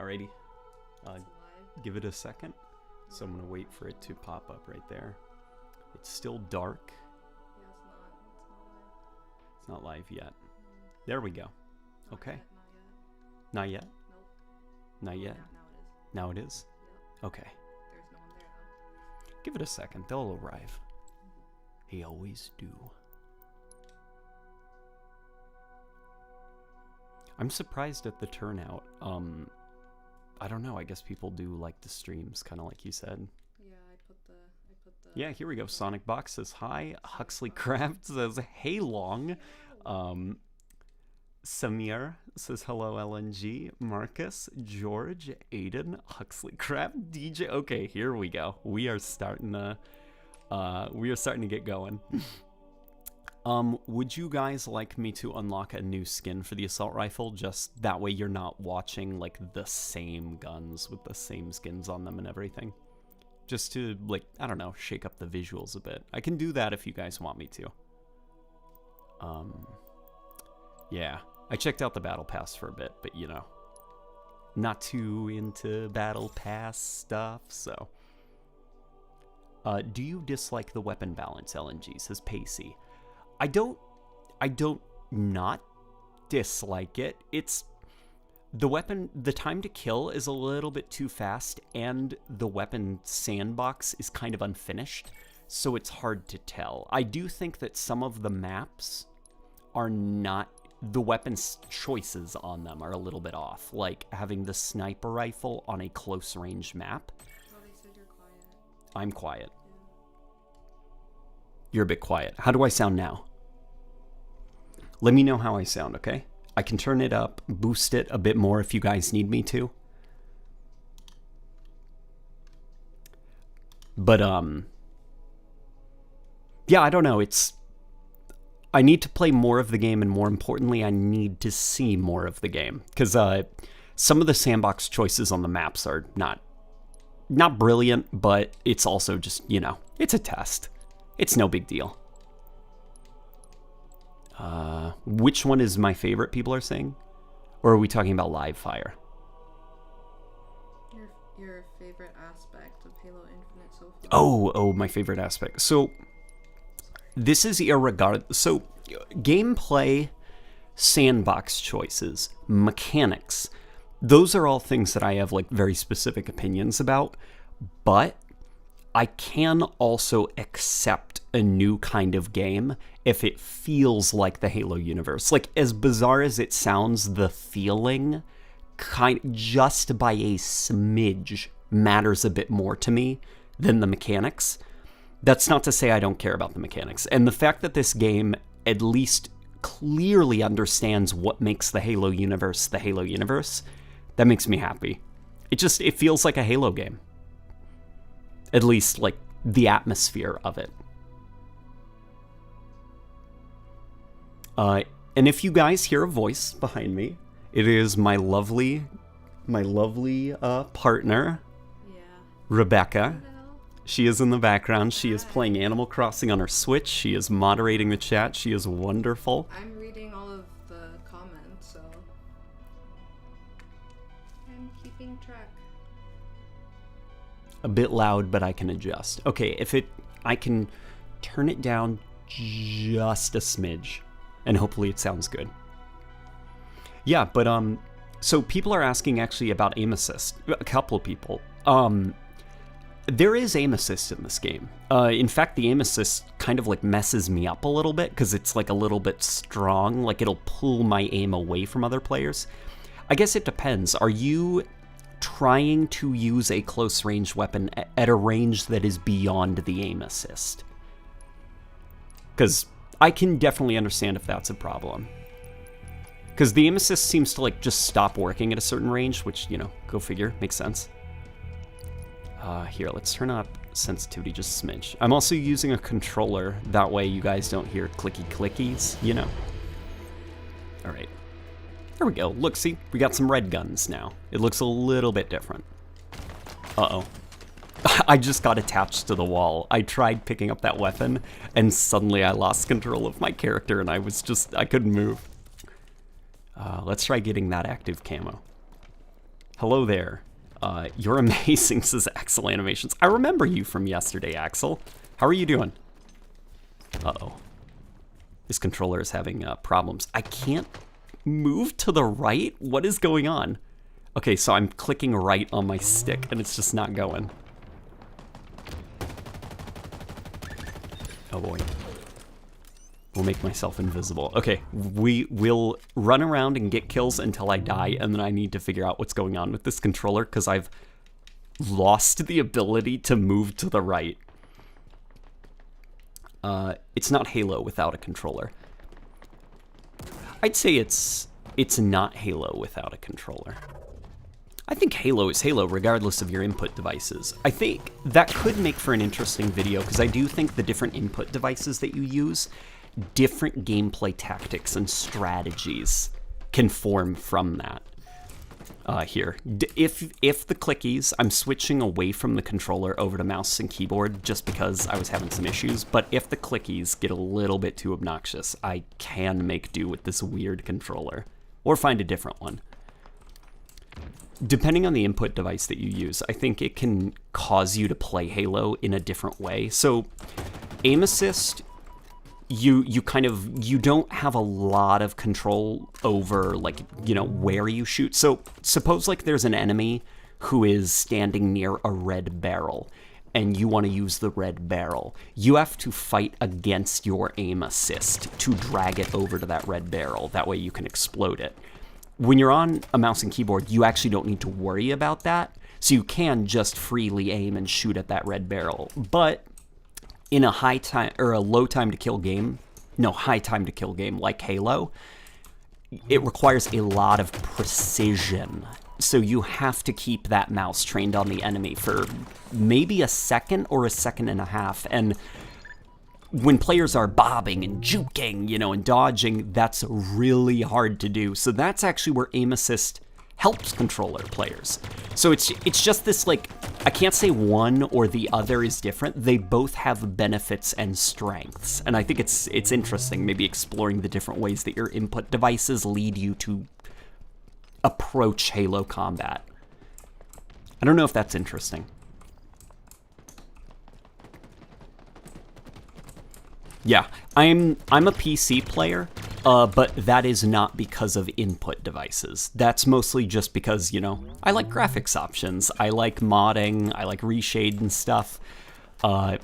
Alrighty. Give it a second. So I'm gonna wait for it to pop up right there. It's still dark. Yeah, It's not live yet. There we go. Okay. Not yet. Not yet? Nope. Not yet? Now Now it is. it is? Yep. Okay. There's no one there though. Give it a second. They'll arrive. They always do. I'm surprised at the turnout. I don't know. I guess people do like the streams, kind of like you said. Yeah, I put the. Yeah, here we go. Sonic Box says hi. Huxley Craft says hey long. Samir says hello LNG. Marcus, George, Aiden, Huxley Craft, DJ. Okay, here we go. We are starting to get going. Would you guys like me to unlock a new skin for the assault rifle? Just that way you're not watching like the same guns with the same skins on them and everything. Just to, like, I don't know, shake up the visuals a bit. I can do that if you guys want me to. Yeah. I checked out the Battle Pass for a bit, but, you know, not too into Battle Pass stuff, so. Do you dislike the weapon balance, LNG? Says Pacey. I don't not dislike it. It's... The time to kill is a little bit too fast, and the weapon sandbox is kind of unfinished, so it's hard to tell. I do think that some of the maps are not... The weapons choices on them are a little bit off, like having the sniper rifle on a close range map. Oh, they said you're quiet. I'm quiet. Yeah. You're a bit quiet. How do I sound now? Let me know how I sound, okay? I can turn it up, boost it a bit more if you guys need me to. But, yeah, I don't know. I need to play more of the game, and more importantly, I need to see more of the game. Because, some of the sandbox choices on the maps are not brilliant, but it's also just, you know, it's a test. It's no big deal. Which one is my favorite, people are saying? Or are we talking about live fire? Your favorite aspect of Halo Infinite so far? Oh, my favorite aspect. So, this is irregardless. So, gameplay, sandbox choices, mechanics, those are all things that I have, like, very specific opinions about, but I can also accept a new kind of game if it feels like the Halo universe. Like, as bizarre as it sounds, the feeling just by a smidge matters a bit more to me than the mechanics. That's not to say I don't care about the mechanics. And the fact that this game at least clearly understands what makes the Halo universe, that makes me happy. It feels like a Halo game. At least, like, the atmosphere of it. And if you guys hear a voice behind me, it is my lovely partner, Rebecca. She is in the background. She is playing Animal Crossing on her Switch. She is moderating the chat. She is wonderful. I'm reading all of the comments, so I'm keeping track. A bit loud, but I can adjust. Okay, I can turn it down just a smidge, and hopefully it sounds good. Yeah, but so people are asking actually about aim assist. A couple of people. There is aim assist in this game. In fact, the aim assist kind of like messes me up a little bit because it's like a little bit strong. Like, it'll pull my aim away from other players. I guess it depends. Are you trying to use a close range weapon at a range that is beyond the aim assist? Because I can definitely understand if that's a problem. Because the aim assist seems to, like, just stop working at a certain range, which, you know, go figure, makes sense. Here, let's turn up sensitivity just a smidge. I'm also using a controller, that way you guys don't hear clicky clickies, you know. Alright. There we go. Look, see, we got some red guns now. It looks a little bit different. Uh-oh. I just got attached to the wall. I tried picking up that weapon, and suddenly I lost control of my character, and I couldn't move. Let's try getting that active camo. Hello there. You're amazing, says Axel Animations. I remember you from yesterday, Axel. How are you doing? Uh-oh. This controller is having problems. I can't move to the right? What is going on? Okay, so I'm clicking right on my stick, and it's just not going. Oh boy. We'll make myself invisible. Okay, we will run around and get kills until I die, and then I need to figure out what's going on with this controller, because I've lost the ability to move to the right. It's not Halo without a controller. I'd say it's not Halo without a controller. I think Halo is Halo regardless of your input devices. I think that could make for an interesting video, because I do think the different input devices that you use, different gameplay tactics and strategies can form from that. Here, if the clickies, I'm switching away from the controller over to mouse and keyboard just because I was having some issues, but if the clickies get a little bit too obnoxious, I can make do with this weird controller, or find a different one. Depending on the input device that you use, I think it can cause you to play Halo in a different way. So, aim assist, you don't have a lot of control over, like, you know, where you shoot. So suppose like there's an enemy who is standing near a red barrel and you want to use the red barrel. You have to fight against your aim assist to drag it over to that red barrel. That way you can explode it. When you're on a mouse and keyboard, you actually don't need to worry about that. So you can just freely aim and shoot at that red barrel. But in a high time or a low time to kill game, high time to kill game like Halo, it requires a lot of precision. So you have to keep that mouse trained on the enemy for maybe a second or a second and a half. And when players are bobbing and juking, you know, and dodging, that's really hard to do. So that's actually where aim assist helps controller players. So it's just this, like, I can't say one or the other is different. They both have benefits and strengths. And I think it's interesting maybe exploring the different ways that your input devices lead you to approach Halo combat. I don't know if that's interesting. Yeah, I'm a PC player, but that is not because of input devices. That's mostly just because, you know, I like graphics options. I like modding. I like reshade and stuff. But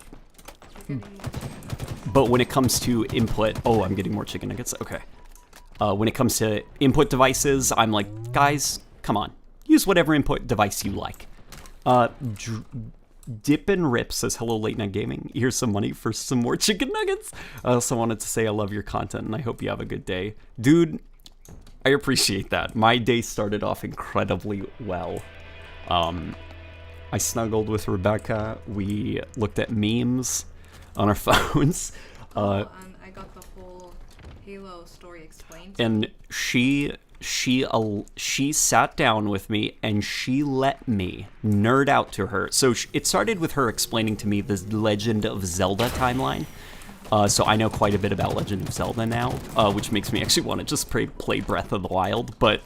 when it comes to input, oh, I'm getting more chicken nuggets. Okay. When it comes to input devices, I'm like, guys, come on, use whatever input device you like. Dip and Rip says, hello, Late Night Gaming. Here's some money for some more chicken nuggets. I also wanted to say I love your content and I hope you have a good day. Dude, I appreciate that. My day started off incredibly well. I snuggled with Rebecca. We looked at memes on our phones. And I got the whole Halo story explained to me. And she sat down with me and she let me nerd out to her. So it started with her explaining to me the Legend of Zelda timeline. So I know quite a bit about Legend of Zelda now, which makes me actually want to just play Breath of the Wild. But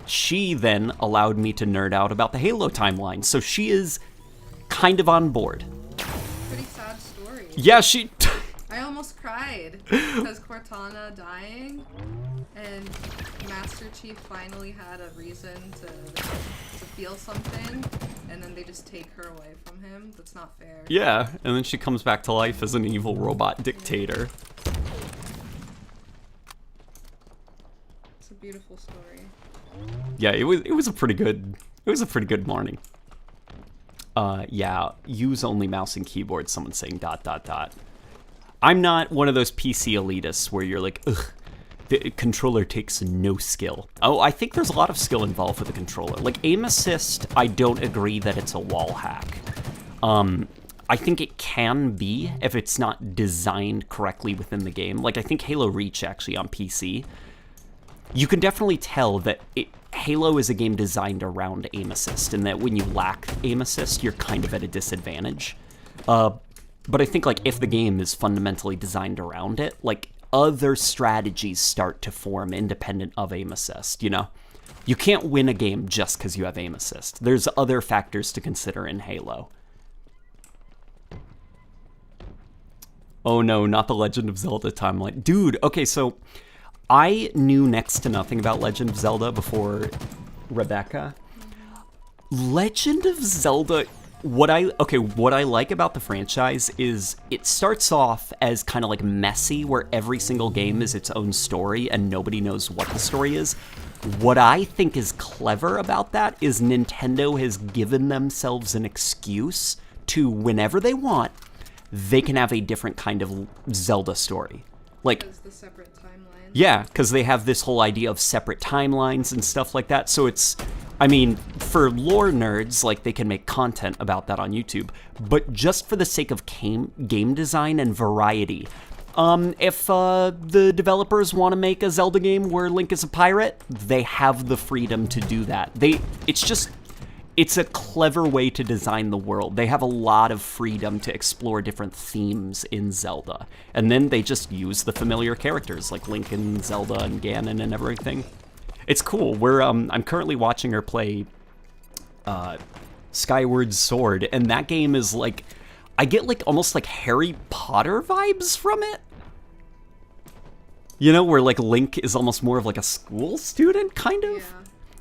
she then allowed me to nerd out about the Halo timeline. So she is kind of on board. Pretty sad story. Yeah, I almost cried because Cortana dying, and Master Chief finally had a reason to feel something, and then they just take her away from him. That's not fair. Yeah, and then she comes back to life as an evil robot dictator. It's a beautiful story. Yeah, it was a pretty good morning. Yeah, use only mouse and keyboard. Someone saying ... I'm not one of those PC elitists where you're like, ugh, the controller takes no skill. Oh, I think there's a lot of skill involved with the controller. Like aim assist, I don't agree that it's a wall hack. I think it can be if it's not designed correctly within the game. Like I think Halo Reach actually on PC, you can definitely tell that Halo is a game designed around aim assist, and that when you lack aim assist, you're kind of at a disadvantage. But I think, like, if the game is fundamentally designed around it, like, other strategies start to form independent of aim assist, you know? You can't win a game just because you have aim assist. There's other factors to consider in Halo. Oh no, not the Legend of Zelda timeline. Dude, okay, so I knew next to nothing about Legend of Zelda before Rebecca. Legend of Zelda, what I like about the franchise is it starts off as kind of like messy, where every single game is its own story and nobody knows what the story is. What I think is clever about that is Nintendo has given themselves an excuse to, whenever they want, they can have a different kind of Zelda story. Like, because the separate timelines. Yeah, because they have this whole idea of separate timelines and stuff like that. So it's, I mean, for lore nerds, like, they can make content about that on YouTube. But just for the sake of game design and variety, if the developers want to make a Zelda game where Link is a pirate, they have the freedom to do that. It's a clever way to design the world. They have a lot of freedom to explore different themes in Zelda. And then they just use the familiar characters like Link and Zelda and Ganon and everything. It's cool. I'm currently watching her play Skyward Sword, and that game is like, I get like almost like Harry Potter vibes from it. You know, where like Link is almost more of like a school student, kind of. Yeah.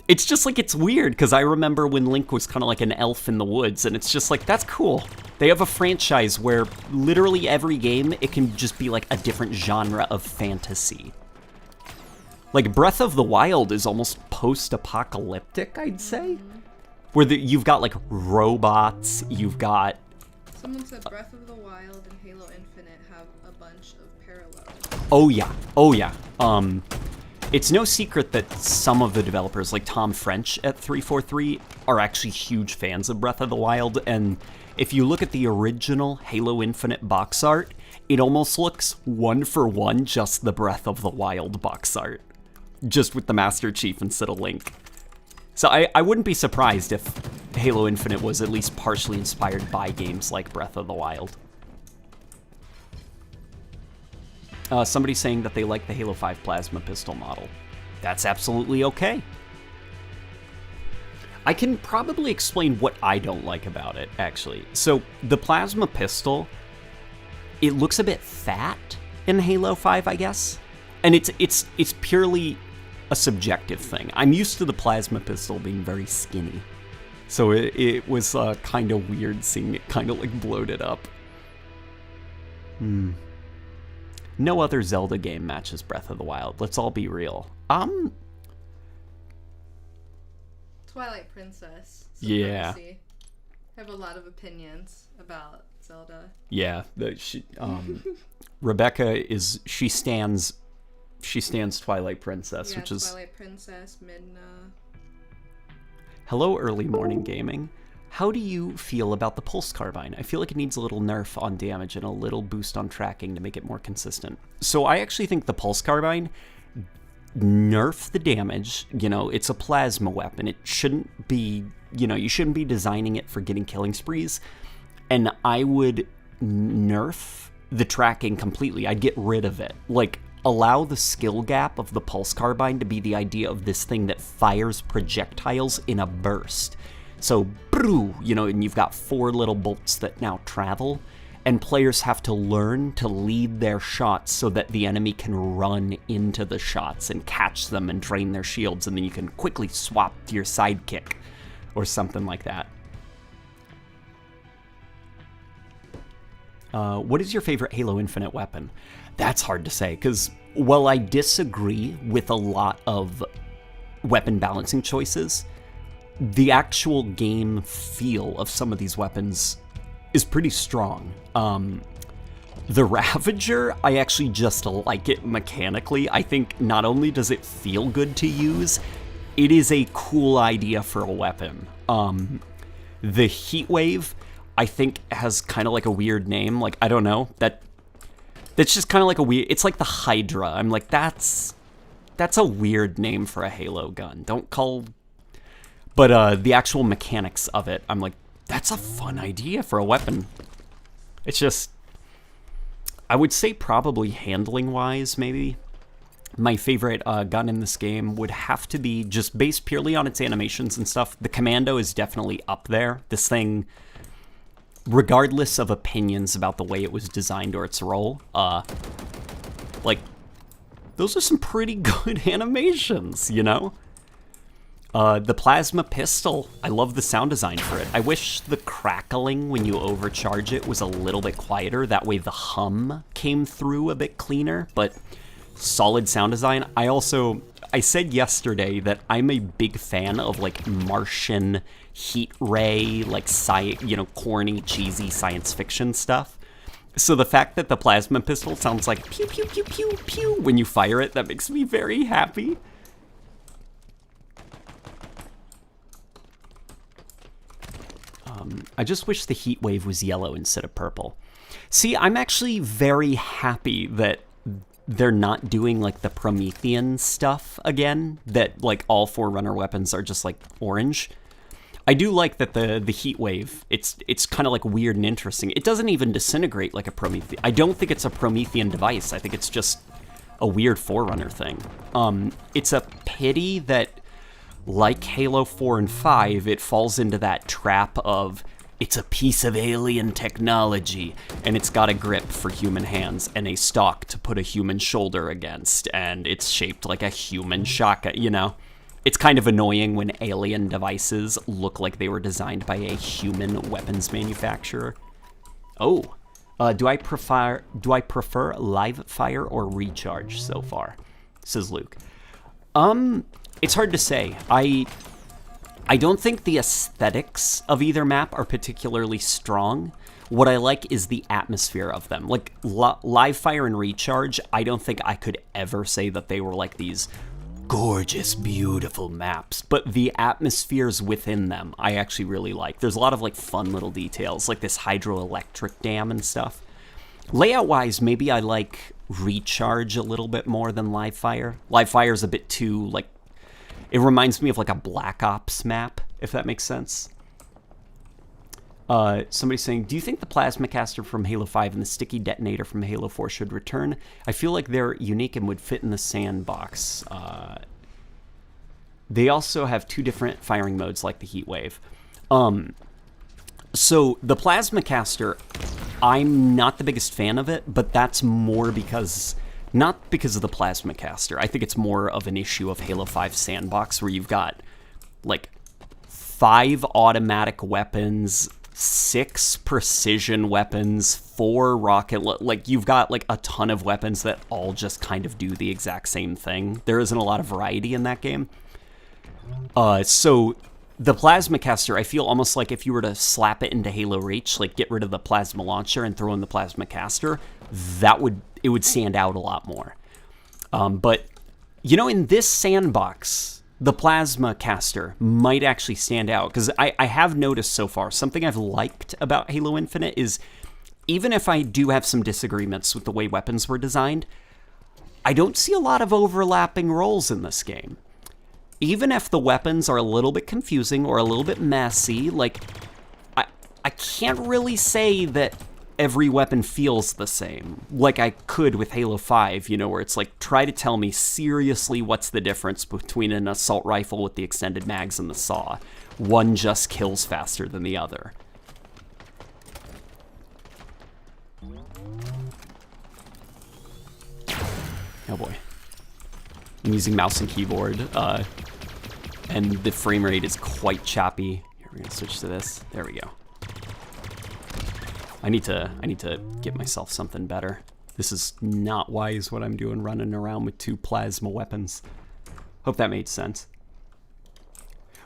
It's just like, it's weird, because I remember when Link was kind of like an elf in the woods, and it's just like, that's cool. They have a franchise where literally every game, it can just be like a different genre of fantasy. Like Breath of the Wild is almost post-apocalyptic, I'd say. Where you've got like robots, you've got... Someone said Breath of the Wild and Halo Infinite have a bunch of parallels. Oh yeah, oh yeah. It's no secret that some of the developers, like Tom French at 343, are actually huge fans of Breath of the Wild, and if you look at the original Halo Infinite box art, it almost looks one for one just the Breath of the Wild box art, just with the Master Chief instead of Link. So I wouldn't be surprised if Halo Infinite was at least partially inspired by games like Breath of the Wild. Somebody's saying that they like the Halo 5 plasma pistol model. That's absolutely okay. I can probably explain what I don't like about it, actually. So, the plasma pistol, it looks a bit fat in Halo 5, I guess. And it's purely a subjective thing. I'm used to the plasma pistol being very skinny. So it was kind of weird seeing it kind of like bloated up. No other Zelda game matches Breath of the Wild. Let's all be real. Twilight Princess. Yeah. I have a lot of opinions about Zelda. Yeah. Rebecca she stands Twilight Princess, Yeah, which is... Twilight Princess, Midna. Hello, early morning gaming. How do you feel about the Pulse Carbine? I feel like it needs a little nerf on damage and a little boost on tracking to make it more consistent. So I actually think the Pulse Carbine, nerf the damage. You know, it's a plasma weapon. It shouldn't be, you shouldn't be designing it for getting killing sprees. And I would nerf the tracking completely. I'd get rid of it. Like, allow the skill gap of the Pulse Carbine to be the idea of this thing that fires projectiles in a burst. So, and you've got 4 little bolts that now travel, and players have to learn to lead their shots so that the enemy can run into the shots and catch them and drain their shields, and then you can quickly swap to your sidekick or something like that. What is your favorite Halo Infinite weapon? That's hard to say, because while I disagree with a lot of weapon balancing choices, the actual game feel of some of these weapons is pretty strong. The Ravager, I actually just like it mechanically. I think not only does it feel good to use, it is a cool idea for a weapon. The Heatwave, I think, has kind of like a weird name. Like, I don't know, that's just kind of like a weird, it's like the Hydra. I'm like, that's a weird name for a Halo gun. Don't call... But the actual mechanics of it, I'm like, that's a fun idea for a weapon. It's just, I would say probably handling-wise, maybe. my favorite gun in this game would have to be, just based purely on its animations and stuff, the Commando is definitely up there. This thing, regardless of opinions about the way it was designed or its role, like, those are some pretty good animations, you know? The plasma pistol, I love the sound design for it. I wish the crackling when you overcharge it was a little bit quieter. That way the hum came through a bit cleaner, but solid sound design. I said yesterday that I'm a big fan of, like, Martian heat ray, like, corny, cheesy science fiction stuff. So the fact that the plasma pistol sounds like pew, pew, pew, pew, pew when you fire it, that makes me very happy. I just wish the heat wave was yellow instead of purple. See, I'm actually very happy that they're not doing, like, the Promethean stuff again, that, like, all Forerunner weapons are just, like, orange. I do like that the heat wave, it's kind of, like, weird and interesting. It doesn't even disintegrate like a Promethean. I don't think it's a Promethean device. I think it's just a weird Forerunner thing. It's a pity that, like Halo 4 and 5, it falls into that trap of, it's a piece of alien technology, and it's got a grip for human hands and a stock to put a human shoulder against, and it's shaped like a human shotgun, you know? It's kind of annoying when alien devices look like they were designed by a human weapons manufacturer. Oh, do I prefer live fire or recharge so far? Says Luke. It's hard to say. I don't think the aesthetics of either map are particularly strong. What I like is the atmosphere of them. Like, live fire and recharge, I don't think I could ever say that they were like these gorgeous, beautiful maps, but the atmospheres within them I actually really like. There's a lot of, like, fun little details, like this hydroelectric dam and stuff. Layout-wise, maybe I like recharge a little bit more than live fire. Live fire is a bit too, like, it reminds me of, like, a Black Ops map, if that makes sense. Somebody's saying, do you think the plasma caster from Halo 5 and the sticky detonator from Halo 4 should return? I feel like they're unique and would fit in the sandbox. They also have 2 different firing modes, like the heat wave. So the plasma caster, I'm not the biggest fan of it, but that's more because, not because of the plasma caster. I think it's more of an issue of Halo 5 Sandbox, where you've got, like, 5 automatic weapons, 6 precision weapons, 4 rocket, like, you've got, like, a ton of weapons that all just kind of do the exact same thing. There isn't a lot of variety in that game. So the plasma caster, I feel almost like if you were to slap it into Halo Reach, like, get rid of the plasma launcher and throw in the plasma caster, it would stand out a lot more. But, you know, in this sandbox, the plasma caster might actually stand out, because I have noticed so far, something I've liked about Halo Infinite is, even if I do have some disagreements with the way weapons were designed, I don't see a lot of overlapping roles in this game. Even if the weapons are a little bit confusing or a little bit messy, like, I can't really say that every weapon feels the same, like I could with Halo 5, you know, where it's like, try to tell me seriously what's the difference between an assault rifle with the extended mags and the saw. One just kills faster than the other. Oh boy. I'm using mouse and keyboard, and the frame rate is quite choppy. Here, we're gonna switch to this. There we go. I need to get myself something better. This is not wise what I'm doing, running around with 2 plasma weapons. Hope that made sense.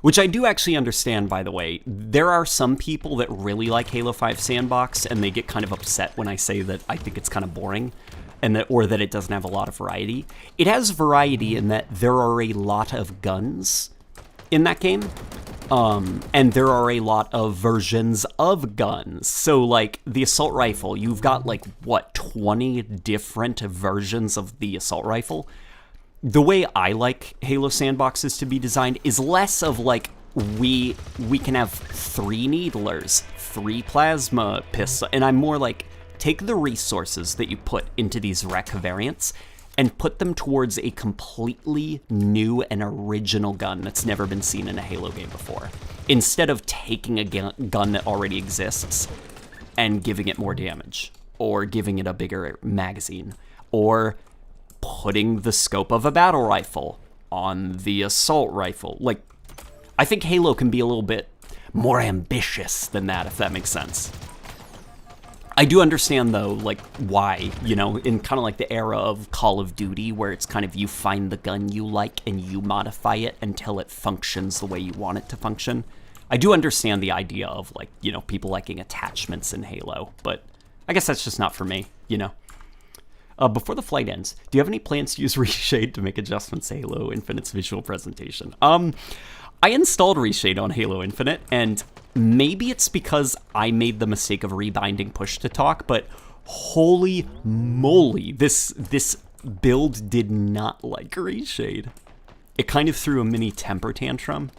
Which I do actually understand, by the way. There are some people that really like Halo 5 Sandbox, and they get kind of upset when I say that I think it's kind of boring, and or that it doesn't have a lot of variety. It has variety in that there are a lot of guns in that game. And there are a lot of versions of guns. So, like, the assault rifle, you've got, like, what, 20 different versions of the assault rifle? The way I like Halo Sandboxes to be designed is less of, like, we can have 3 needlers, 3 plasma pistols, and I'm more like, take the resources that you put into these rec variants and put them towards a completely new and original gun that's never been seen in a Halo game before, instead of taking a gun that already exists and giving it more damage, or giving it a bigger magazine, or putting the scope of a battle rifle on the assault rifle. Like, I think Halo can be a little bit more ambitious than that, if that makes sense. I do understand, though, like, why, you know, in kind of like the era of Call of Duty, where it's kind of you find the gun you like and you modify it until it functions the way you want it to function. I do understand the idea of, like, you know, people liking attachments in Halo, but I guess that's just not for me, you know. Before the flight ends, do you have any plans to use Reshade to make adjustments to Halo Infinite's visual presentation? I installed Reshade on Halo Infinite, and maybe it's because I made the mistake of rebinding push to talk, but holy moly, this build did not like Reshade. It kind of threw a mini temper tantrum.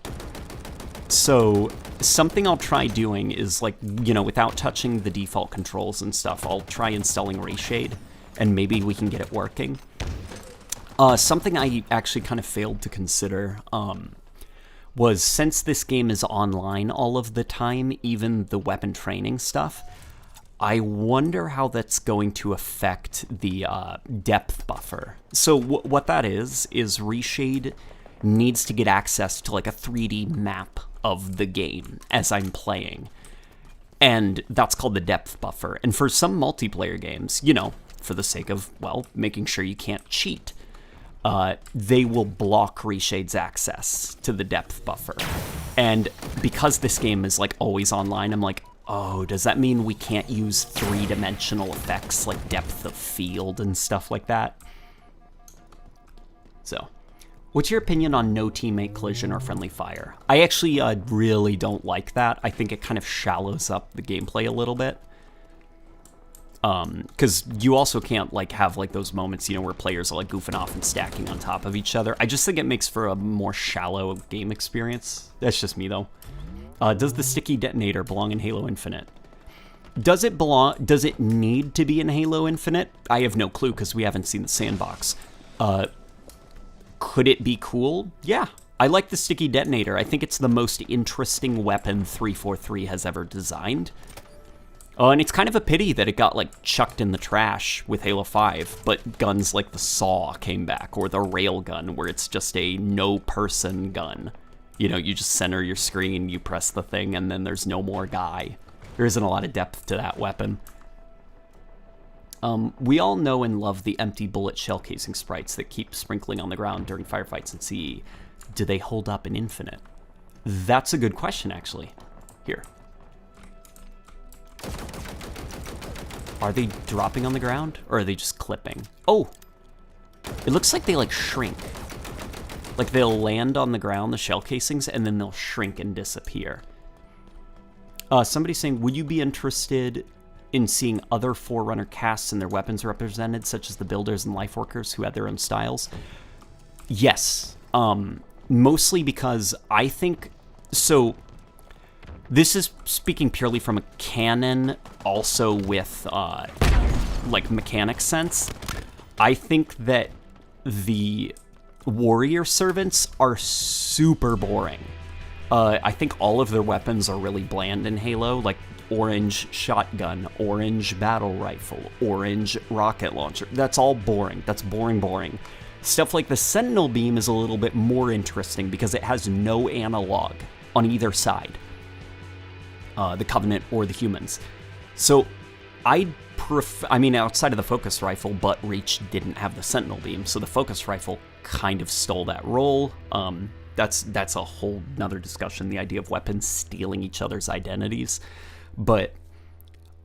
So something I'll try doing is, like, you know, without touching the default controls and stuff, I'll try installing Reshade, and maybe we can get it working. Something I actually kind of failed to consider, was since this game is online all of the time, even the weapon training stuff, I wonder how that's going to affect the depth buffer. So what that is Reshade needs to get access to, like, a 3D map of the game as I'm playing. And that's called the depth buffer. And for some multiplayer games, you know, for the sake of, well, making sure you can't cheat, they will block Reshade's access to the depth buffer. And because this game is, like, always online, I'm like, oh, does that mean we can't use three-dimensional effects like depth of field and stuff like that? So, what's your opinion on no teammate collision or friendly fire? I actually really don't like that. I think it kind of shallows up the gameplay a little bit. Because you also can't, like, have, like, those moments, you know, where players are, like, goofing off and stacking on top of each other. I just think it makes for a more shallow game experience. That's just me, though. Does the sticky detonator belong in Halo Infinite? Does it need to be in Halo Infinite? I have no clue, because we haven't seen the Sandbox. Could it be cool? Yeah. I like the sticky detonator. I think it's the most interesting weapon 343 has ever designed. And it's kind of a pity that it got, like, chucked in the trash with Halo 5, but guns like the Saw came back, or the Railgun, where it's just a no-person gun. You know, you just center your screen, you press the thing, and then there's no more guy. There isn't a lot of depth to that weapon. We all know and love the empty bullet shell casing sprites that keep sprinkling on the ground during firefights in CE. Do they hold up in Infinite? That's a good question, actually. Here. Are they dropping on the ground, or are they just clipping? Oh! It looks like they, like, shrink. Like, they'll land on the ground, the shell casings, and then they'll shrink and disappear. Somebody's saying, would you be interested in seeing other Forerunner casts and their weapons represented, such as the Builders and Lifeworkers, who had their own styles? Yes. Mostly because I think... So... This is speaking purely from a canon, also with, like, mechanic sense. I think that the warrior servants are super boring. I think all of their weapons are really bland in Halo, like orange shotgun, orange battle rifle, orange rocket launcher. That's all boring. That's boring. Stuff like the Sentinel Beam is a little bit more interesting because it has no analog on either side. The Covenant or the humans. So I mean, outside of the focus rifle, but Reach didn't have the Sentinel Beam, so the focus rifle kind of stole that role. That's a whole nother discussion, the idea of weapons stealing each other's identities. But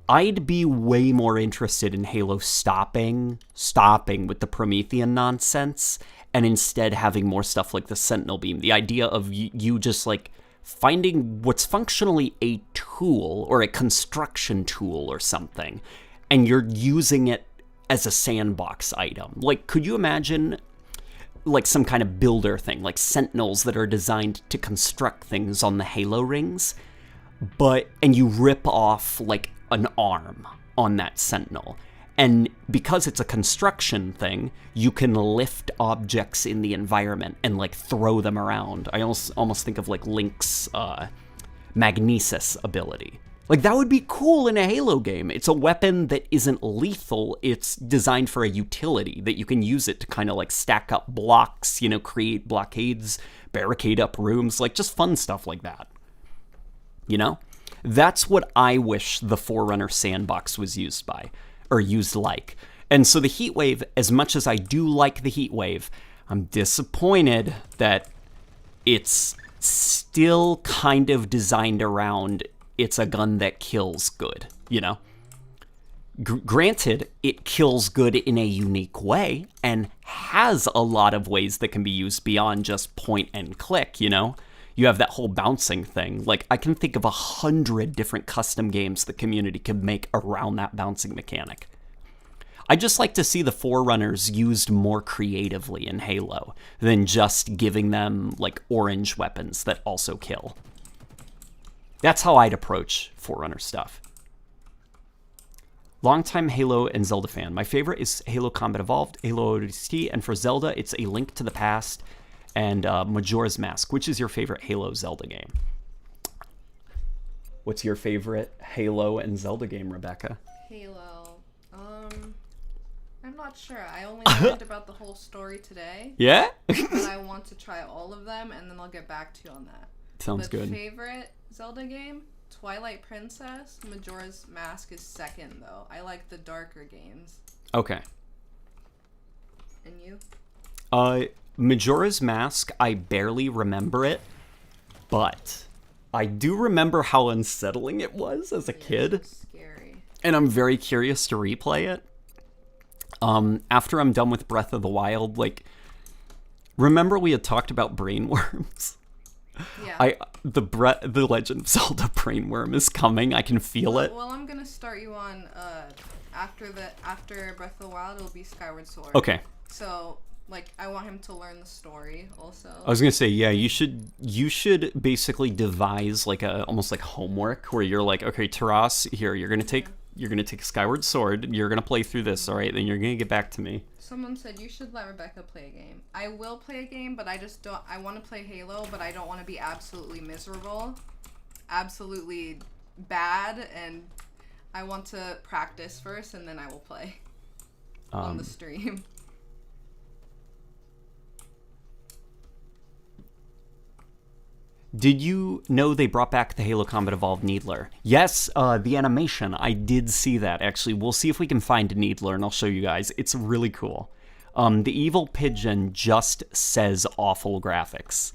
I'd be way more interested in Halo stopping with the Promethean nonsense, and instead having more stuff like the Sentinel Beam. The idea of you just, like, finding what's functionally a tool or a construction tool or something, and you're using it as a sandbox item. Like, could you imagine, like, some kind of builder thing, like sentinels that are designed to construct things on the Halo rings, and you rip off, like, an arm on that sentinel, And because it's a construction thing, you can lift objects in the environment and, like, throw them around. I almost think of, like, Link's magnesis ability. Like, that would be cool in a Halo game. It's a weapon that isn't lethal. It's designed for a utility that you can use it to kind of, like, stack up blocks, you know, create blockades, barricade up rooms, like, just fun stuff like that. You know? That's what I wish the Forerunner Sandbox was used by. Or used like. And so the heat wave, as much as I do like the heat wave, I'm disappointed that it's still kind of designed around it's a gun that kills good, you know? Granted, it kills good in a unique way and has a lot of ways that can be used beyond just point and click, you know? You have that whole bouncing thing. Like, I can think of 100 different custom games the community could make around that bouncing mechanic. I just like to see the Forerunners used more creatively in Halo than just giving them, like, orange weapons that also kill. That's how I'd approach Forerunner stuff. Longtime Halo and Zelda fan. My favorite is Halo Combat Evolved, Halo ODST, and for Zelda, it's A Link to the Past and Majora's Mask. Which is your favorite Halo Zelda game? What's your favorite Halo and Zelda game, Rebecca? Halo. I'm not sure. I only learned about the whole story today. Yeah? But I want to try all of them, and then I'll get back to you on that. Sounds good. Favorite Zelda game? Twilight Princess. Majora's Mask is second, though. I like the darker games. Okay. And you? Majora's Mask, I barely remember it, but I do remember how unsettling it was as a kid. It was scary. And I'm very curious to replay it. After I'm done with Breath of the Wild, like, remember we had talked about brainworms? Yeah. The Legend of Zelda brainworm is coming. I can feel it. Well, I'm gonna start you on after Breath of the Wild, it'll be Skyward Sword. Okay. So, like, I want him to learn the story also. I was gonna say, yeah, you should basically devise like almost like homework where you're like, okay, Taras, here, you're gonna take Skyward Sword, you're gonna play through this, all right, then you're gonna get back to me. Someone said you should let Rebecca play a game. I will play a game, but I just don't. I want to play Halo, but I don't want to be absolutely miserable, absolutely bad, and I want to practice first, and then I will play on the stream. Did you know they brought back the Halo Combat Evolved Needler? Yes, the animation. I did see that, actually. We'll see if we can find a Needler, and I'll show you guys. It's really cool. The evil pigeon just says awful graphics.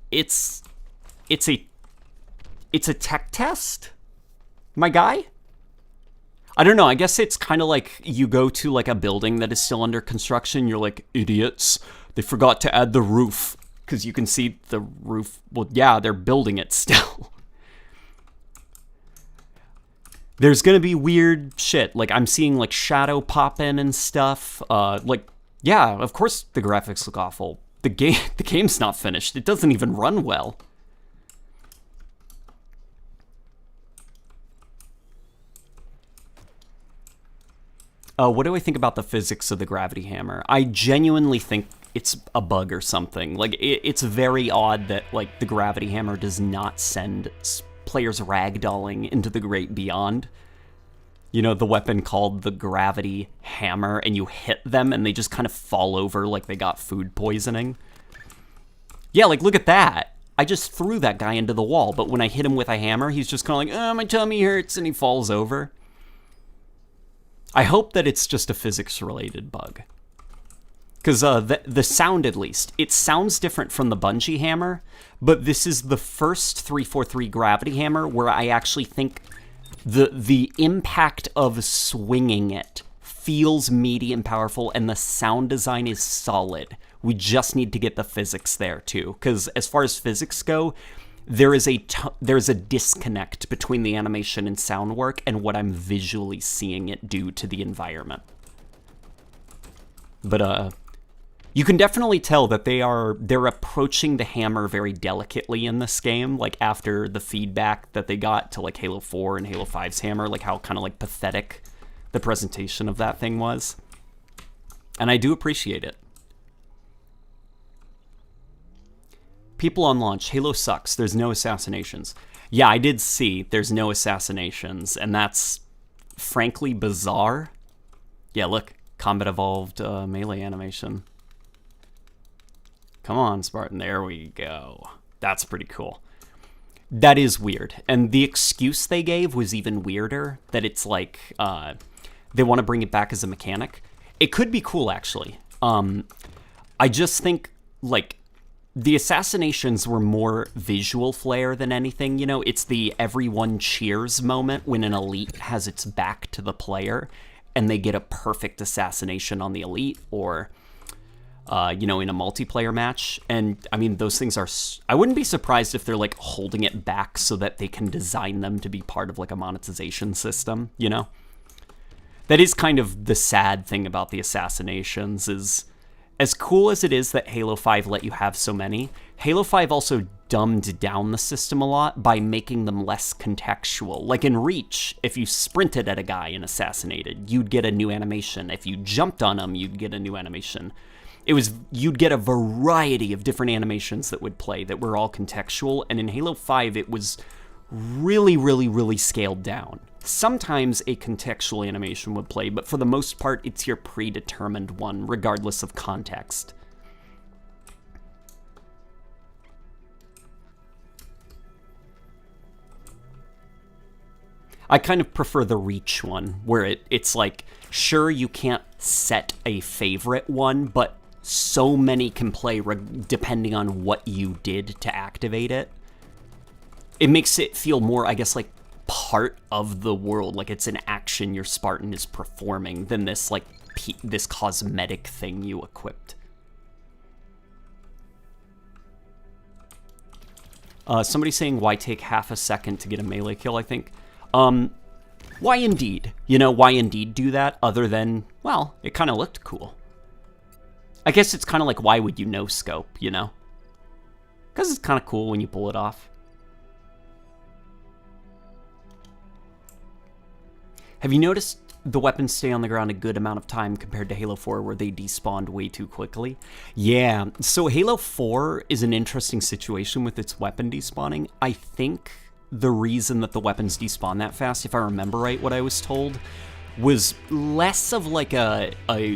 It's a tech test, my guy? I don't know, I guess it's kind of like you go to like a building that is still under construction, you're like, idiots, they forgot to add the roof, because you can see the roof, well, yeah, they're building it still. There's gonna be weird shit, like I'm seeing like shadow pop in and stuff, like, yeah, of course the graphics look awful. The game's not finished, it doesn't even run well. What do I think about the physics of the gravity hammer? I genuinely think it's a bug or something. Like, it's very odd that, like, the gravity hammer does not send players ragdolling into the great beyond. You know, the weapon called the gravity hammer, and you hit them and they just kind of fall over like they got food poisoning. Yeah, like, look at that. I just threw that guy into the wall, but when I hit him with a hammer, he's just kind of like, oh, my tummy hurts, and he falls over. I hope that it's just a physics-related bug. Because the sound, at least, it sounds different from the bungee hammer, but this is the first 343 gravity hammer where I actually think the impact of swinging it feels meaty and powerful, and the sound design is solid. We just need to get the physics there, too. Because as far as physics go, there's a disconnect between the animation and sound work and what I'm visually seeing it do to the environment. But, You can definitely tell that they're approaching the hammer very delicately in this game, like after the feedback that they got to like Halo 4 and Halo 5's hammer, like how kind of like pathetic the presentation of that thing was. And I do appreciate it. People on launch, Halo sucks, there's no assassinations. Yeah, I did see there's no assassinations, and that's frankly bizarre. Yeah, look, combat evolved melee animation. Come on, Spartan, there we go. That's pretty cool. That is weird. And the excuse they gave was even weirder, that it's like they want to bring it back as a mechanic. It could be cool, actually. I just think, like, the assassinations were more visual flair than anything, you know? It's the everyone cheers moment when an elite has its back to the player and they get a perfect assassination on the elite, or, you know, in a multiplayer match. And, I mean, those things are... I wouldn't be surprised if they're, like, holding it back so that they can design them to be part of, like, a monetization system, you know? That is kind of the sad thing about the assassinations, is... as cool as it is that Halo 5 let you have so many, Halo 5 also dumbed down the system a lot by making them less contextual. Like in Reach, if you sprinted at a guy and assassinated, you'd get a new animation. If you jumped on him, you'd get a new animation. You'd get a variety of different animations that would play that were all contextual, and in Halo 5 it was really, really, really scaled down. Sometimes a contextual animation would play, but for the most part, it's your predetermined one, regardless of context. I kind of prefer the Reach one, where it's like, sure, you can't set a favorite one, but so many can play depending on what you did to activate it. It makes it feel more, I guess, like, part of the world, like it's an action your Spartan is performing, than this like this cosmetic thing you equipped. Somebody saying, why take half a second to get a melee kill, I think. Why indeed? You know, why indeed do that, other than, well, it kind of looked cool. I guess it's kind of like, why would you no scope, you know? Because it's kind of cool when you pull it off. Have you noticed the weapons stay on the ground a good amount of time compared to Halo 4, where they despawned way too quickly? Yeah, so Halo 4 is an interesting situation with its weapon despawning. I think the reason that the weapons despawn that fast, if I remember right what I was told, was less of like a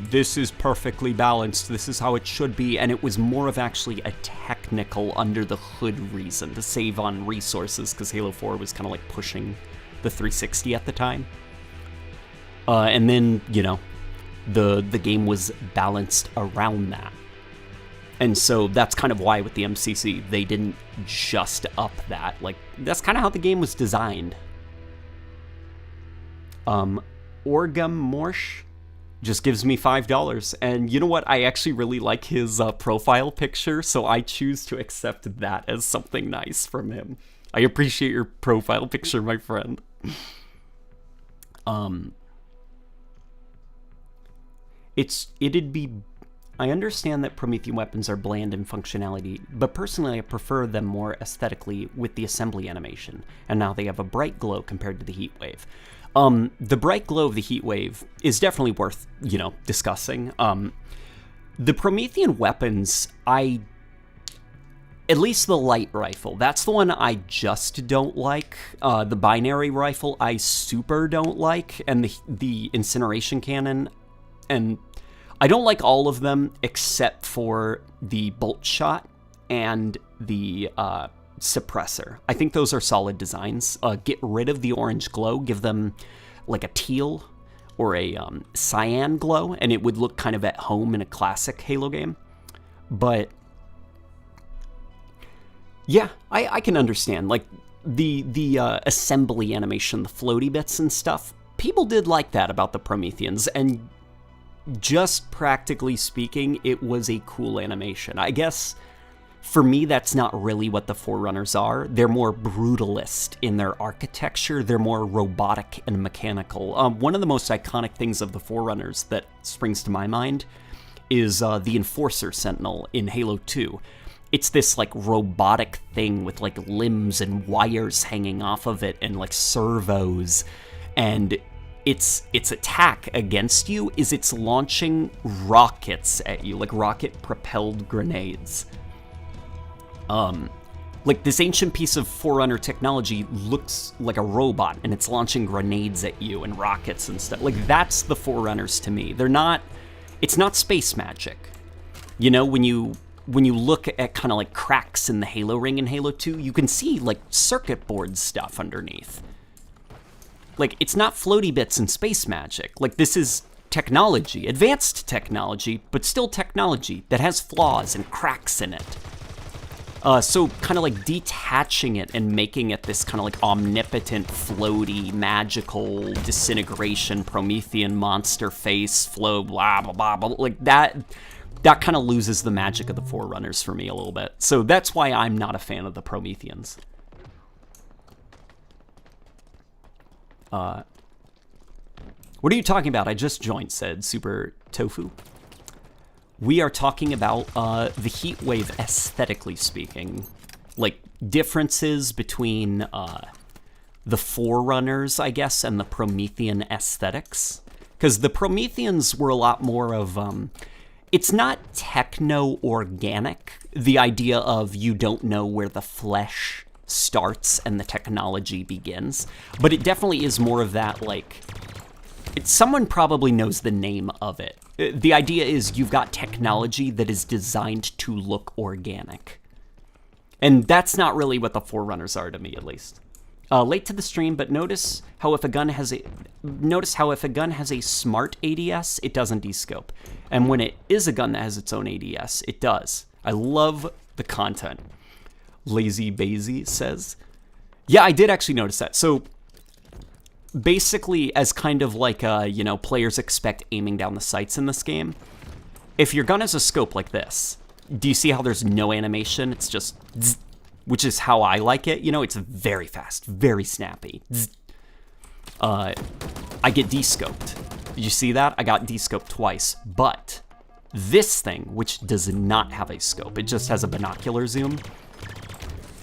this is perfectly balanced, this is how it should be, and it was more of actually a technical under the hood reason to save on resources, because Halo 4 was kind of like pushing the 360 at the time. And then, you know, the game was balanced around that. And so that's kind of why with the MCC, they didn't just up that. Like, that's kind of how the game was designed. Orgum Morsh just gives me $5. And you know what? I actually really like his profile picture, so I choose to accept that as something nice from him. I appreciate your profile picture, my friend. I understand that Promethean weapons are bland in functionality, but personally I prefer them more aesthetically with the assembly animation, and now they have a bright glow compared to the heat wave. The bright glow of the heat wave is definitely worth, you know, discussing. The Promethean weapons, at least the light rifle, that's the one I just don't like. The binary rifle I super don't like, and the incineration cannon, and I don't like all of them except for the bolt shot and the suppressor. I think those are solid designs. Get rid of the orange glow, give them like a teal or a cyan glow, and it would look kind of at home in a classic Halo game. But yeah, I can understand, like, the assembly animation, the floaty bits and stuff. People did like that about the Prometheans, and just practically speaking, it was a cool animation. I guess, for me, that's not really what the Forerunners are. They're more brutalist in their architecture. They're more robotic and mechanical. One of the most iconic things of the Forerunners that springs to my mind is the Enforcer Sentinel in Halo 2. It's this, like, robotic thing with, like, limbs and wires hanging off of it and, like, servos. And its attack against you is it's launching rockets at you, like rocket-propelled grenades. Like, this ancient piece of Forerunner technology looks like a robot, and it's launching grenades at you and rockets and stuff. Like, that's the Forerunners to me. They're not... It's not space magic. You know, when you look at kind of like cracks in the Halo ring in Halo 2, you can see, like, circuit board stuff underneath. Like, it's not floaty bits and space magic. Like, this is technology, advanced technology, but still technology that has flaws and cracks in it. So kind of like detaching it and making it this kind of like omnipotent, floaty, magical disintegration, Promethean monster face, flow, blah, blah, blah, blah. Like that kind of loses the magic of the Forerunners for me a little bit. So that's why I'm not a fan of the Prometheans. What are you talking about? I just joined, said Super Tofu. We are talking about the heat wave, aesthetically speaking. Like, differences between the Forerunners, I guess, and the Promethean aesthetics. Because the Prometheans were a lot more of... it's not techno-organic, the idea of you don't know where the flesh starts and the technology begins. But it definitely is more of that, like... someone probably knows the name of it. The idea is you've got technology that is designed to look organic. And that's not really what the Forerunners are to me, at least. Late to the stream, but notice how if a gun has a smart ADS, it doesn't descope. And when it is a gun that has its own ADS, it does. I love the content. Lazy Bazy says. Yeah, I did actually notice that. So basically, as kind of like, you know, players expect aiming down the sights in this game, if your gun has a scope like this, do you see how there's no animation? It's just zzz, which is how I like it. You know, it's very fast, very snappy. Zzz. I get descoped. Did you see that? I got descoped twice. But this thing, which does not have a scope, it just has a binocular zoom.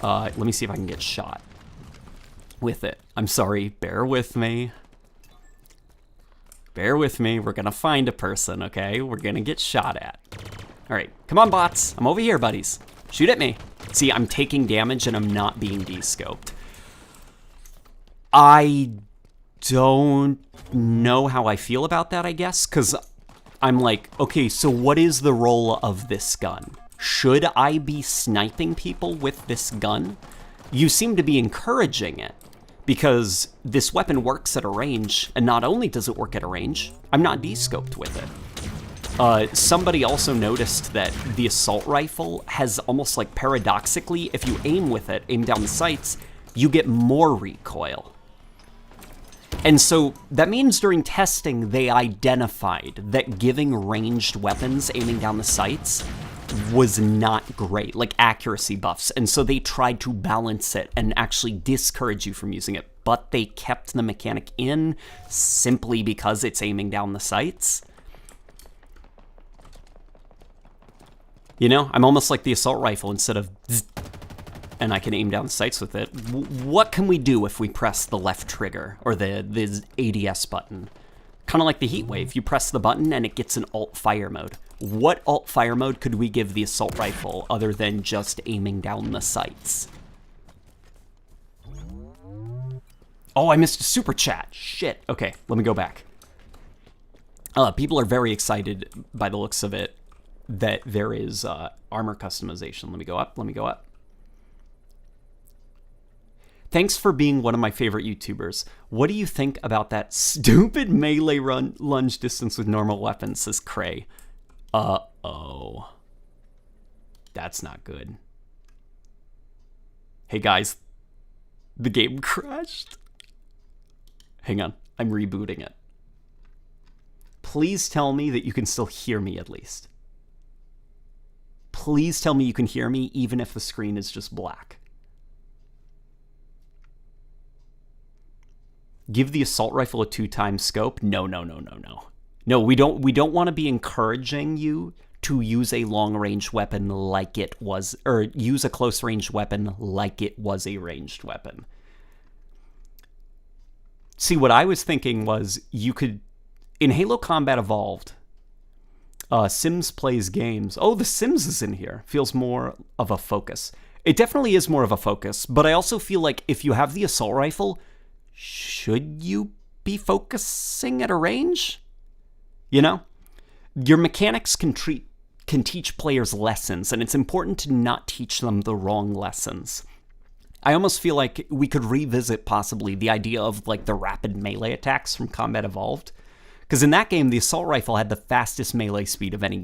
Let me see if I can get shot with it. I'm sorry, bear with me. Bear with me, we're gonna find a person, okay? We're gonna get shot at. All right, come on bots, I'm over here, buddies. Shoot at me. See, I'm taking damage and I'm not being descoped. I don't know how I feel about that, I guess, because I'm like, okay, so what is the role of this gun? Should I be sniping people with this gun? You seem to be encouraging it, because this weapon works at a range, and not only does it work at a range, I'm not descoped with it. Somebody also noticed that the assault rifle has almost like paradoxically, if you aim with it, aim down the sights, you get more recoil. And so that means during testing, they identified that giving ranged weapons aiming down the sights was not great, like accuracy buffs. And so they tried to balance it and actually discourage you from using it. But they kept the mechanic in simply because it's aiming down the sights. You know, I'm almost like the assault rifle instead of zzz, and I can aim down the sights with it. What can we do if we press the left trigger or the ADS button? Kind of like the heat wave. You press the button and it gets an alt fire mode. What alt fire mode could we give the assault rifle other than just aiming down the sights? Oh, I missed a super chat. Shit. Okay, let me go back. People are very excited by the looks of it that there is armor customization. Let me go up. Let me go up. Thanks for being one of my favorite YouTubers. What do you think about that stupid melee lunge distance with normal weapons, says Cray. Uh-oh. That's not good. Hey guys, the game crashed. Hang on, I'm rebooting it. Please tell me that you can still hear me at least. Please tell me you can hear me even if the screen is just black. Give the assault rifle a 2x scope? No. No, we don't want to be encouraging you to use a long-range weapon like it was, or use a close-range weapon like it was a ranged weapon. See, what I was thinking was you could, in Halo Combat Evolved, Sims Plays Games. Oh, The Sims is in here. Feels more of a focus. It definitely is more of a focus, but I also feel like if you have the assault rifle, should you be focusing at a range? You know? Your mechanics can teach players lessons, and it's important to not teach them the wrong lessons. I almost feel like we could revisit possibly the idea of like the rapid melee attacks from Combat Evolved. Because in that game, the assault rifle had the fastest melee speed of any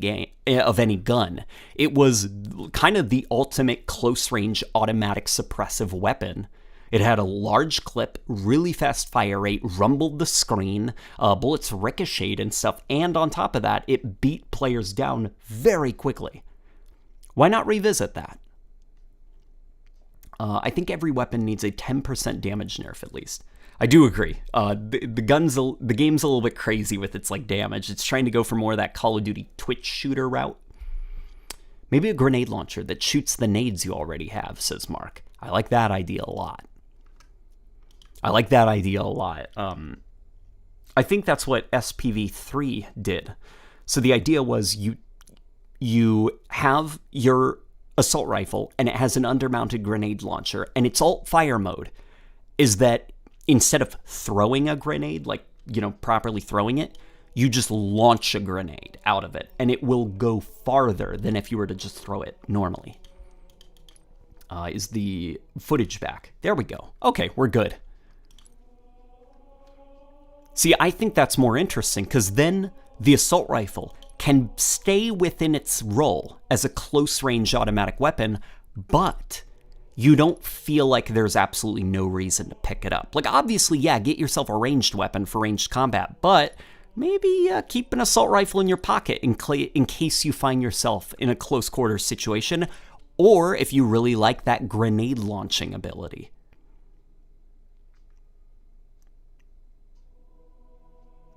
gun. It was kind of the ultimate close-range automatic suppressive weapon. It had a large clip, really fast fire rate, rumbled the screen, bullets ricocheted and stuff, and on top of that, it beat players down very quickly. Why not revisit that? I think every weapon needs a 10% damage nerf at least. I do agree. The game's a little bit crazy with its like damage. It's trying to go for more of that Call of Duty Twitch shooter route. Maybe a grenade launcher that shoots the nades you already have, says Mark. I like that idea a lot. I think that's what SPV3 did. So the idea was you have your assault rifle and it has an undermounted grenade launcher, and its alt fire mode is that instead of throwing a grenade, like, you know, properly throwing it, you just launch a grenade out of it, and it will go farther than if you were to just throw it normally. Is the footage back? There we go. Okay, we're good. See, I think that's more interesting, because then the assault rifle can stay within its role as a close-range automatic weapon, but you don't feel like there's absolutely no reason to pick it up. Like, obviously, yeah, get yourself a ranged weapon for ranged combat, but maybe keep an assault rifle in your pocket in case you find yourself in a close quarters situation, or if you really like that grenade launching ability.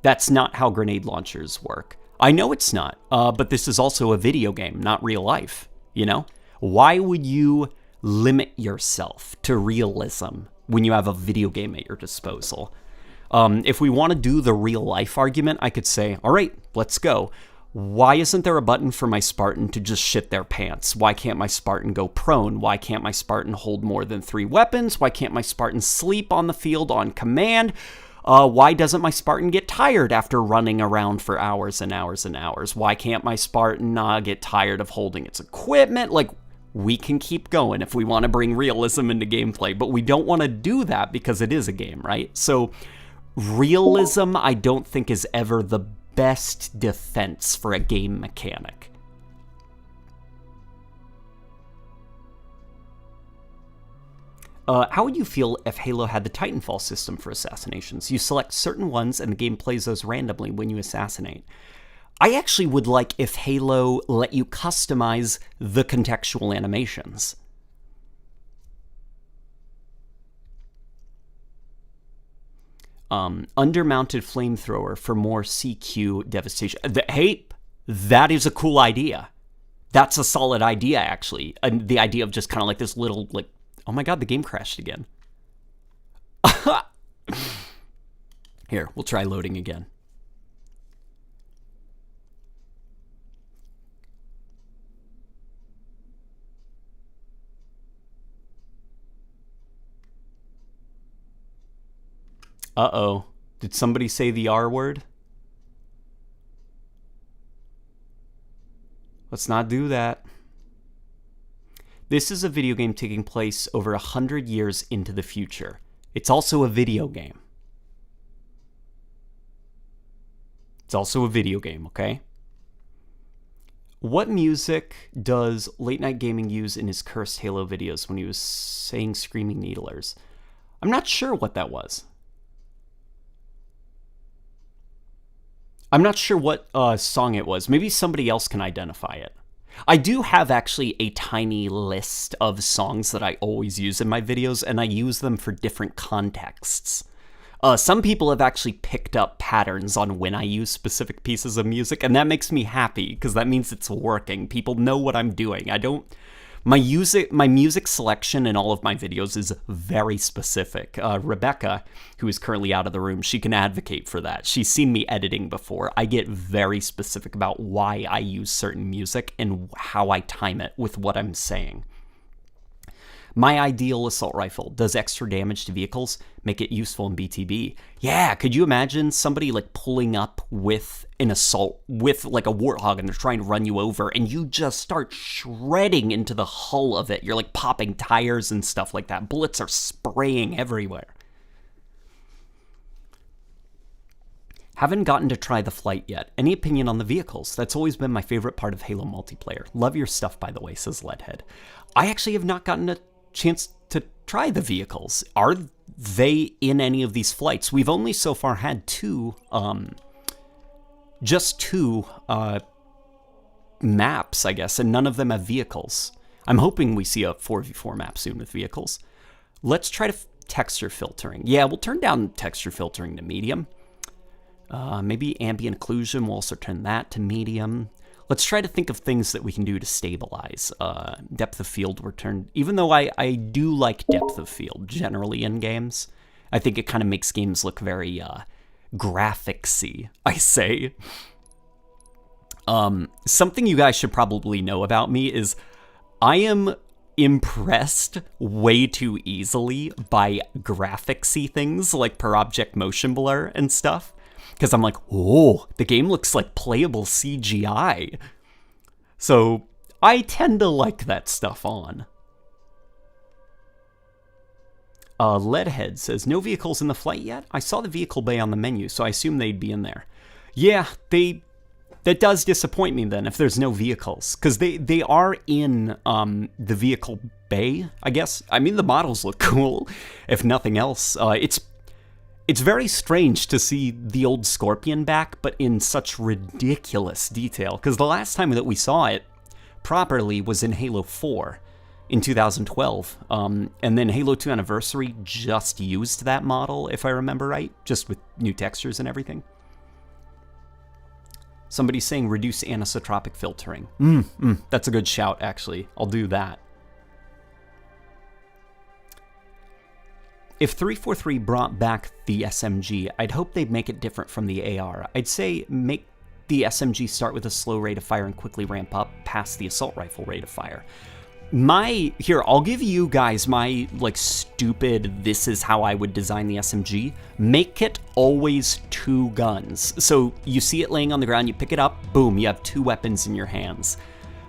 That's not how grenade launchers work. I know it's not, but this is also a video game, not real life, you know? Why would you limit yourself to realism when you have a video game at your disposal? If we want to do the real life argument, I could say, all right, let's go. Why isn't there a button for my Spartan to just shit their pants? Why can't my Spartan go prone? Why can't my Spartan hold more than 3 weapons? Why can't my Spartan sleep on the field on command? Why doesn't my Spartan get tired after running around for hours and hours and hours? Why can't my Spartan get tired of holding its equipment? Like, we can keep going if we want to bring realism into gameplay, but we don't want to do that because it is a game, right? So realism, I don't think, is ever the best defense for a game mechanic. How would you feel if Halo had the Titanfall system for assassinations? You select certain ones and the game plays those randomly when you assassinate. I actually would like if Halo let you customize the contextual animations. Undermounted flamethrower for more CQ devastation. Hey, that is a cool idea. That's a solid idea, actually. And the idea of just kind of like this little, like, oh my god, the game crashed again. Here, we'll try loading again. Uh-oh. Did somebody say the R word? Let's not do that. This is a video game taking place over 100 years into the future. It's also a video game. It's also a video game, okay? What music does LateNightGaming use in his cursed Halo videos when he was saying Screaming Needlers? I'm not sure what that was. I'm not sure what song it was. Maybe somebody else can identify it. I do have actually a tiny list of songs that I always use in my videos, and I use them for different contexts. Some people have actually picked up patterns on when I use specific pieces of music, and that makes me happy, because that means it's working. People know what I'm doing. My music selection in all of my videos is very specific. Rebecca, who is currently out of the room, she can advocate for that. She's seen me editing before. I get very specific about why I use certain music and how I time it with what I'm saying. My ideal assault rifle does extra damage to vehicles, make it useful in BTB. Yeah, could you imagine somebody like pulling up with an assault, with like a warthog, and they're trying to run you over, and you just start shredding into the hull of it. You're like popping tires and stuff like that. Bullets are spraying everywhere. Haven't gotten to try the flight yet. Any opinion on the vehicles? That's always been my favorite part of Halo multiplayer. Love your stuff, by the way, says Leadhead. I actually have not gotten a chance to try the vehicles. Are they in any of these flights? We've only so far had just two maps, I guess, and none of them have vehicles. I'm hoping we see a 4v4 map soon with vehicles. Let's try texture filtering. Yeah, we'll turn down texture filtering to medium. Maybe ambient occlusion, we'll also turn that to medium. Let's try to think of things that we can do to stabilize. Depth of field were turned, even though I do like depth of field generally in games. I think it kind of makes games look very graphicsy, I say. Something you guys should probably know about me is I am impressed way too easily by graphicsy things like per object motion blur and stuff. Because I'm like, oh, the game looks like playable CGI. So I tend to like that stuff on. Leadhead says, no vehicles in the flight yet? I saw the vehicle bay on the menu, so I assume they'd be in there. Yeah, that does disappoint me then if there's no vehicles. Because they are in the vehicle bay, I guess. I mean, the models look cool, if nothing else. It's very strange to see the old Scorpion back, but in such ridiculous detail, because the last time that we saw it properly was in Halo 4 in 2012, and then Halo 2 Anniversary just used that model, if I remember right, just with new textures and everything. Somebody's saying reduce anisotropic filtering. That's a good shout, actually. I'll do that. If 343 brought back the SMG, I'd hope they'd make it different from the AR. I'd say make the SMG start with a slow rate of fire and quickly ramp up past the assault rifle rate of fire. Here, I'll give you guys my, like, stupid, this is how I would design the SMG. Make it always 2 guns. So you see it laying on the ground, you pick it up, boom, you have 2 weapons in your hands.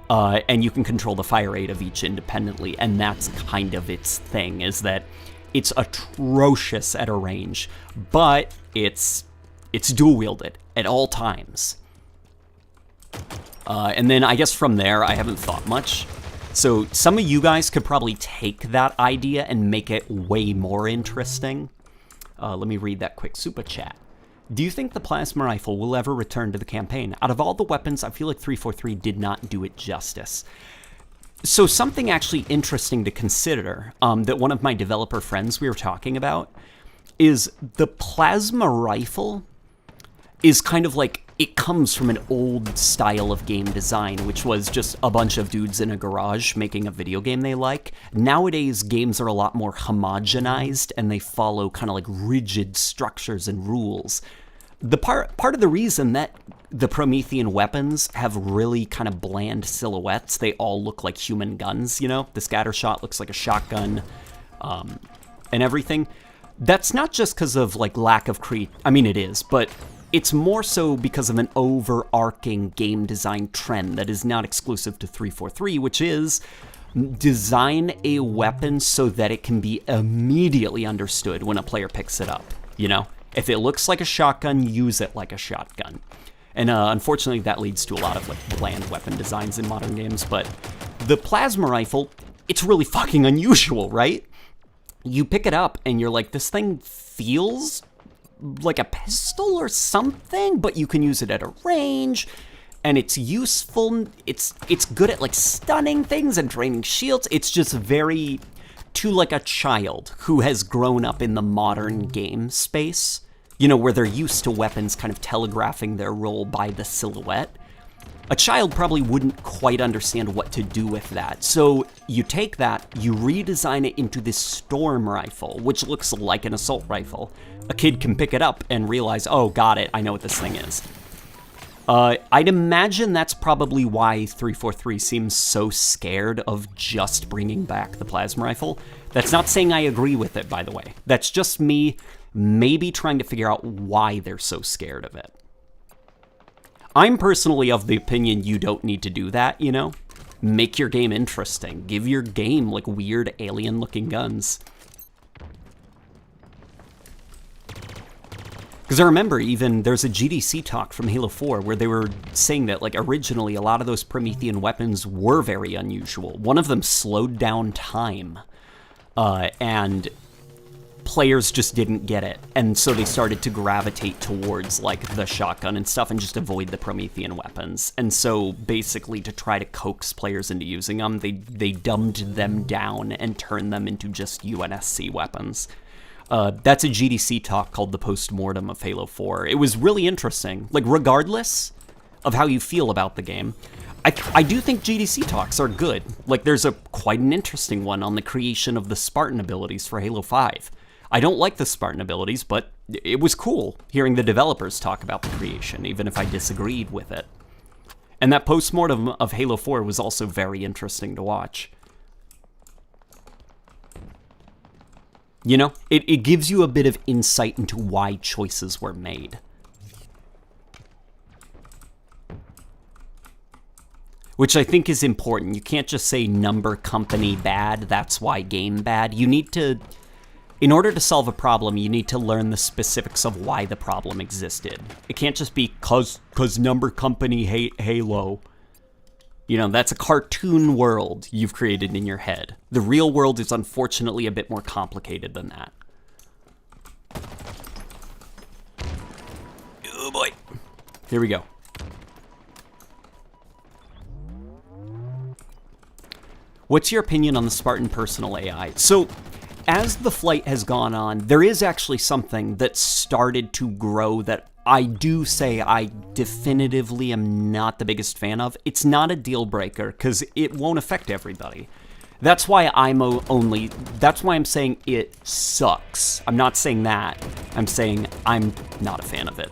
And you can control the fire rate of each independently, and that's kind of its thing, is that it's atrocious at a range, but it's dual-wielded at all times. And then I guess from there, I haven't thought much. So some of you guys could probably take that idea and make it way more interesting. Let me read that quick super chat. Do you think the plasma rifle will ever return to the campaign? Out of all the weapons, I feel like 343 did not do it justice. So something actually interesting to consider that one of my developer friends we were talking about is the plasma rifle is kind of like, it comes from an old style of game design, which was just a bunch of dudes in a garage making a video game they like. Nowadays, games are a lot more homogenized and they follow kind of like rigid structures and rules. The part of the reason that the Promethean weapons have really kind of bland silhouettes, they all look like human guns, you know? The scatter shot looks like a shotgun, and everything. That's not just because of, like, lack of I mean, it is, but it's more so because of an overarching game design trend that is not exclusive to 343, which is design a weapon so that it can be immediately understood when a player picks it up, you know? If it looks like a shotgun, use it like a shotgun. And unfortunately, that leads to a lot of like bland weapon designs in modern games. But the plasma rifle, it's really fucking unusual, right? You pick it up and you're like, this thing feels like a pistol or something, but you can use it at a range, and it's useful. It's good at like stunning things and draining shields. It's just very to like a child who has grown up in the modern game space, you know, where they're used to weapons kind of telegraphing their role by the silhouette, a child probably wouldn't quite understand what to do with that. So you take that, you redesign it into this storm rifle, which looks like an assault rifle. A kid can pick it up and realize, oh, got it, I know what this thing is. I'd imagine that's probably why 343 seems so scared of just bringing back the plasma rifle. That's not saying I agree with it, by the way. That's just me maybe trying to figure out why they're so scared of it. I'm personally of the opinion you don't need to do that, you know? Make your game interesting. Give your game, like, weird alien-looking guns. Because I remember even there's a GDC talk from Halo 4 where they were saying that, like, originally a lot of those Promethean weapons were very unusual. One of them slowed down time, and players just didn't get it. And so they started to gravitate towards, like, the shotgun and stuff and just avoid the Promethean weapons. And so basically to try to coax players into using them, they dumbed them down and turned them into just UNSC weapons. That's a GDC talk called The Postmortem of Halo 4. It was really interesting. Like, regardless of how you feel about the game, I do think GDC talks are good. Like, there's quite an interesting one on the creation of the Spartan abilities for Halo 5. I don't like the Spartan abilities, but it was cool hearing the developers talk about the creation, even if I disagreed with it. And that postmortem of Halo 4 was also very interesting to watch. You know, it gives you a bit of insight into why choices were made. Which I think is important. You can't just say number company bad, that's why game bad. You need to, in order to solve a problem, you need to learn the specifics of why the problem existed. It can't just be cause number company hate Halo. You know, that's a cartoon world you've created in your head. The real world is unfortunately a bit more complicated than that. Oh boy. Here we go. What's your opinion on the Spartan personal AI? So, as the flight has gone on, there is actually something that started to grow that I do say I definitively am not the biggest fan of. It's not a deal breaker, because it won't affect everybody. That's why that's why I'm saying it sucks. I'm not saying that. I'm saying I'm not a fan of it.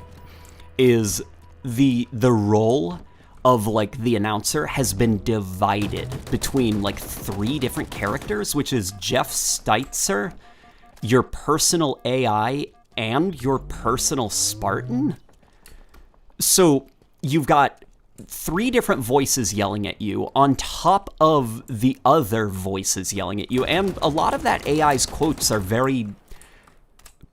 Is the role of, like, the announcer has been divided between, like, 3 different characters, which is Jeff Steitzer, your personal AI, and your personal Spartan? So you've got 3 different voices yelling at you on top of the other voices yelling at you, and a lot of that AI's quotes are very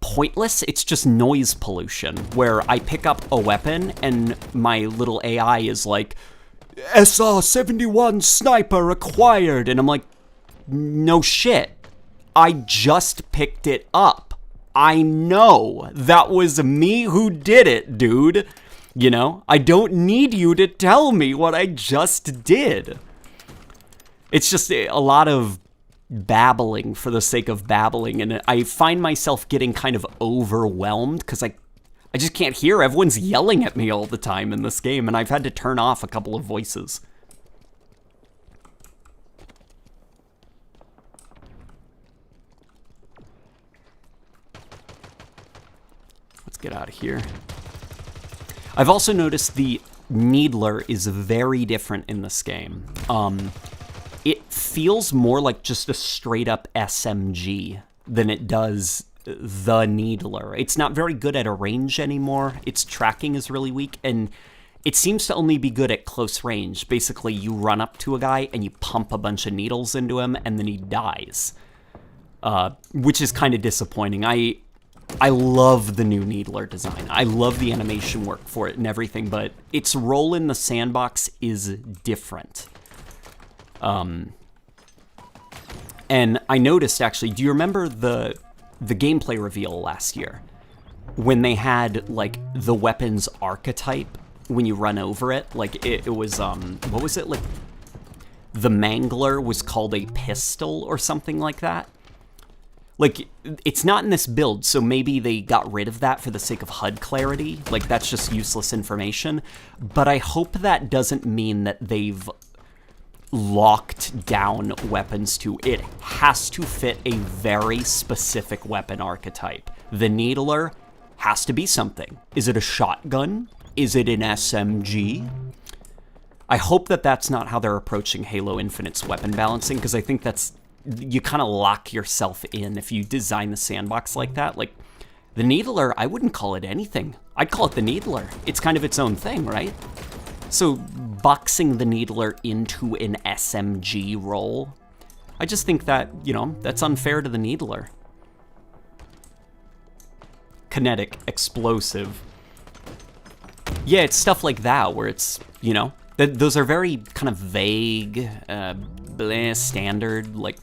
pointless. It's just noise pollution, where I pick up a weapon and my little AI is like, SR-71 sniper acquired, and I'm like, no shit, I just picked it up. I know that was me who did it, dude. You know, I don't need you to tell me what I just did. It's just a lot of babbling for the sake of babbling, and I find myself getting kind of overwhelmed because I just can't hear. Everyone's yelling at me all the time in this game, and I've had to turn off a couple of voices. Get out of here. I've also noticed the Needler is very different in this game. It feels more like just a straight up SMG than it does the Needler. It's not very good at a range anymore. Its tracking is really weak, and it seems to only be good at close range. Basically, you run up to a guy and you pump a bunch of needles into him, and then he dies. Which is kind of disappointing. I love the new Needler design. I love the animation work for it and everything, but its role in the sandbox is different. And I noticed, actually, do you remember the gameplay reveal last year? When they had, like, the weapon's archetype when you run over it? Like, it was, what was it? Like, the Mangler was called a pistol or something like that? Like, it's not in this build, so maybe they got rid of that for the sake of HUD clarity. Like, that's just useless information. But I hope that doesn't mean that they've locked down weapons to it has to fit a very specific weapon archetype. The Needler has to be something. Is it a shotgun? Is it an SMG? I hope that that's not how they're approaching Halo Infinite's weapon balancing, because I think that's... you kind of lock yourself in if you design the sandbox like that. Like, the Needler, I wouldn't call it anything. I'd call it the Needler. It's kind of its own thing, right? So, boxing the Needler into an SMG role, I just think that, you know, that's unfair to the Needler. Kinetic, explosive. Yeah, it's stuff like that where it's, you know, those are very kind of vague, standard, like,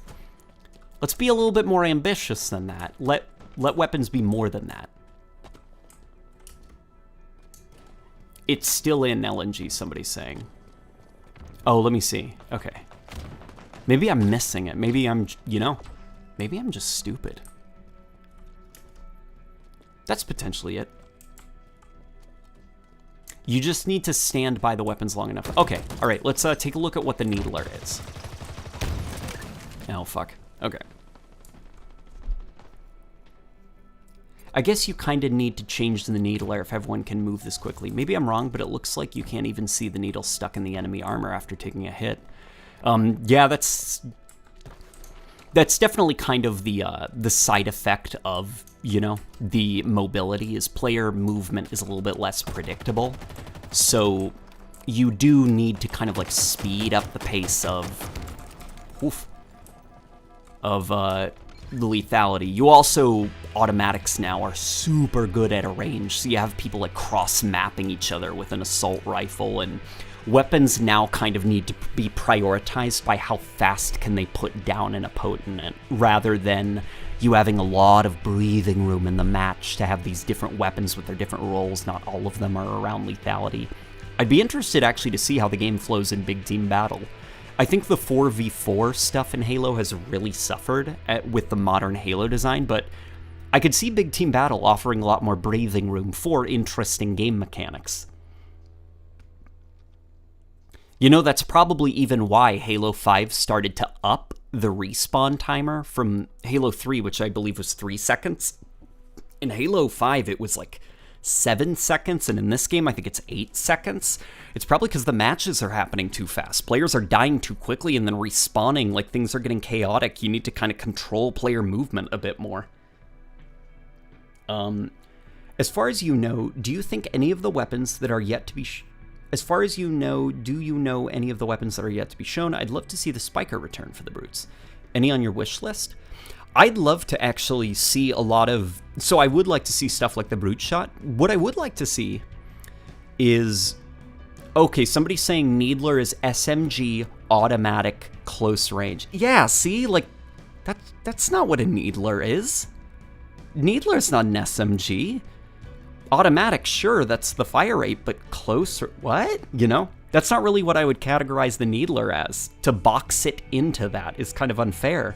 let's be a little bit more ambitious than that. Let weapons be more than that. It's still in LNG, somebody's saying. Oh, let me see. Okay. Maybe I'm missing it. Maybe I'm, you know, maybe I'm just stupid. That's potentially it. You just need to stand by the weapons long enough. Okay, all right, let's take a look at what the Needler is. Oh, fuck. Okay. I guess you kind of need to change the Needler if everyone can move this quickly. Maybe I'm wrong, but it looks like you can't even see the needle stuck in the enemy armor after taking a hit. Yeah, that's definitely kind of the side effect of, you know, the mobility is player movement is a little bit less predictable. So you do need to kind of like speed up the pace of the lethality. You also, automatics now are super good at a range, so you have people like cross-mapping each other with an assault rifle, and weapons now kind of need to be prioritized by how fast can they put down an opponent, rather than you having a lot of breathing room in the match to have these different weapons with their different roles. Not all of them are around lethality. I'd be interested actually to see how the game flows in big team battle. I think the 4v4 stuff in Halo has really suffered with the modern Halo design, but I could see big team battle offering a lot more breathing room for interesting game mechanics. You know, that's probably even why Halo 5 started to up the respawn timer from Halo 3, which I believe was 3 seconds. In Halo 5, it was like 7 seconds, and in this game, I think it's 8 seconds. It's probably because the matches are happening too fast. Players are dying too quickly and then respawning, like things are getting chaotic. You need to kind of control player movement a bit more. As far as you know, do you think any of the weapons that are yet to be... As far as you know, do you know any of the weapons that are yet to be shown? I'd love to see the Spiker return for the Brutes. Any on your wish list? I'd love to actually see a lot of... So I would like to see stuff like the Brute Shot. What I would like to see is... Okay, somebody's saying Needler is SMG, automatic, close range. Yeah, see? Like, that's not what a Needler is. Needler's not an SMG. Automatic, sure, that's the fire rate, but close, what? You know? That's not really what I would categorize the Needler as. To box it into that is kind of unfair.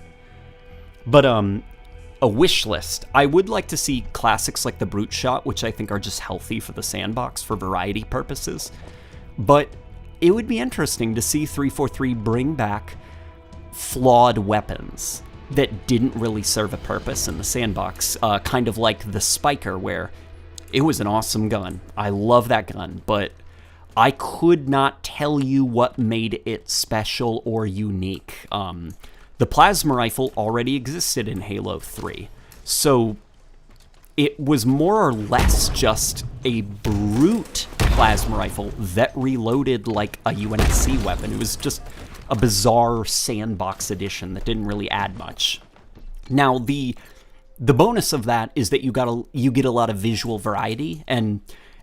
But, a wish list. I would like to see classics like the Brute Shot, which I think are just healthy for the sandbox for variety purposes. But it would be interesting to see 343 bring back flawed weapons that didn't really serve a purpose in the sandbox. Kind of like the Spiker, where it was an awesome gun. I love that gun, but I could not tell you what made it special or unique. The plasma rifle already existed in Halo 3, so it was more or less just a brute plasma rifle that reloaded like a UNSC weapon. It was just a bizarre sandbox edition that didn't really add much. Now, the bonus of that is that you get a lot of visual variety, and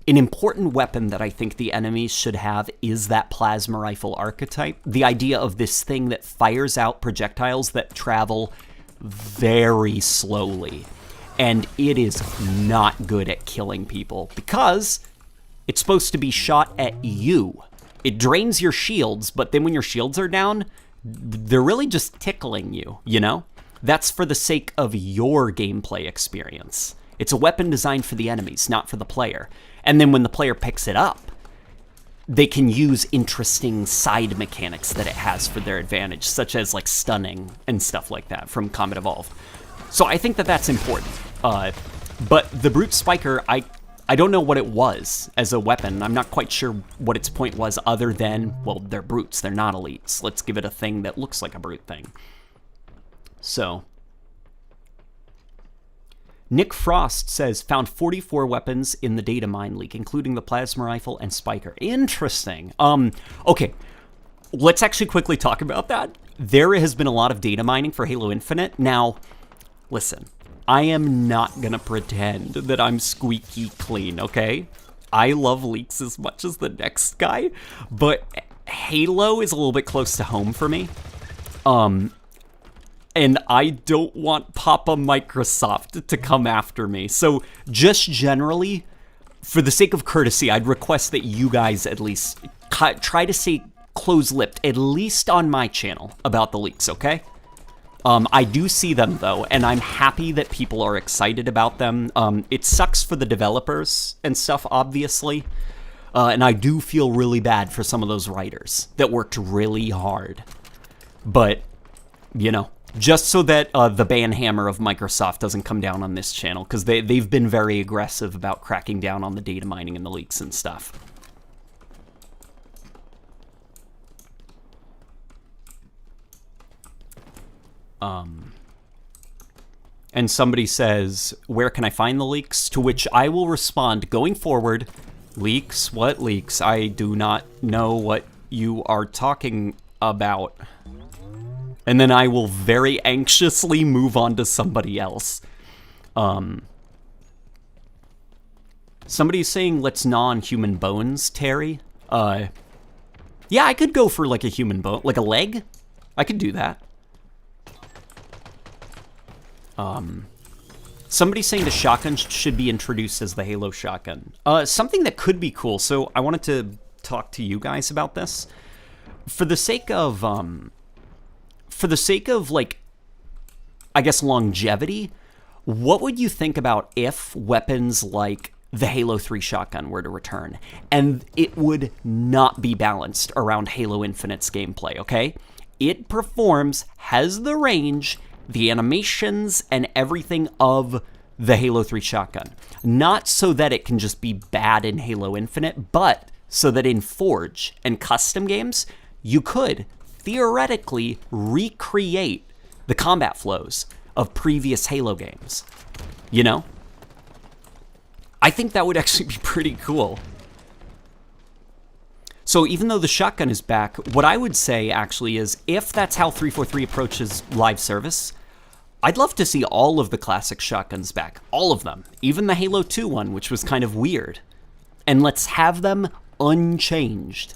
an important weapon that I think the enemies should have is that plasma rifle archetype. The idea of this thing that fires out projectiles that travel very slowly. And it is not good at killing people because it's supposed to be shot at you. It drains your shields, but then when your shields are down, they're really just tickling you, you know? That's for the sake of your gameplay experience. It's a weapon designed for the enemies, not for the player. And then when the player picks it up, they can use interesting side mechanics that it has for their advantage, such as like stunning and stuff like that from Combat Evolved. So I think that that's important. But the Brute Spiker, I don't know what it was as a weapon. I'm not quite sure what its point was other than, well, they're brutes, they're not elites. Let's give it a thing that looks like a brute thing. So, Nick Frost says, found 44 weapons in the data mine leak, including the plasma rifle and spiker. Interesting. Okay, let's actually quickly talk about that. There has been a lot of data mining for Halo Infinite. Now, listen, I am not gonna pretend that I'm squeaky clean, okay? I love leaks as much as the next guy, but Halo is a little bit close to home for me. And I don't want Papa Microsoft to come after me. So just generally, for the sake of courtesy, I'd request that you guys at least try to stay close-lipped, at least on my channel, about the leaks, okay? I do see them, though, and I'm happy that people are excited about them. It sucks for the developers and stuff, obviously. And I do feel really bad for some of those writers that worked really hard. But, you know, just so that the ban hammer of Microsoft doesn't come down on this channel, because they've been very aggressive about cracking down on the data mining and the leaks and stuff. And somebody says, where can I find the leaks? To which I will respond, going forward, leaks? What leaks? I do not know what you are talking about. And then I will very anxiously move on to somebody else. Somebody's saying, let's gnaw on human bones, Terry. Yeah, I could go for like a human bone, like a leg. I could do that. Somebody's saying the shotgun should be introduced as the Halo shotgun. Something that could be cool. So I wanted to talk to you guys about this. For the sake of like, I guess, longevity, what would you think about if weapons like the Halo 3 shotgun were to return? And it would not be balanced around Halo Infinite's gameplay, okay? It performs, has the range, the animations, and everything of the Halo 3 shotgun. Not so that it can just be bad in Halo Infinite, but so that in Forge and custom games, you could theoretically recreate the combat flows of previous Halo games. You know? I think that would actually be pretty cool. So even though the shotgun is back, what I would say actually is, if that's how 343 approaches live service, I'd love to see all of the classic shotguns back. All of them. Even the Halo 2 one, which was kind of weird. And let's have them unchanged.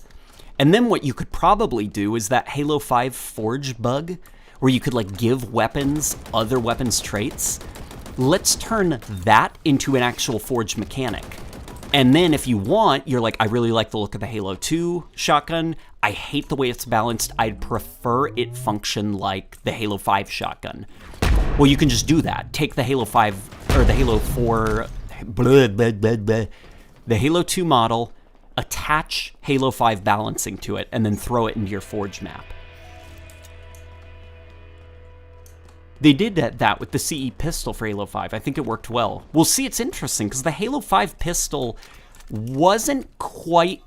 And then what you could probably do is that Halo 5 Forge bug, where you could like give weapons other weapons traits. Let's turn that into an actual Forge mechanic. And then if you want, you're like, I really like the look of the Halo 2 shotgun. I hate the way it's balanced. I'd prefer it function like the Halo 5 shotgun. Well, you can just do that. Take the Halo 5, or the Halo 4, the Halo 2 model, attach Halo 5 balancing to it, and then throw it into your Forge map. They did that with the CE pistol for Halo 5. I think it worked well. We'll see, it's interesting, because the Halo 5 pistol wasn't quite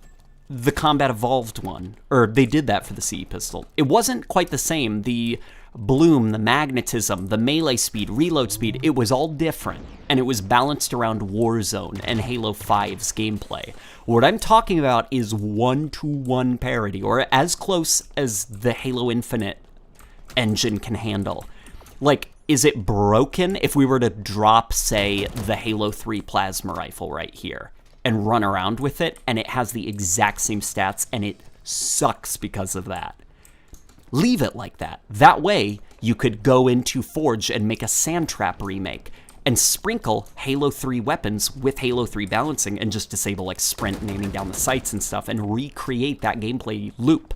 the Combat Evolved one. Or they did that for the CE pistol. It wasn't quite the same. The bloom, the magnetism, the melee speed, reload speed, it was all different. And it was balanced around Warzone and Halo 5's gameplay. What I'm talking about is one-to-one parity, or as close as the Halo Infinite engine can handle. Like, is it broken if we were to drop, say, the Halo 3 plasma rifle right here and run around with it, and it has the exact same stats, and it sucks because of that? Leave it like that. That way, you could go into Forge and make a Sandtrap remake and sprinkle Halo 3 weapons with Halo 3 balancing and just disable, like, sprint and aiming down the sights and stuff and recreate that gameplay loop.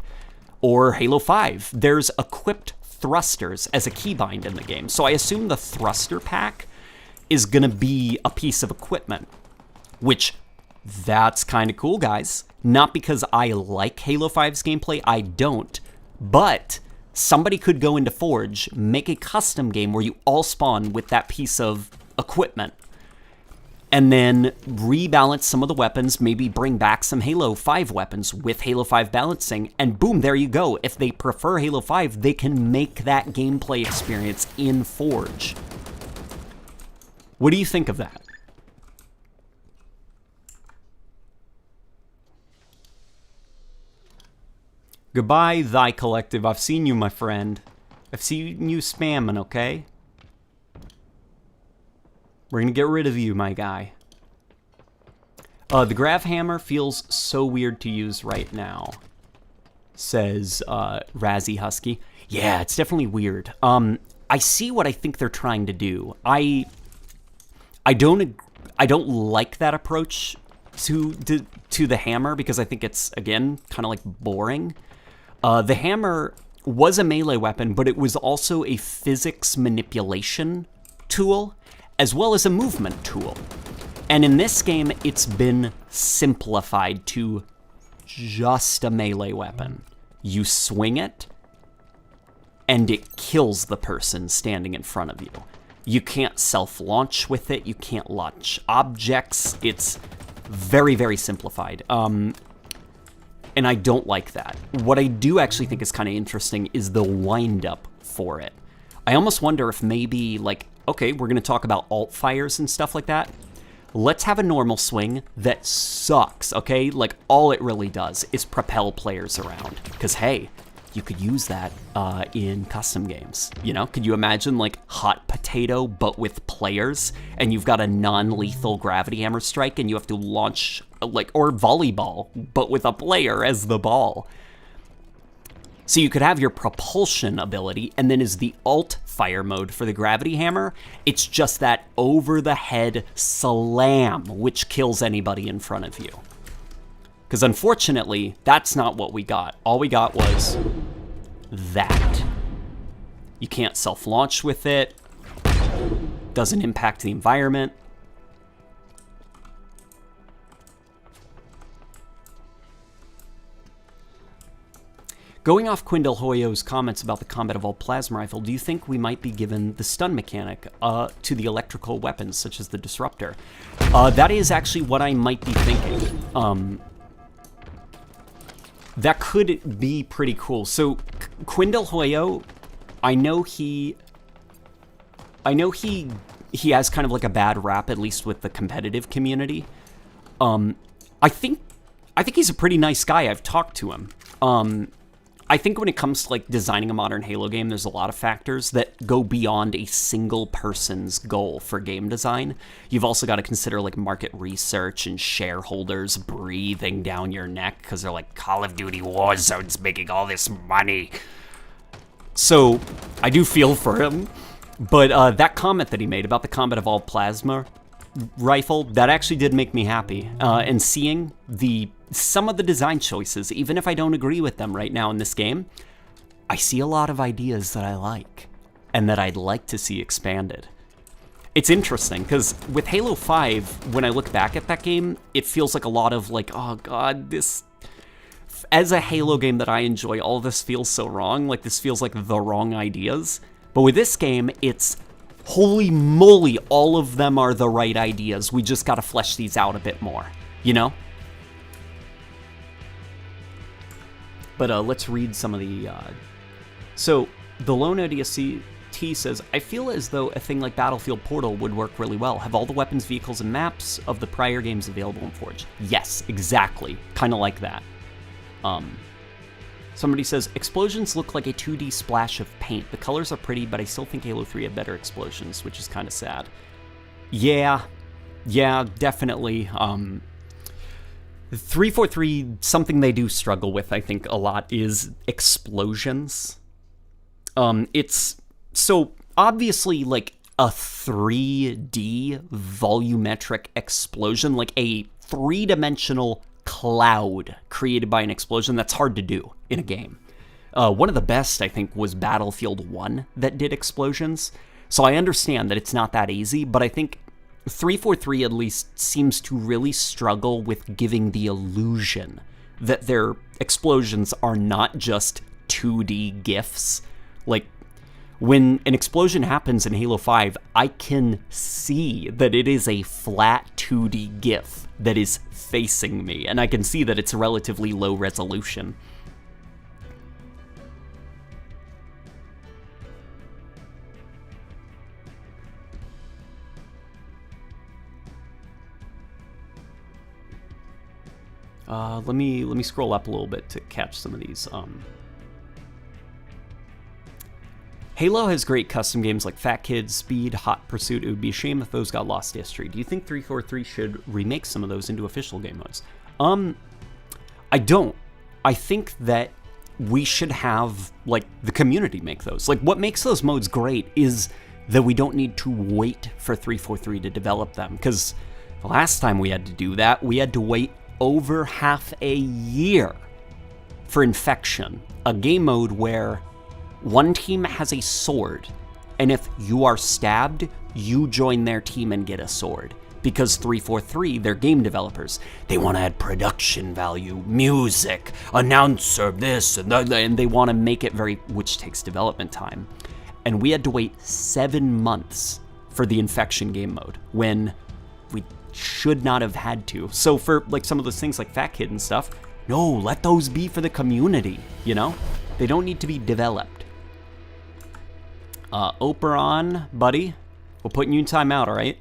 Or Halo 5. There's equipped thrusters as a keybind in the game. So I assume the thruster pack is gonna be a piece of equipment, which that's kind of cool, guys. Not because I like Halo 5's gameplay, I don't, but somebody could go into Forge, make a custom game where you all spawn with that piece of equipment, and then rebalance some of the weapons, maybe bring back some Halo 5 weapons with Halo 5 balancing, and boom, there you go. If they prefer Halo 5, they can make that gameplay experience in Forge. What do you think of that? Goodbye, Thy Collective. I've seen you, my friend. I've seen you spamming, okay? We're gonna get rid of you, my guy. The grav hammer feels so weird to use right now, says Razzie Husky. Yeah, it's definitely weird. I see what I think they're trying to do. I don't like that approach to the hammer because I think it's, again, kind of like boring. The hammer was a melee weapon, but it was also a physics manipulation tool, as well as a movement tool. And in this game, it's been simplified to just a melee weapon. You swing it, and it kills the person standing in front of you. You can't self-launch with it, you can't launch objects. It's very, very simplified. And I don't like that. What I do actually think is kind of interesting is the wind-up for it. I almost wonder if maybe, like, okay, we're going to talk about alt fires and stuff like that. Let's have a normal swing that sucks, okay? Like, all it really does is propel players around. Because, hey, you could use that in custom games, you know? Could you imagine, like, Hot Potato, but with players, and you've got a non-lethal gravity hammer strike, and you have to launch, like, or volleyball, but with a player as the ball. So you could have your propulsion ability, and then as the alt fire mode for the gravity hammer, it's just that over-the-head slam, which kills anybody in front of you. Because unfortunately, that's not what we got. All we got was that. You can't self-launch with it. Doesn't impact the environment. Going off Quindel Hoyo's comments about the Combat Evolved Plasma Rifle, do you think we might be given the stun mechanic to the electrical weapons, such as the Disruptor? That is actually what I might be thinking. That could be pretty cool. So, Quindel Hoyo, I know he has kind of like a bad rap, at least with the competitive community. I think he's a pretty nice guy. I've talked to him. I think when it comes to like designing a modern Halo game, there's a lot of factors that go beyond a single person's goal for game design. You've also got to consider like market research and shareholders breathing down your neck because they're like, Call of Duty Warzone's making all this money. So I do feel for him, but that comment that he made about the Combat Evolved Plasma Rifle, that actually did make me happy. And seeing some of the design choices, even if I don't agree with them right now in this game, I see a lot of ideas that I like and that I'd like to see expanded. It's interesting because with Halo 5, when I look back at that game, it feels like a lot of like, oh god, this, as a Halo game that I enjoy, all of this feels so wrong. Like this feels like the wrong ideas. But with this game, it's holy moly, all of them are the right ideas. We just got to flesh these out a bit more, you know? But let's read some of the... So, the Lone ODSC T says, I feel as though a thing like Battlefield Portal would work really well. Have all the weapons, vehicles, and maps of the prior games available in Forge? Yes, exactly. Kind of like that. Somebody says, explosions look like a 2D splash of paint. The colors are pretty, but I still think Halo 3 had better explosions, which is kind of sad. Yeah, definitely. 343, something they do struggle with, I think, a lot is explosions. It's so obviously like a 3D volumetric explosion, like a three-dimensional cloud created by an explosion. That's hard to do in a game. One of the best, I think, was Battlefield 1 that did explosions. So I understand that it's not that easy, but I think 343 at least seems to really struggle with giving the illusion that their explosions are not just 2D GIFs. Like, when an explosion happens in Halo 5, I can see that it is a flat 2D GIF that is facing me, and I can see that it's relatively low resolution. Let me scroll up a little bit to catch some of these. Halo has great custom games like Fat Kids, Speed, Hot Pursuit. It would be a shame if those got lost to history. Do you think 343 should remake some of those into official game modes? I don't. I think that we should have, like, the community make those. Like, what makes those modes great is that we don't need to wait for 343 to develop them. Because the last time we had to do that, we had to wait over half a year for Infection, a game mode where one team has a sword, and if you are stabbed, you join their team and get a sword. Because 343, they're game developers. They want to add production value, music, announcer, this, and that, and they want to make it which takes development time. And we had to wait 7 months for the Infection game mode, when we should not have had to. So for, like, some of those things like Fat Kid and stuff, no, let those be for the community, you know? They don't need to be developed. Operon, buddy, we're putting you in timeout, all right?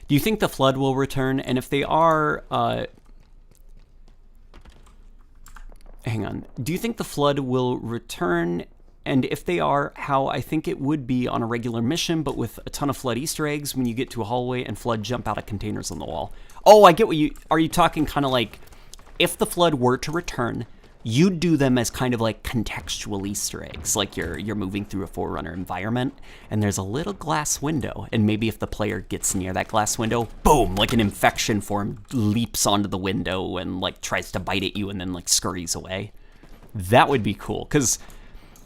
Do you think the Flood will return? And if they are, hang on. Do you think the Flood will return? And if they are, how? I think it would be on a regular mission, but with a ton of Flood Easter eggs when you get to a hallway and Flood jump out of containers on the wall. Oh, I get what you... Are you talking kind of like, if the Flood were to return, you'd do them as kind of like contextual Easter eggs, like you're moving through a Forerunner environment, and there's a little glass window, and maybe if the player gets near that glass window, boom, like an infection form leaps onto the window and like tries to bite at you and then like scurries away. That would be cool, because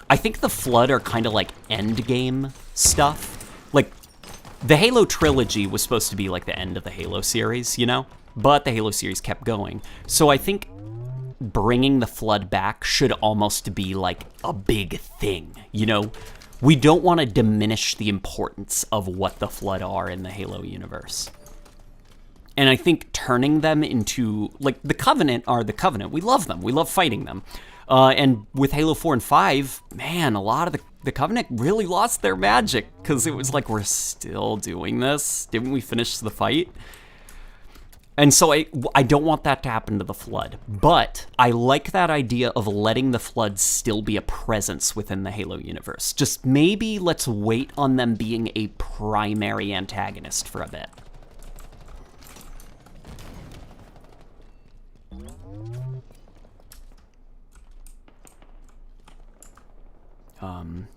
I think the Flood are kind of like endgame stuff. Like, the Halo trilogy was supposed to be like the end of the Halo series, you know? But the Halo series kept going. So I think bringing the Flood back should almost be like a big thing, you know? We don't want to diminish the importance of what the Flood are in the Halo universe. And I think turning them into, like, the Covenant are the Covenant. We love them. We love fighting them. And with Halo 4 and 5, man, a lot of the Covenant really lost their magic, because it was like, we're still doing this? Didn't we finish the fight? And so I don't want that to happen to the Flood, but I like that idea of letting the Flood still be a presence within the Halo universe. Just maybe let's wait on them being a primary antagonist for a bit.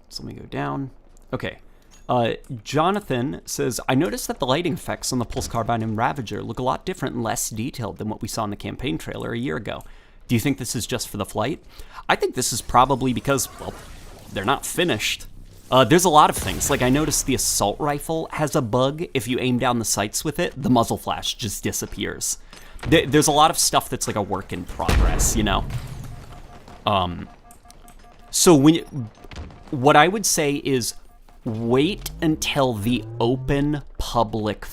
So let me go down. Okay. Jonathan says, I noticed that the lighting effects on the Pulse Carbine and Ravager look a lot different and less detailed than what we saw in the campaign trailer a year ago. Do you think this is just for the flight? I think this is probably because, well, they're not finished. There's a lot of things. Like, I noticed the assault rifle has a bug. If you aim down the sights with it, the muzzle flash just disappears. There's a lot of stuff that's like a work in progress, you know? So what I would say is, wait until the open public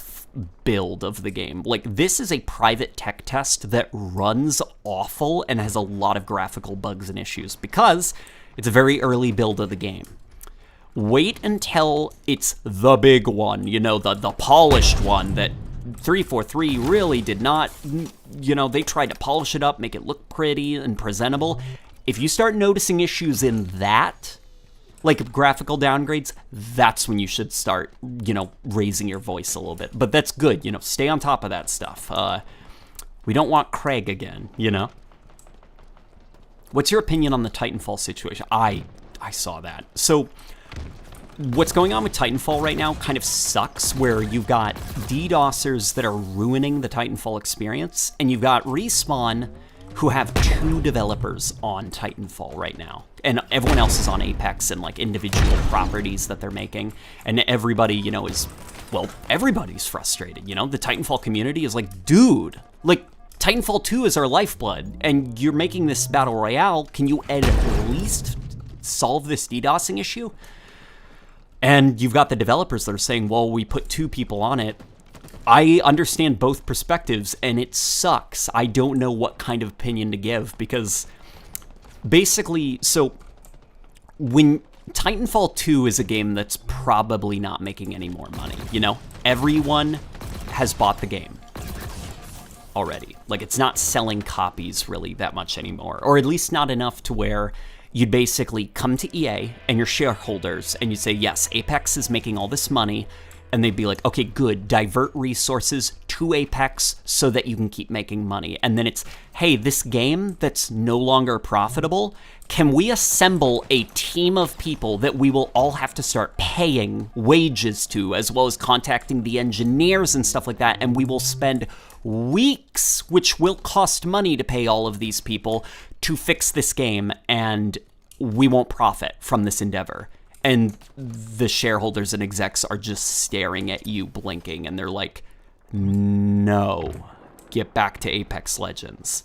build of the game. Like, this is a private tech test that runs awful and has a lot of graphical bugs and issues because it's a very early build of the game. Wait until it's the big one, you know, the polished one that 343 really did not, you know, they tried to polish it up, make it look pretty and presentable. If you start noticing issues in that, like graphical downgrades, that's when you should start, you know, raising your voice a little bit. But that's good, you know, stay on top of that stuff. We don't want Craig again, you know? What's your opinion on the Titanfall situation? I saw that. So, what's going on with Titanfall right now kind of sucks, where you've got DDoSers that are ruining the Titanfall experience, and you've got Respawn, who have 2 developers on Titanfall right now. And everyone else is on Apex and like individual properties that they're making. And everybody, you know, everybody's frustrated, you know? The Titanfall community is like, dude, like, Titanfall 2 is our lifeblood, and you're making this battle royale. Can you at least solve this DDoSing issue? And you've got the developers that are saying, well, we put 2 people on it. I understand both perspectives, and it sucks. I don't know what kind of opinion to give, because basically, so when Titanfall 2 is a game that's probably not making any more money, you know? Everyone has bought the game already. Like, it's not selling copies really that much anymore, or at least not enough to where you'd basically come to EA and your shareholders and you'd say, yes, Apex is making all this money, and they'd be like, okay, good, divert resources to Apex so that you can keep making money. And then it's, hey, this game that's no longer profitable, can we assemble a team of people that we will all have to start paying wages to, as well as contacting the engineers and stuff like that, and we will spend weeks, which will cost money to pay all of these people, to fix this game, and we won't profit from this endeavor. And the shareholders and execs are just staring at you blinking, and they're like, no, get back to Apex Legends.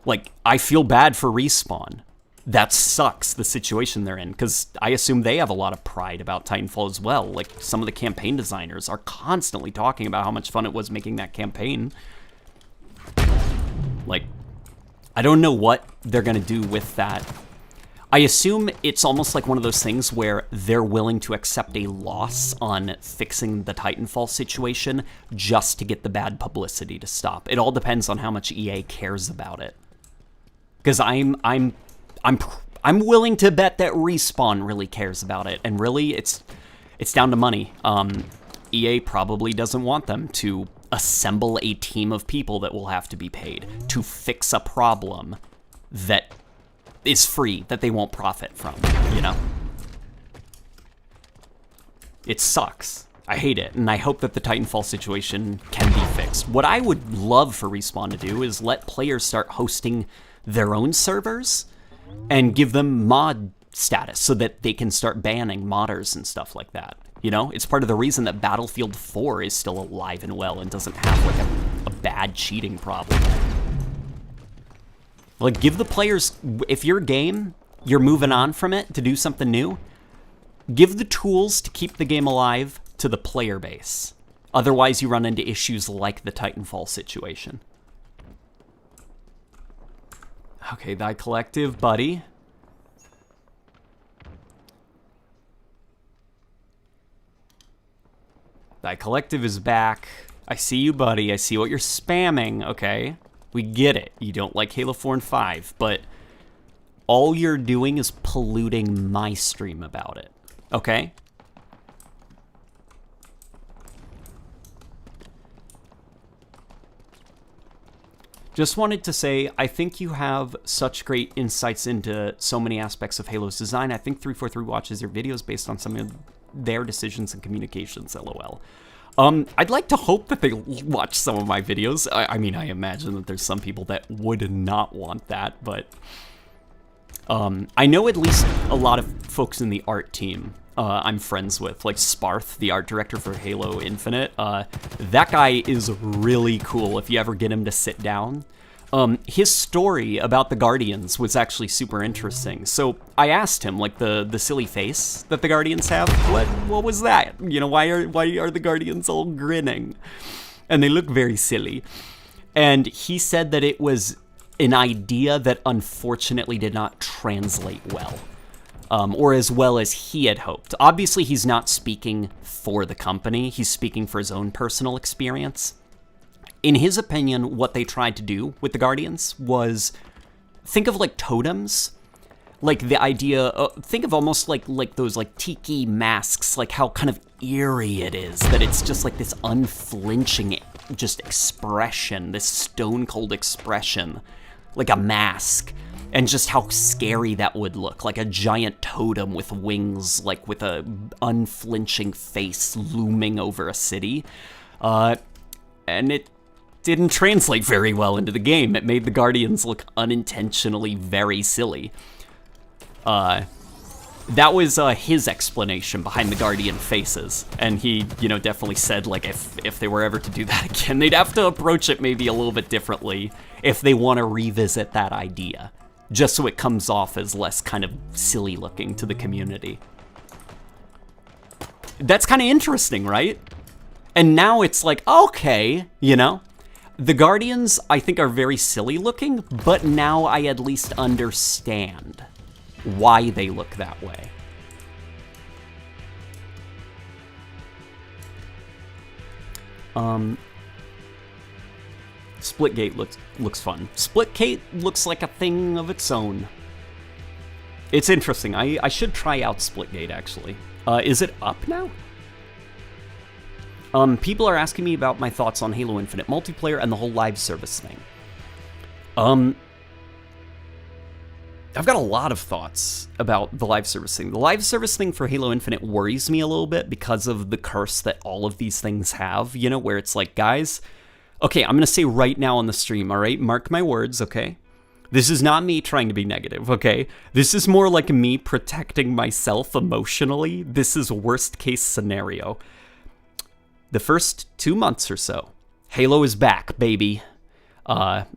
Like, I feel bad for Respawn. That sucks, the situation they're in, because I assume they have a lot of pride about Titanfall as well. Like, some of the campaign designers are constantly talking about how much fun it was making that campaign. Like, I don't know what they're gonna do with that. I assume it's almost like one of those things where they're willing to accept a loss on fixing the Titanfall situation just to get the bad publicity to stop. It all depends on how much EA cares about it. Because I'm willing to bet that Respawn really cares about it, and really it's down to money. EA probably doesn't want them to assemble a team of people that will have to be paid to fix a problem that is free, that they won't profit from, you know? It sucks. I hate it, and I hope that the Titanfall situation can be fixed. What I would love for Respawn to do is let players start hosting their own servers and give them mod status so that they can start banning modders and stuff like that. You know, it's part of the reason that Battlefield 4 is still alive and well and doesn't have like a bad cheating problem. Like, give the players, if your game, you're moving on from it to do something new, give the tools to keep the game alive to the player base. Otherwise, you run into issues like the Titanfall situation. Okay, thy collective, buddy. Thy collective is back. I see you, buddy. I see what you're spamming, okay? We get it. You don't like Halo 4 and 5, but all you're doing is polluting my stream about it, okay? Just wanted to say, I think you have such great insights into so many aspects of Halo's design. I think 343 watches your videos based on some of their decisions and communications, LOL. I'd like to hope that they watch some of my videos. I mean, I imagine that there's some people that would not want that, but I know at least a lot of folks in the art team I'm friends with, like Sparth, the art director for Halo Infinite. That guy is really cool if you ever get him to sit down. His story about the Guardians was actually super interesting. So I asked him, like, the silly face that the Guardians have, what was that? You know, why are the Guardians all grinning? And they look very silly. And he said that it was an idea that unfortunately did not translate well. Or as well as he had hoped. Obviously, he's not speaking for the company. He's speaking for his own personal experience. In his opinion, what they tried to do with the Guardians was think of like totems. Like the idea, think of almost like those like tiki masks, like how kind of eerie it is, that it's just like this unflinching just expression, this stone cold expression, like a mask. and just how scary that would look, like a giant totem with wings, like with a unflinching face looming over a city. And it didn't translate very well into the game. It made the Guardians look unintentionally very silly. That was his explanation behind the Guardian faces, and he, you know, definitely said, like, if they were ever to do that again, they'd have to approach it maybe a little bit differently if they want to revisit that idea, just so it comes off as less kind of silly looking to the community. That's kind of interesting, right? And now it's like, okay, you know, the Guardians, I think, are very silly looking, but now I at least understand why they look that way. Splitgate looks fun. Splitgate looks like a thing of its own. It's interesting. I should try out Splitgate, actually. Is it up now? People are asking me about my thoughts on Halo Infinite multiplayer and the whole live service thing. I've got a lot of thoughts about the live service thing. The live service thing for Halo Infinite worries me a little bit because of the curse that all of these things have, you know, where it's like, guys, okay, I'm going to say right now on the stream, all right? Mark my words, okay? This is not me trying to be negative, okay? This is more like me protecting myself emotionally. This is worst case scenario. The first 2 months or so, Halo is back, baby.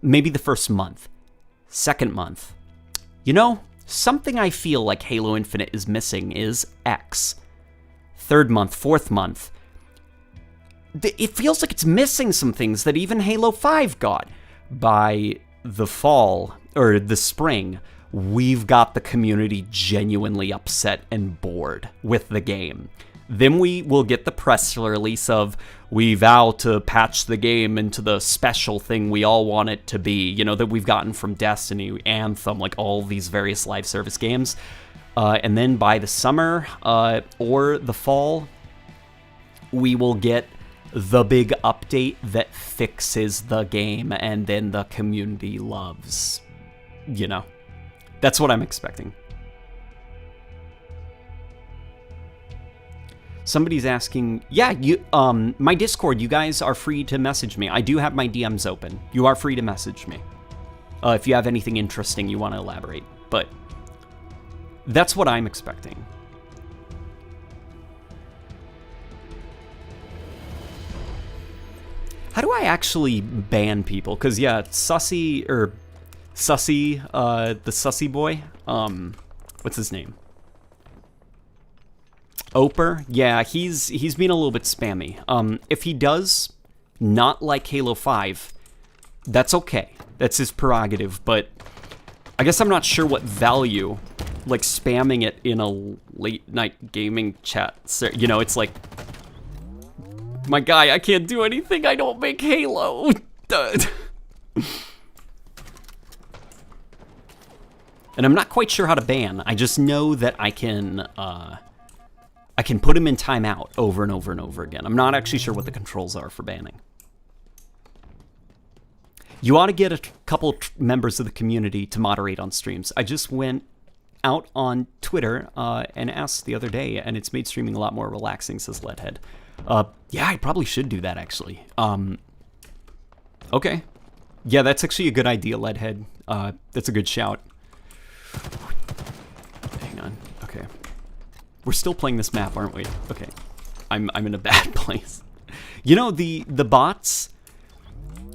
Maybe the first month. Second month. You know, something I feel like Halo Infinite is missing is X. Third month, fourth month. It feels like it's missing some things that even Halo 5 got. By the fall, or the spring, we've got the community genuinely upset and bored with the game. Then we will get the press release of, we vow to patch the game into the special thing we all want it to be, you know, that we've gotten from Destiny, Anthem, like all these various live service games. And then by the summer or the fall, we will get the big update that fixes the game and then the community loves, you know. That's what I'm expecting. Somebody's asking, yeah, you, my Discord, you guys are free to message me. I do have my DMs open. You are free to message me if you have anything interesting you want to elaborate. But that's what I'm expecting. How do I actually ban people? Because, yeah, the Sussy boy, what's his name? Oper, yeah, he's being a little bit spammy. If he does not like Halo 5, that's okay. That's his prerogative, but I guess I'm not sure what value, like, spamming it in a late-night gaming chat. You know, it's like, my guy, I can't do anything, I don't make Halo. And I'm not quite sure how to ban. I just know that I can put him in timeout over and over and over again. I'm not actually sure what the controls are for banning. You ought to get a couple members of the community to moderate on streams. I just went out on Twitter and asked the other day, and it's made streaming a lot more relaxing, says Leadhead. Yeah, I probably should do that, actually. Okay. Yeah, that's actually a good idea, Leadhead. That's a good shout. Hang on. Okay. We're still playing this map, aren't we? Okay. I'm in a bad place. You know, the bots,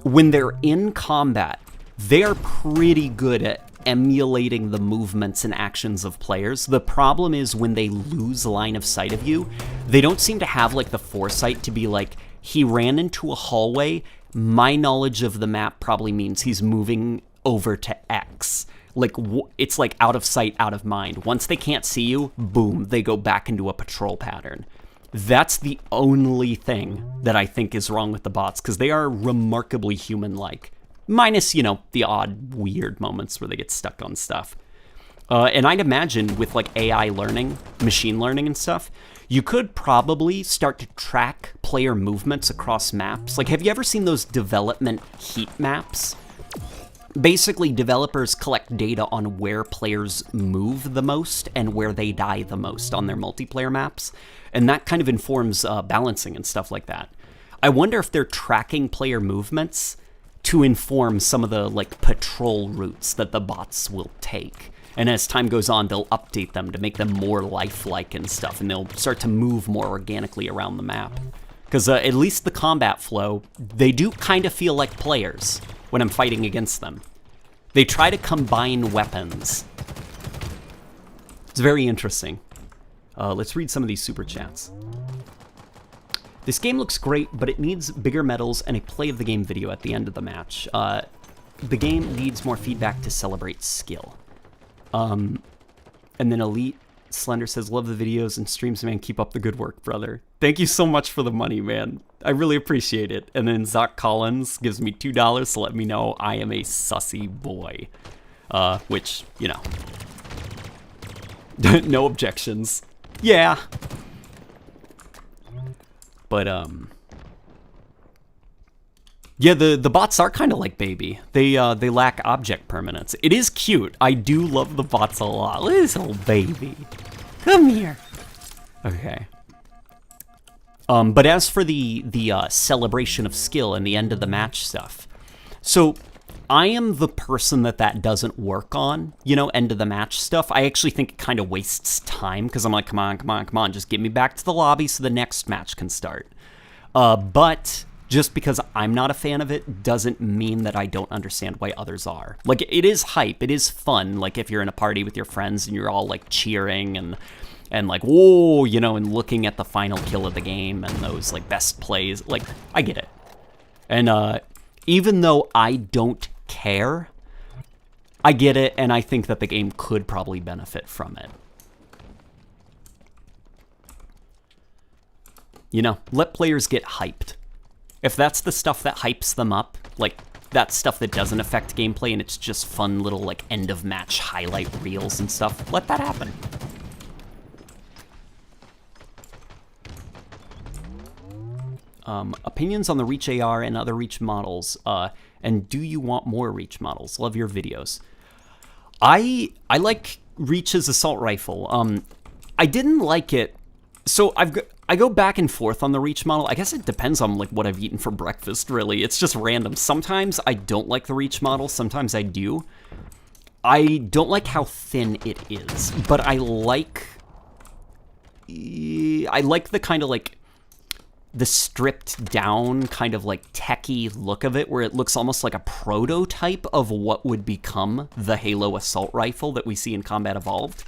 when they're in combat, they are pretty good at emulating the movements and actions of players. The problem is when they lose line of sight of you, they don't seem to have, like, the foresight to be like, he ran into a hallway, my knowledge of the map probably means he's moving over to X. Like, it's like out of sight, out of mind. Once they can't see you, boom, they go back into a patrol pattern. That's the only thing that I think is wrong with the bots, because they are remarkably human-like. Minus, you know, the odd, weird moments where they get stuck on stuff. And I'd imagine with, like, AI learning, machine learning and stuff, you could probably start to track player movements across maps. Like, have you ever seen those development heat maps? Basically, developers collect data on where players move the most and where they die the most on their multiplayer maps, and that kind of informs balancing and stuff like that. I wonder if they're tracking player movements to inform some of the like patrol routes that the bots will take. And as time goes on, they'll update them to make them more lifelike and stuff, and they'll start to move more organically around the map. Because at least the combat flow, they do kind of feel like players when I'm fighting against them. They try to combine weapons. It's very interesting. Let's read some of these super chats. This game looks great, but it needs bigger medals and a play of the game video at the end of the match. The game needs more feedback to celebrate skill. And then Elite Slender says, love the videos and streams, man. Keep up the good work, brother. Thank you so much for the money, man. I really appreciate it. And then Zach Collins gives me $2 to let me know I am a sussy boy. Which, you know. No objections. Yeah. But, yeah, the bots are kind of like baby. They lack object permanence. It is cute. I do love the bots a lot. Look at this little baby. Come here. Okay. But as for the celebration of skill and the end of the match stuff, so I am the person that doesn't work on, you know, end of the match stuff. I actually think it kind of wastes time because I'm like, come on, just get me back to the lobby so the next match can start. But just because I'm not a fan of it doesn't mean that I don't understand why others are. Like, it is hype, it is fun, like if you're in a party with your friends and you're all like cheering and like, whoa, you know, and looking at the final kill of the game and those like best plays, like, I get it. And even though I don't care, I get it, and I think that the game could probably benefit from it. You know, let players get hyped. If that's the stuff that hypes them up, like that stuff that doesn't affect gameplay and it's just fun little like end of match highlight reels and stuff, let that happen. Opinions on the Reach AR and other Reach models, and do you want more Reach models? Love your videos. I like Reach's assault rifle. I didn't like it, so I go back and forth on the Reach model. I guess it depends on like what I've eaten for breakfast, really. It's just random. Sometimes I don't like the Reach model, sometimes I do. I don't like how thin it is, but I like the kind of like the stripped down kind of like techie look of it, where it looks almost like a prototype of what would become the Halo assault rifle that we see in Combat Evolved.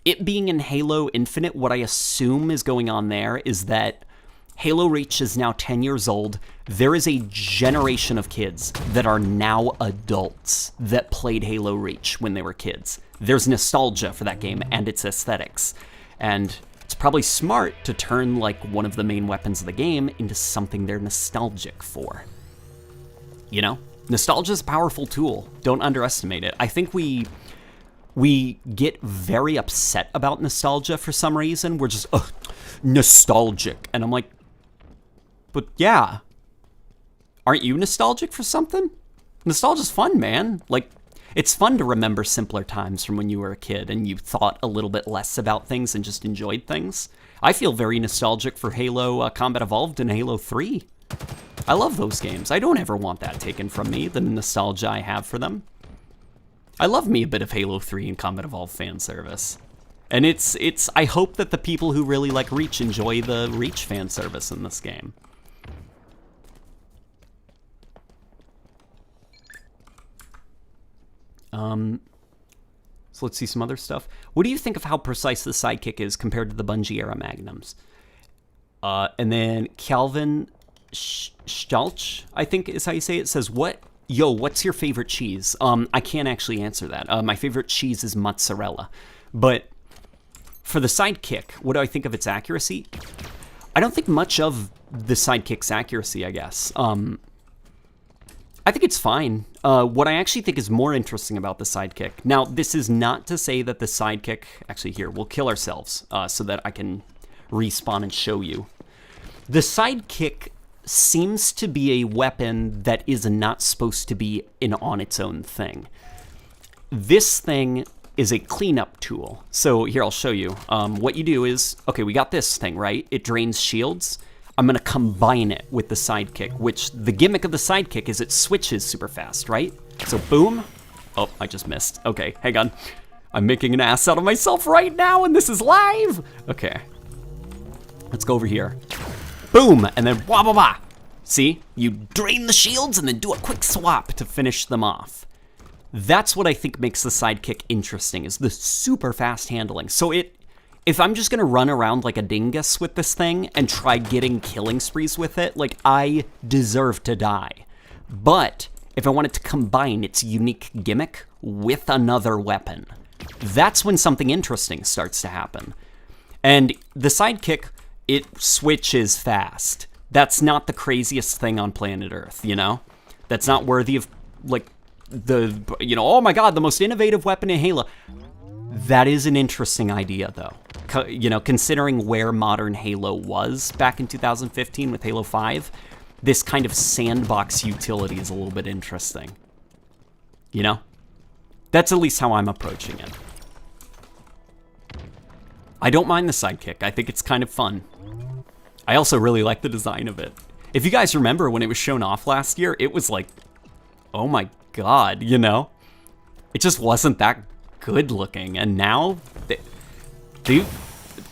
It being in Halo Infinite, what I assume is going on there is that Halo Reach is now 10 years old. There is a generation of kids that are now adults that played Halo Reach when they were kids. There's nostalgia for that game and its aesthetics. And it's probably smart to turn like one of the main weapons of the game into something they're nostalgic for. You know? Nostalgia is a powerful tool. Don't underestimate it. I think we get very upset about nostalgia for some reason. We're just, nostalgic. And I'm like, but yeah. Aren't you nostalgic for something? Nostalgia's fun, man. Like, it's fun to remember simpler times from when you were a kid and you thought a little bit less about things and just enjoyed things. I feel very nostalgic for Halo Combat Evolved and Halo 3. I love those games. I don't ever want that taken from me, the nostalgia I have for them. I love me a bit of Halo 3 and Combat Evolved fan service. And I hope that the people who really like Reach enjoy the Reach fan service in this game. So let's see some other stuff. What do you think of how precise the Sidekick is compared to the Bungie era Magnums? And then Calvin Stalch, I think is how you say it, says, what's your favorite cheese? I can't actually answer that. My favorite cheese is mozzarella. But for the Sidekick, what do I think of its accuracy? I don't think much of the Sidekick's accuracy, I guess. I think it's fine. What I actually think is more interesting about the Sidekick. Now, this is not to say that the Sidekick... Actually, here, we'll kill ourselves so that I can respawn and show you. The Sidekick seems to be a weapon that is not supposed to be an on its own thing. This thing is a cleanup tool. So here, I'll show you. What you do is, okay, we got this thing, right? It drains shields. I'm gonna combine it with the Sidekick, which the gimmick of the Sidekick is it switches super fast, right? So boom. Oh, I just missed. Okay, hang on. I'm making an ass out of myself right now, and this is live. Okay. Let's go over here. Boom, and then wah, wah, wah. See? You drain the shields and then do a quick swap to finish them off. That's what I think makes the Sidekick interesting, is the super fast handling. So if I'm just gonna run around like a dingus with this thing and try getting killing sprees with it, like, I deserve to die. But if I wanted to combine its unique gimmick with another weapon, that's when something interesting starts to happen. And the Sidekick, it switches fast. That's not the craziest thing on planet Earth, you know? That's not worthy of, like, oh my god, the most innovative weapon in Halo. That is an interesting idea, though. Considering where modern Halo was back in 2015 with Halo 5, this kind of sandbox utility is a little bit interesting. You know? That's at least how I'm approaching it. I don't mind the Sidekick. I think it's kind of fun. I also really like the design of it. If you guys remember when it was shown off last year, it was like, oh my god, you know? It just wasn't that good looking, and now,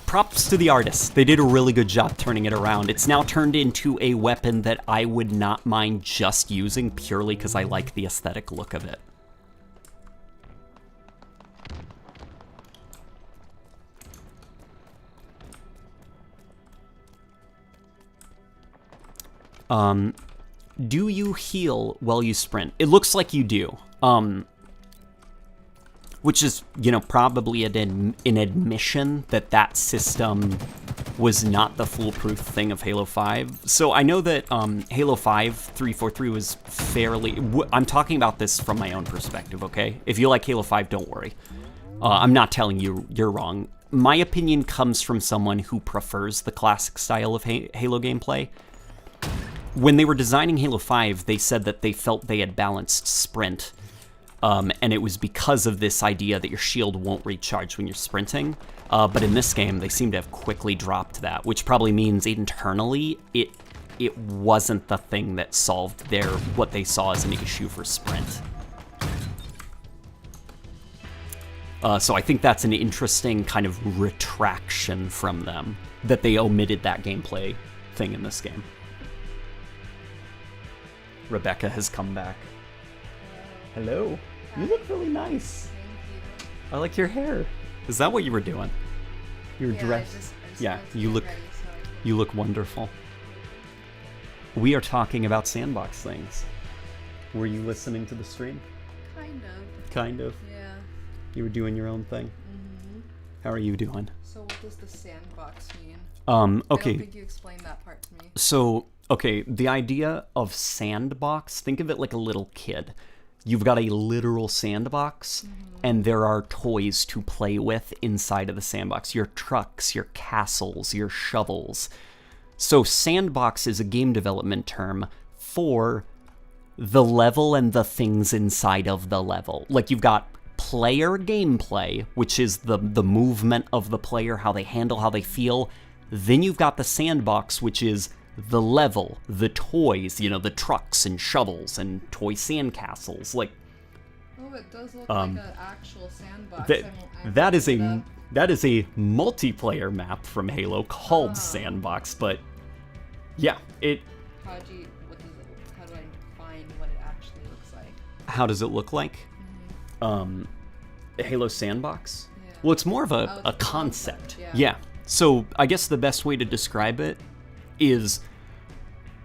props to the artists. They did a really good job turning it around. It's now turned into a weapon that I would not mind just using purely because I like the aesthetic look of it. Do you heal while you sprint? It looks like you do. Which is, probably an admission that that system was not the foolproof thing of Halo 5. So I know that Halo 5 343 was fairly... I'm talking about this from my own perspective, okay? If you like Halo 5, don't worry. I'm not telling you you're wrong. My opinion comes from someone who prefers the classic style of Halo gameplay. When they were designing Halo 5, they said that they felt they had balanced sprint. And it was because of this idea that your shield won't recharge when you're sprinting. But in this game, they seem to have quickly dropped that, which probably means internally it wasn't the thing that solved what they saw as an issue for sprint. So I think that's an interesting kind of retraction from them, that they omitted that gameplay thing in this game. Rebecca has come back. Hello. You look really nice. Thank you. I like your hair. Is that what you were doing? You were dressed. Yeah, you look wonderful. We are talking about Sandbox things. Were you listening to the stream? Kind of. Yeah. You were doing your own thing. Mm-hmm. How are you doing? So what does the sandbox mean? Okay. I don't think you explained that part to me. So, okay, the idea of sandbox, think of it like a little kid. You've got a literal sandbox, and there are toys to play with inside of the sandbox. Your trucks, your castles, your shovels. So sandbox is a game development term for the level and the things inside of the level. Like, you've got player gameplay, which is the movement of the player, how they handle, how they feel. Then you've got the sandbox, which is the level, the toys, the trucks and shovels and toy sandcastles. Like, oh, it does look like an actual sandbox. That is a multiplayer map from Halo called Sandbox, but yeah, How do I find what it actually looks like? How does it look like? Halo Sandbox? Yeah. Well, it's more of a concept. Yeah. So I guess the best way to describe it is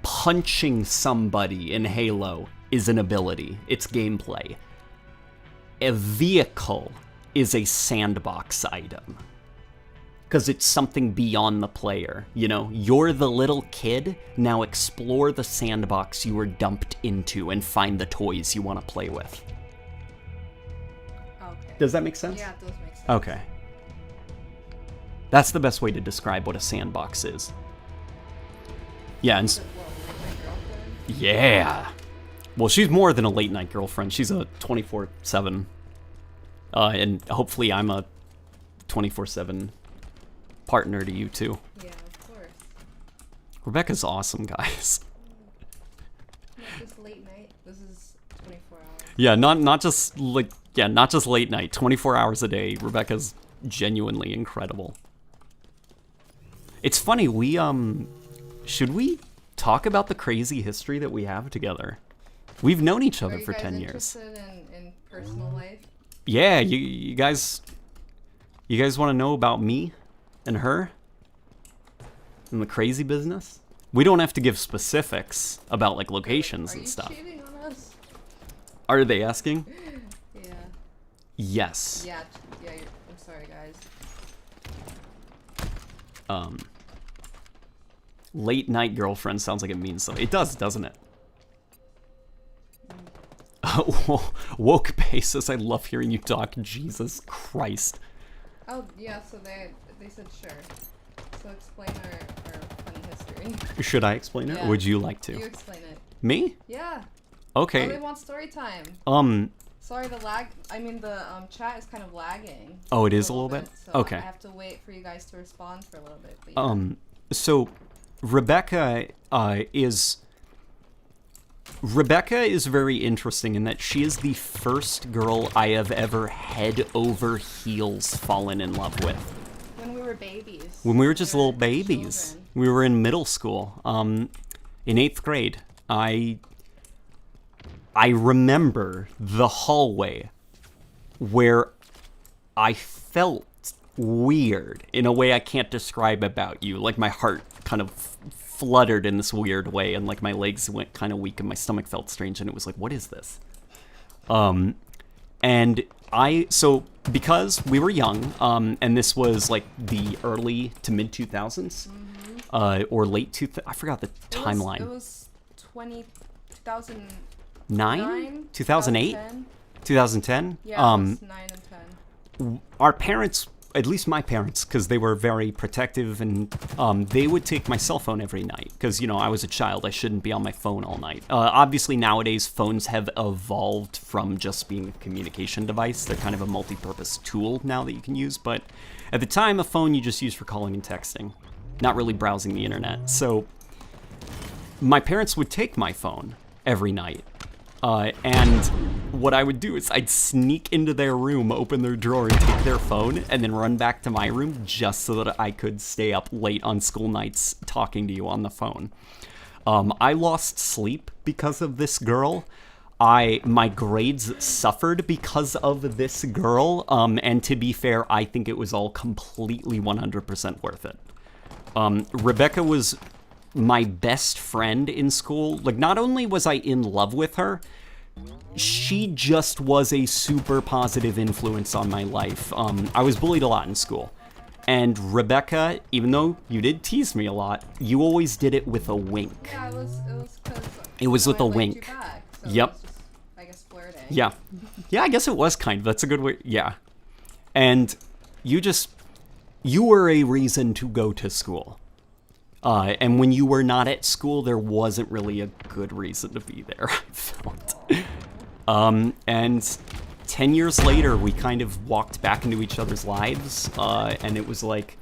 punching somebody in Halo is an ability. It's gameplay. A vehicle is a sandbox item. Because it's something beyond the player. You're the little kid, now explore the sandbox you were dumped into and find the toys you want to play with. Okay. Does that make sense? Yeah, it does make sense. Okay. That's the best way to describe what a sandbox is. Yeah, and Well, Yeah. Well, she's more than a late night girlfriend. She's a 24/7. And hopefully I'm a 24/7 partner to you too. Yeah, of course. Rebecca's awesome, guys. Not just late night. This is 24 hours. Yeah, not just late night. 24 hours a day. Rebecca's genuinely incredible. It's funny, should we talk about the crazy history that we have together? We've known each other for 10 years. Are you guys interested in personal life? Yeah, you guys want to know about me and her and the crazy business? We don't have to give specifics about like locations and stuff. Are you cheating on us? Are they asking? Yeah. Yes. Yeah. I'm sorry, guys. Late night girlfriend sounds like it means something. It does, doesn't it? Woke basis. I love hearing you talk. Jesus Christ. Oh yeah. So they said sure. So explain our funny history. Should I explain it? Yeah. Or would you like to? You explain it. Me? Yeah. Okay. Oh, they want story time. Sorry, the lag. I mean, the chat is kind of lagging. Oh, it is a little bit? So Okay. I have to wait for you guys to respond for a little bit. But yeah. So Rebecca is very interesting in that she is the first girl I have ever head over heels fallen in love with. When we were babies. When we were just little babies. Children. We were in middle school. In 8th grade. I remember the hallway where I felt weird in a way I can't describe about you. Like my heart kind of fluttered in this weird way, and like my legs went kind of weak and my stomach felt strange, and it was like, what is this? So because we were young, and this was like the early to mid 2000s, or late 2000s, I forgot the timeline. It was 2009? 2008? 2010? Yeah, it was 9 and 10. Our parents, at least my parents, because they were very protective, and they would take my cell phone every night because, you know, I was a child. I shouldn't be on my phone all night. Obviously, nowadays, phones have evolved from just being a communication device. They're kind of a multi-purpose tool now that you can use. But at the time, a phone you just used for calling and texting, not really browsing the internet. So my parents would take my phone every night. And what I would do is I'd sneak into their room, open their drawer, and take their phone, and then run back to my room just so that I could stay up late on school nights talking to you on the phone. I lost sleep because of this girl. My grades suffered because of this girl, and to be fair, I think it was all completely 100% worth it. Rebecca was my best friend in school. Like, not only was I in love with her, she just was a super positive influence on my life. I was bullied a lot in school. And Rebecca, even though you did tease me a lot, you always did it with a wink. Yeah, it was because it was with a wink. You back, so yep. It was just, I guess, flirting. Yeah. Yeah, I guess it was kind of. That's a good way. Yeah. And you were a reason to go to school. And when you were not at school, there wasn't really a good reason to be there, I felt. And 10 years later, we kind of walked back into each other's lives, and it was like,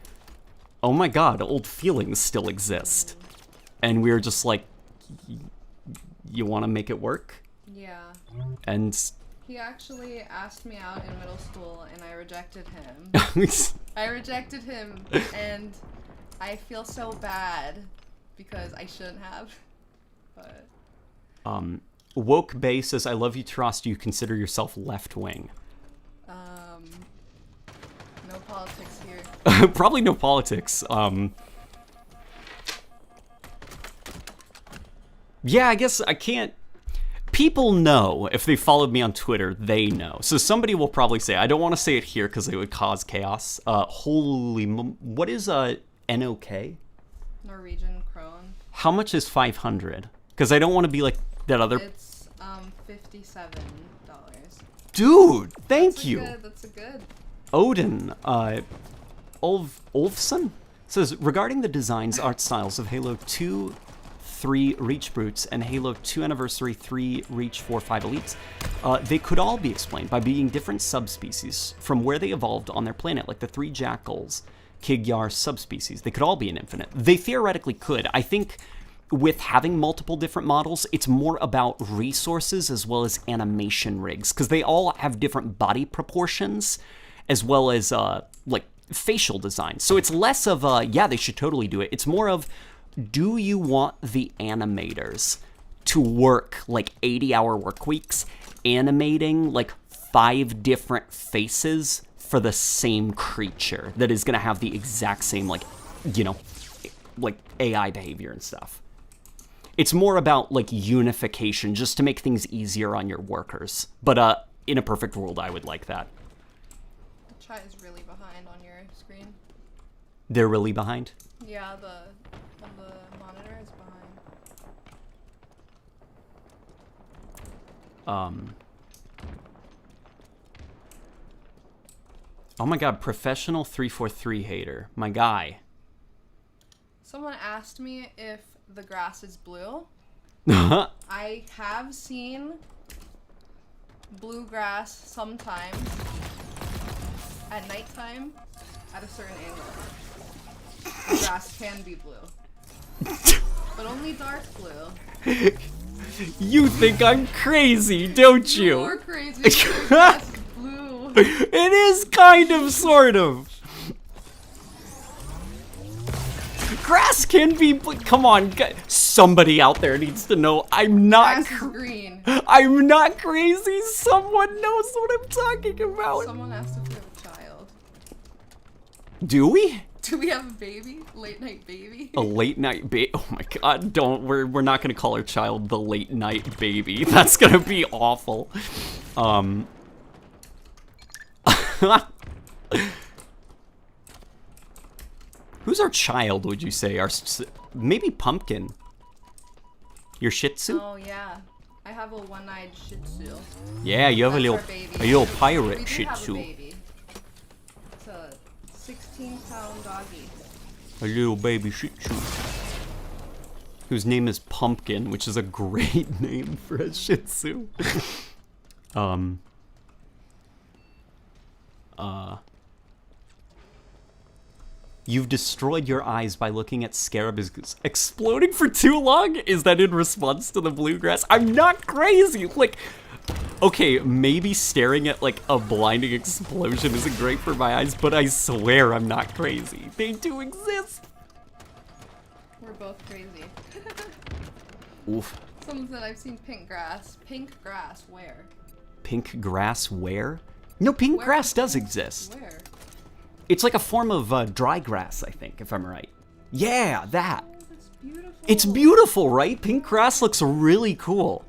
oh my god, old feelings still exist. And we were just like, you want to make it work? Yeah. And he actually asked me out in middle school, and I rejected him. And I feel so bad because I shouldn't have. But Woke Bay says, I love you, Trost. Do you consider yourself left-wing? No politics here. Probably no politics. Yeah, I guess I can't. People know. If they followed me on Twitter, they know. So somebody will probably say, I don't want to say it here because it would cause chaos. What is NOK? Norwegian krone. How much is 500? Because I don't want to be like that other. It's $57. Dude, thank you. That's a good. Odin, Ulfson says, regarding the designs, art styles of Halo 2, 3 Reach Brutes, and Halo 2 Anniversary 3 Reach 4, 5 Elites, they could all be explained by being different subspecies from where they evolved on their planet, like the 3 Jackals, Kigyar subspecies. They could all be an infinite. They theoretically could. I think with having multiple different models, it's more about resources as well as animation rigs, because they all have different body proportions as well as like facial design. So it's less of yeah, they should totally do it. It's more of, do you want the animators to work like 80-hour work weeks animating like 5 different faces for the same creature that is going to have the exact same, like, you know, like AI behavior and stuff. It's more about like unification, just to make things easier on your workers. But in a perfect world, I would like that. The chat is really behind on your screen. They're really behind? Yeah, the monitor is behind. Oh my god, professional 343 hater. My guy. Someone asked me if the grass is blue. I have seen blue grass sometimes at nighttime at a certain angle. The grass can be blue. But only dark blue. You think I'm crazy, don't you? You're crazy. The grass is blue. It is kind of, sort of. Grass can be, come on, somebody out there needs to know I'm not Grass is green. I'm not crazy. Someone knows what I'm talking about. Someone asked if we have a child. Do we? Do we have a baby? Late night baby? A late night baby? Oh my god, don't. We're not gonna call our child the late night baby. That's gonna be awful. Who's our child, would you say? Maybe Pumpkin. Your Shih Tzu? Oh yeah, I have a one-eyed Shih Tzu. Yeah, you have a little pirate We Shih do have Tzu. a baby. It's a 16-pound doggy. A little baby Shih Tzu. Whose name is Pumpkin, which is a great name for a Shih Tzu. You've destroyed your eyes by looking at scarabs exploding for too long? Is that in response to the bluegrass? I'm not crazy! Like, okay, maybe staring at like a blinding explosion isn't great for my eyes, but I swear I'm not crazy. They do exist! We're both crazy. Oof. Someone said I've seen pink grass. Pink grass, where? Pink grass where? No, pink grass does exist. Where? It's like a form of dry grass, I think, if I'm right. Yeah, that. Oh, that's beautiful. It's beautiful, right? Pink grass looks really cool.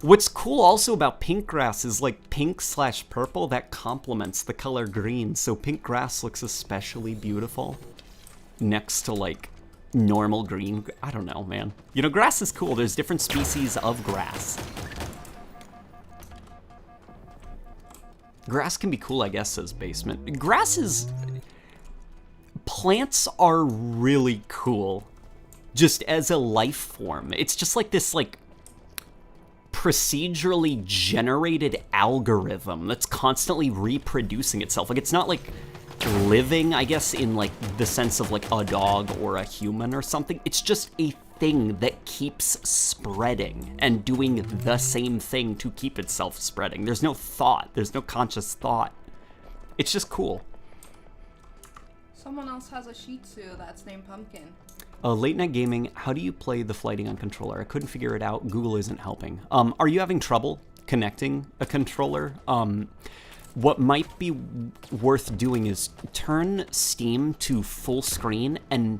What's cool also about pink grass is like pink/purple that complements the color green, so pink grass looks especially beautiful next to like normal green. I don't know, man. You know, grass is cool. There's different species of grass. Grass can be cool, I guess, says Basement. Grass is... Plants are really cool. Just as a life form. It's just like this, like, procedurally generated algorithm that's constantly reproducing itself. Like, it's not, like, living, I guess, in, like, the sense of, like, a dog or a human or something. It's just a thing that keeps spreading and doing the same thing to keep itself spreading. There's no thought. There's no conscious thought. It's just cool. Someone else has a Shih Tzu that's named Pumpkin. Late Night Gaming, how do you play the flighting on controller? I couldn't figure it out. Google isn't helping. Are you having trouble connecting a controller? What might be worth doing is turn Steam to full screen and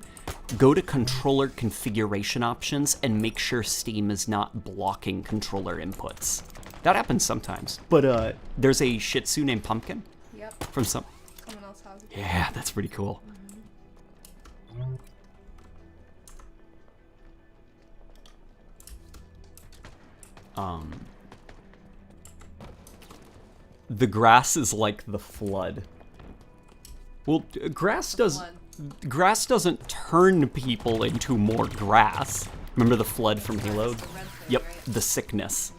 go to controller configuration options and make sure Steam is not blocking controller inputs. That happens sometimes. But there's a Shih Tzu named Pumpkin. Yep. From someone else has it. Yeah, that's pretty cool. The grass is like the flood. Well, grass does... grass doesn't turn people into more grass. Remember the flood from Halo? That's the red thing, Yep, right? the sickness.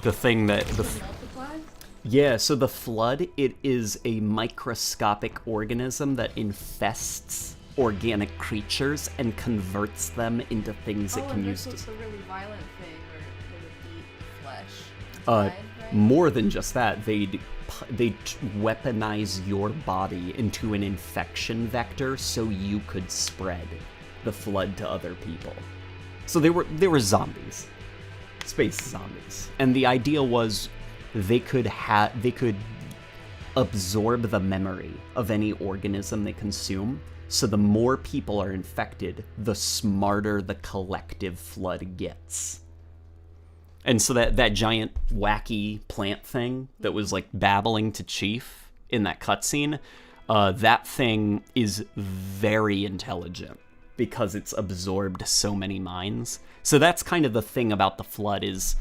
The thing that Does it multiply? yeah, so the flood, it is a microscopic organism that infests organic creatures and converts them into things it can and use this to. was the really violent thing where it would eat flesh. Uh, Right? more than just that, they'd weaponize your body into an infection vector so you could spread the flood to other people. So they were zombies, space zombies, and the idea was they could absorb the memory of any organism they consume. So the more people are infected, the smarter the collective flood gets. And so that giant wacky plant thing that was like babbling to Chief in that cutscene, that thing is very intelligent because it's absorbed so many minds. So that's kind of the thing about the flood is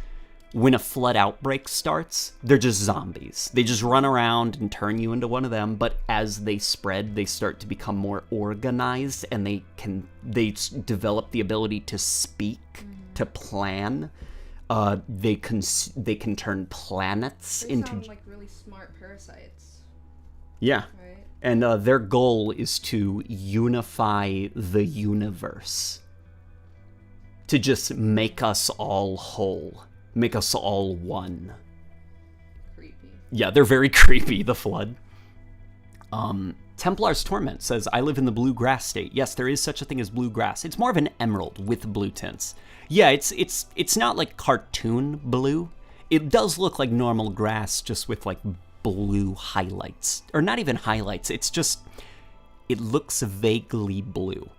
when a flood outbreak starts, they're just zombies. They just run around and turn you into one of them, but as they spread, they start to become more organized and they develop the ability to speak, to plan. They can turn planets They into sound like really smart parasites, yeah. right? And their goal is to unify the universe. To just make us all whole. Make us all one. Creepy. Yeah, they're very creepy, the flood. Templar's Torment says, I live in the blue grass state. Yes, there is such a thing as blue grass. It's more of an emerald with blue tints. Yeah, it's not like cartoon blue. It does look like normal grass, just with like blue highlights. Or not even highlights, it looks vaguely blue.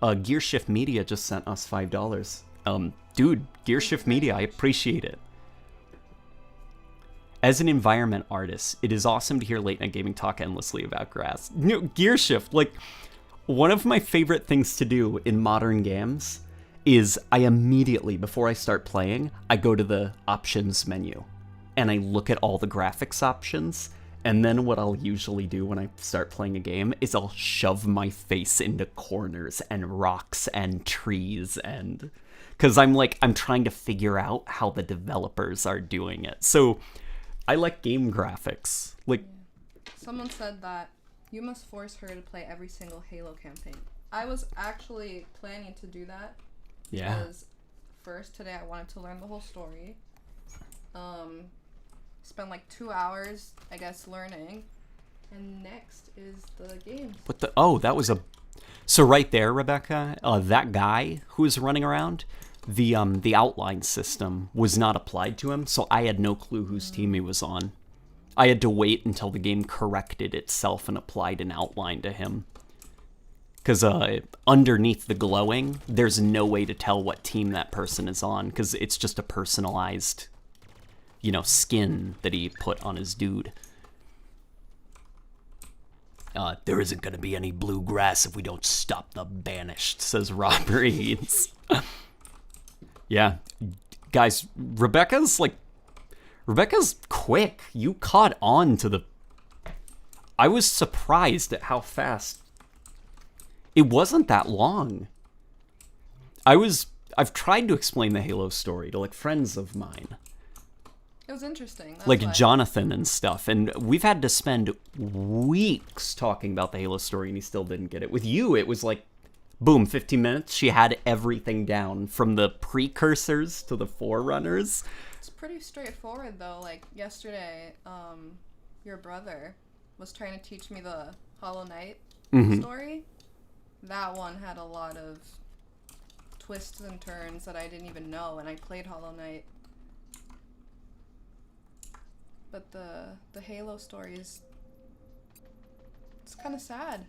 Gearshift Media just sent us $5. Dude, Gearshift Media, I appreciate it. As an environment artist, it is awesome to hear Late Night Gaming talk endlessly about grass. No, Gearshift, like, one of my favorite things to do in modern games is I immediately, before I start playing, I go to the options menu and I look at all the graphics options. And then what I'll usually do when I start playing a game is I'll shove my face into corners and rocks and trees and... Because I'm trying to figure out how the developers are doing it. So I like game graphics. Like, Someone said that you must force her to play every single Halo campaign. I was actually planning to do that. yeah. Because first today I wanted to learn the whole story. Spend like 2 hours, I guess, learning. And next is the games. What the? Oh, that was a... So right there, Rebecca, that guy who was running around, the outline system was not applied to him, so I had no clue whose team he was on. I had to wait until the game corrected itself and applied an outline to him. Because underneath the glowing, there's no way to tell what team that person is on, because it's just a personalized, skin that he put on his dude. There isn't going to be any blue grass if we don't stop the banished, says Rob Reeds. Yeah. Guys, Rebecca's quick. You caught on to the... I was surprised at how fast... It wasn't that long. I've tried to explain the Halo story to, friends of mine. It was interesting. That's Like why. Jonathan and stuff, and we've had to spend weeks talking about the Halo story, and he still didn't get it. With you, it was like, boom, 15 minutes. She had everything down, from the precursors to the Forerunners. It's pretty straightforward, though. Like, yesterday, your brother was trying to teach me the Hollow Knight story. That one had a lot of twists and turns that I didn't even know, and I played Hollow Knight. But the Halo story it's kind of sad.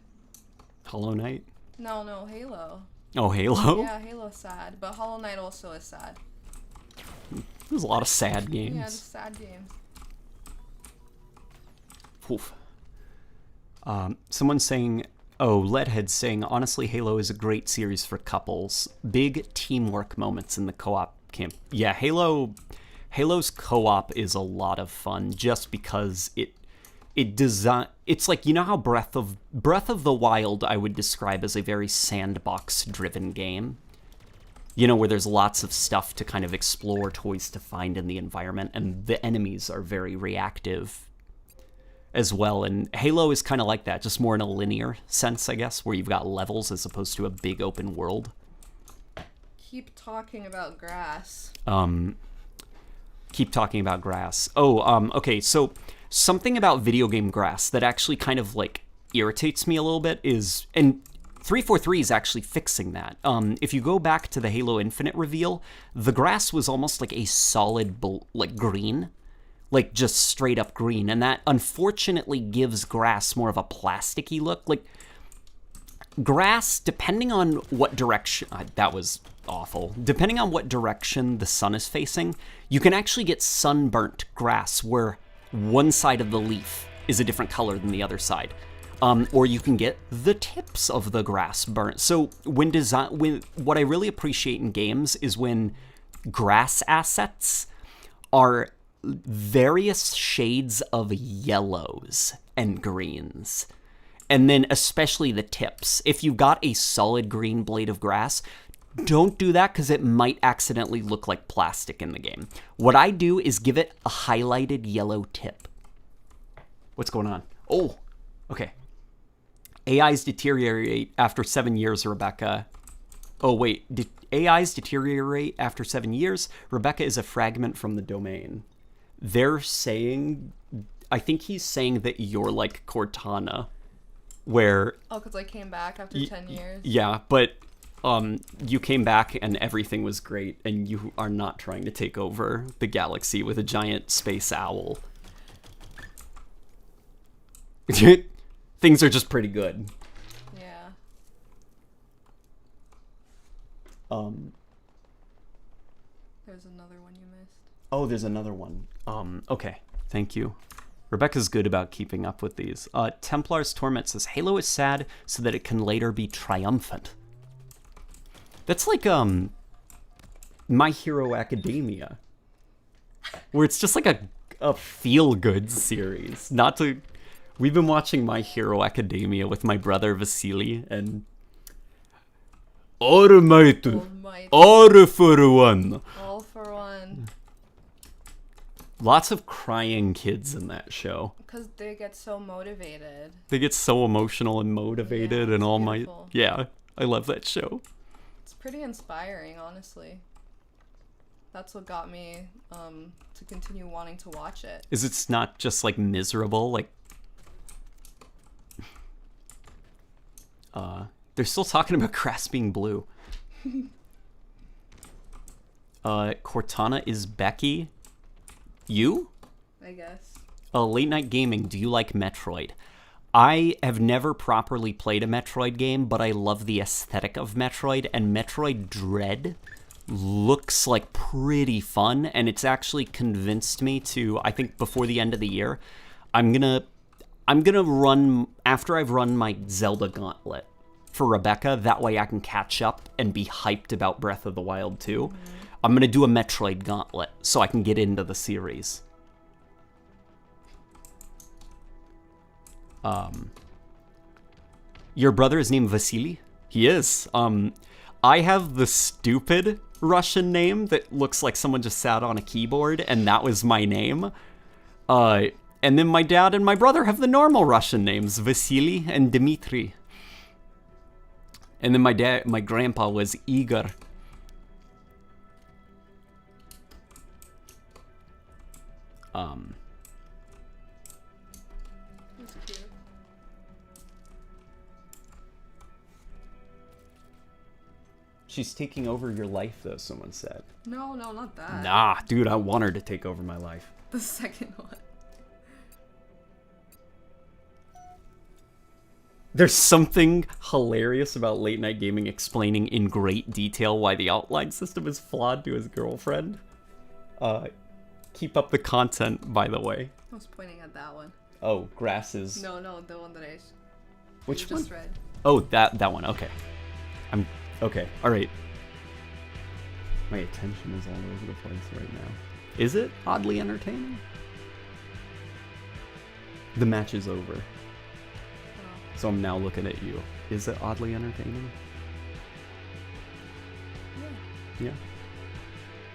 Hollow Knight? No, Halo. Oh, Halo? Yeah, Halo's sad, but Hollow Knight also is sad. There's a lot of sad games. Yeah, just sad games. Oof. Someone's saying, Leadhead's saying, honestly, Halo is a great series for couples. Big teamwork moments in the co-op camp. Yeah, Halo's co-op is a lot of fun just because it's like, you know how Breath of the Wild I would describe as a very sandbox driven game, you know, where there's lots of stuff to kind of explore, toys to find in the environment, and the enemies are very reactive as well. And Halo is kind of like that, just more in a linear sense, I guess, where you've got levels as opposed to a big open world. Keep talking about grass. Keep talking about grass. Oh, okay, so something about video game grass that actually kind of, like, irritates me a little bit is, and 343 is actually fixing that. If you go back to the Halo Infinite reveal, the grass was almost like a solid, like, green. Like, just straight up green. And that, unfortunately, gives grass more of a plasticky look. Like, grass, depending on what direction... that was awful. Depending on what direction the sun is facing, you can actually get sunburnt grass where one side of the leaf is a different color than the other side. Or you can get the tips of the grass burnt. So when what I really appreciate in games is when grass assets are various shades of yellows and greens. And then especially the tips. If you've got a solid green blade of grass, don't do that because it might accidentally look like plastic in the game. What I do is give it a highlighted yellow tip. What's going on? Oh, okay. AIs deteriorate after 7 years, Rebecca. Oh, wait. AIs deteriorate after 7 years? Rebecca is a fragment from the domain. They're saying... I think he's saying that you're like Cortana, where... Oh, because I came back after 10 years? Yeah, but you came back and everything was great, and you are not trying to take over the galaxy with a giant space owl. Things are just pretty good. Yeah. There's another one you missed. Oh, there's another one. Okay. Thank you. Rebecca's good about keeping up with these. Templar's Torment says, Halo is sad so that it can later be triumphant. That's like, My Hero Academia. Where it's just like a feel-good series. Not to... We've been watching My Hero Academia with my brother Vasily, and... All for one. All for one. Lots of crying kids in that show. Because they get so motivated. They get so emotional and motivated, and all beautiful. Yeah, I love that show. It's pretty inspiring, honestly. That's what got me to continue wanting to watch it. Is it's not just like miserable, like... They're still talking about grass being blue. Cortana is Becky. You? I guess. Late Night Gaming, do you like Metroid? I have never properly played a Metroid game, but I love the aesthetic of Metroid, and Metroid Dread looks like pretty fun, and it's actually convinced me to, I think before the end of the year, I'm gonna run, after I've run my Zelda Gauntlet for Rebecca, that way I can catch up and be hyped about Breath of the Wild 2. Mm-hmm. I'm gonna do a Metroid Gauntlet so I can get into the series. Your brother is named Vasily? He is. I have the stupid Russian name that looks like someone just sat on a keyboard, and that was my name. And then my dad and my brother have the normal Russian names, Vasily and Dmitry. And then my grandpa was Igor. That's cute. She's taking over your life, though, someone said. No, not that. Nah, dude, I want her to take over my life. The second one. There's something hilarious about Late Night Gaming explaining in great detail why the outline system is flawed to his girlfriend. Keep up the content, by the way. I was pointing at that one. Oh, grasses. No, the one that I Which one? Just read. Oh, that one. Okay. Okay. All right. My attention is all over the place right now. Is it oddly entertaining? The match is over. Oh. So I'm now looking at you. Is it oddly entertaining? Yeah. Yeah.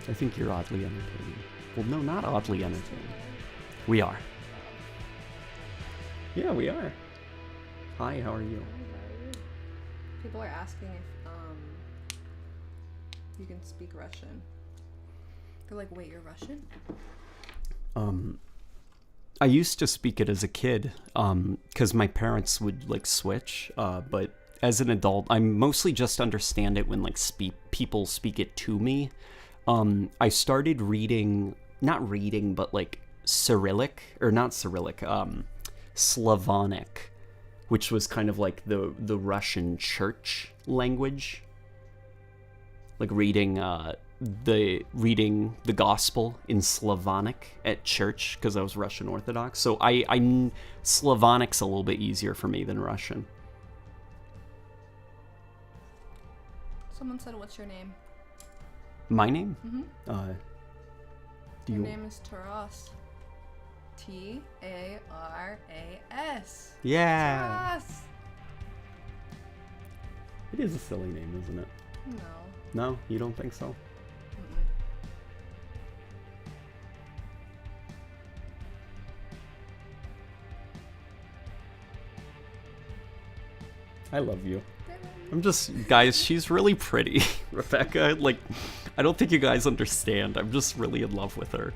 I think you're oddly entertaining. Well, no, not oddly entertaining. We are. Yeah, we are. Hi, how are you? People are asking if you can speak Russian. They're like, wait, you're Russian? I used to speak it as a kid, because my parents would like switch, but as an adult, I mostly just understand it when like people speak it to me. I started reading, not reading, but like Cyrillic, or not Cyrillic, Slavonic, which was kind of like the Russian church language. Like reading the gospel in Slavonic at church, because I was Russian Orthodox. So I Slavonics a little bit easier for me than Russian. Someone said, what's your name? My name? Mm-hmm. Your name is Taras. T-A-R-A-S. Yeah. Taras. It is a silly name, isn't it? No. No, you don't think so? Mm-mm. I love you. I'm just, guys, she's really pretty, Rebecca. Like, I don't think you guys understand. I'm just really in love with her.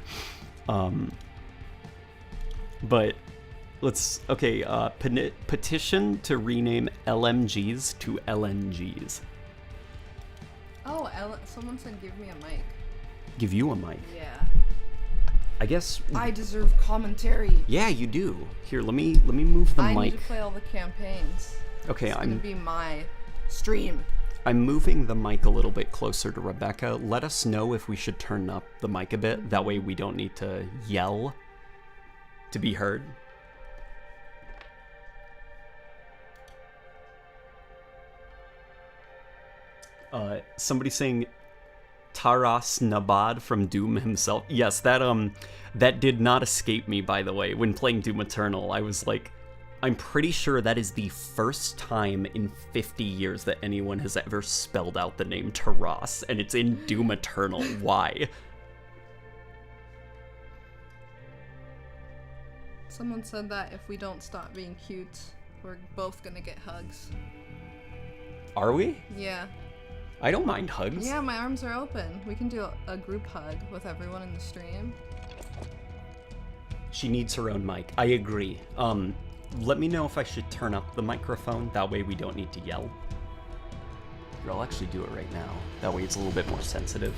But let's, okay, petition to rename LMGs to LNGs. Oh, someone said give me a mic. Give you a mic. Yeah. I guess. I deserve commentary. Yeah, you do. Here, let me move the mic. I need to play all the campaigns. Okay, it's gonna be my stream. I'm moving the mic a little bit closer to Rebecca. Let us know if we should turn up the mic a bit. That way we don't need to yell to be heard. Somebody saying Taras Nabad from Doom himself. Yes, that did not escape me, by the way. When playing Doom Eternal, I was like, I'm pretty sure that is the first time in 50 years that anyone has ever spelled out the name Taras, and it's in Doom Eternal. Why? Someone said that if we don't stop being cute, we're both gonna get hugs. Are we? Yeah. I don't mind hugs. Yeah, my arms are open. We can do a group hug with everyone in the stream. She needs her own mic. I agree. Let me know if I should turn up the microphone. That way we don't need to yell. Here, I'll actually do it right now. That way it's a little bit more sensitive.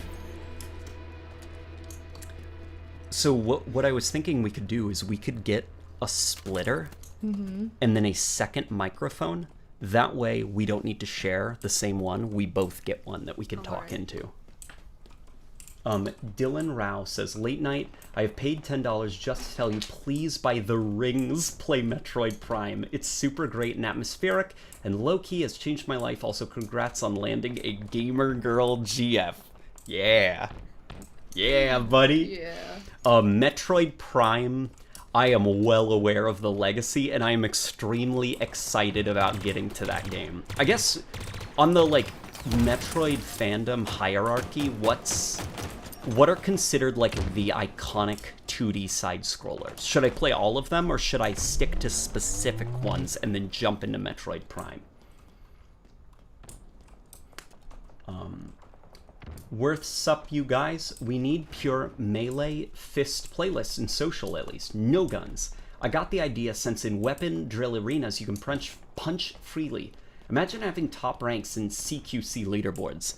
So what I was thinking we could do is we could get a splitter and then a second microphone. That way we don't need to share the same one. We both get one that we can talk into. Dylan Rao says, late night, I have paid $10 just to tell you, please buy The Rings, play Metroid Prime. It's super great and atmospheric, and low-key has changed my life. Also, congrats on landing a Gamer Girl GF. Yeah. Yeah, buddy. Yeah. Metroid Prime, I am well aware of the legacy, and I am extremely excited about getting to that game. I guess, on the, like, Metroid fandom hierarchy, what are considered like the iconic 2D side scrollers? Should I play all of them, or should I stick to specific ones and then jump into Metroid Prime? Worth sup, you guys. We need pure melee fist playlists in social, at least. No guns. I got the idea since in weapon drill arenas you can punch freely. Imagine having top ranks in CQC leaderboards.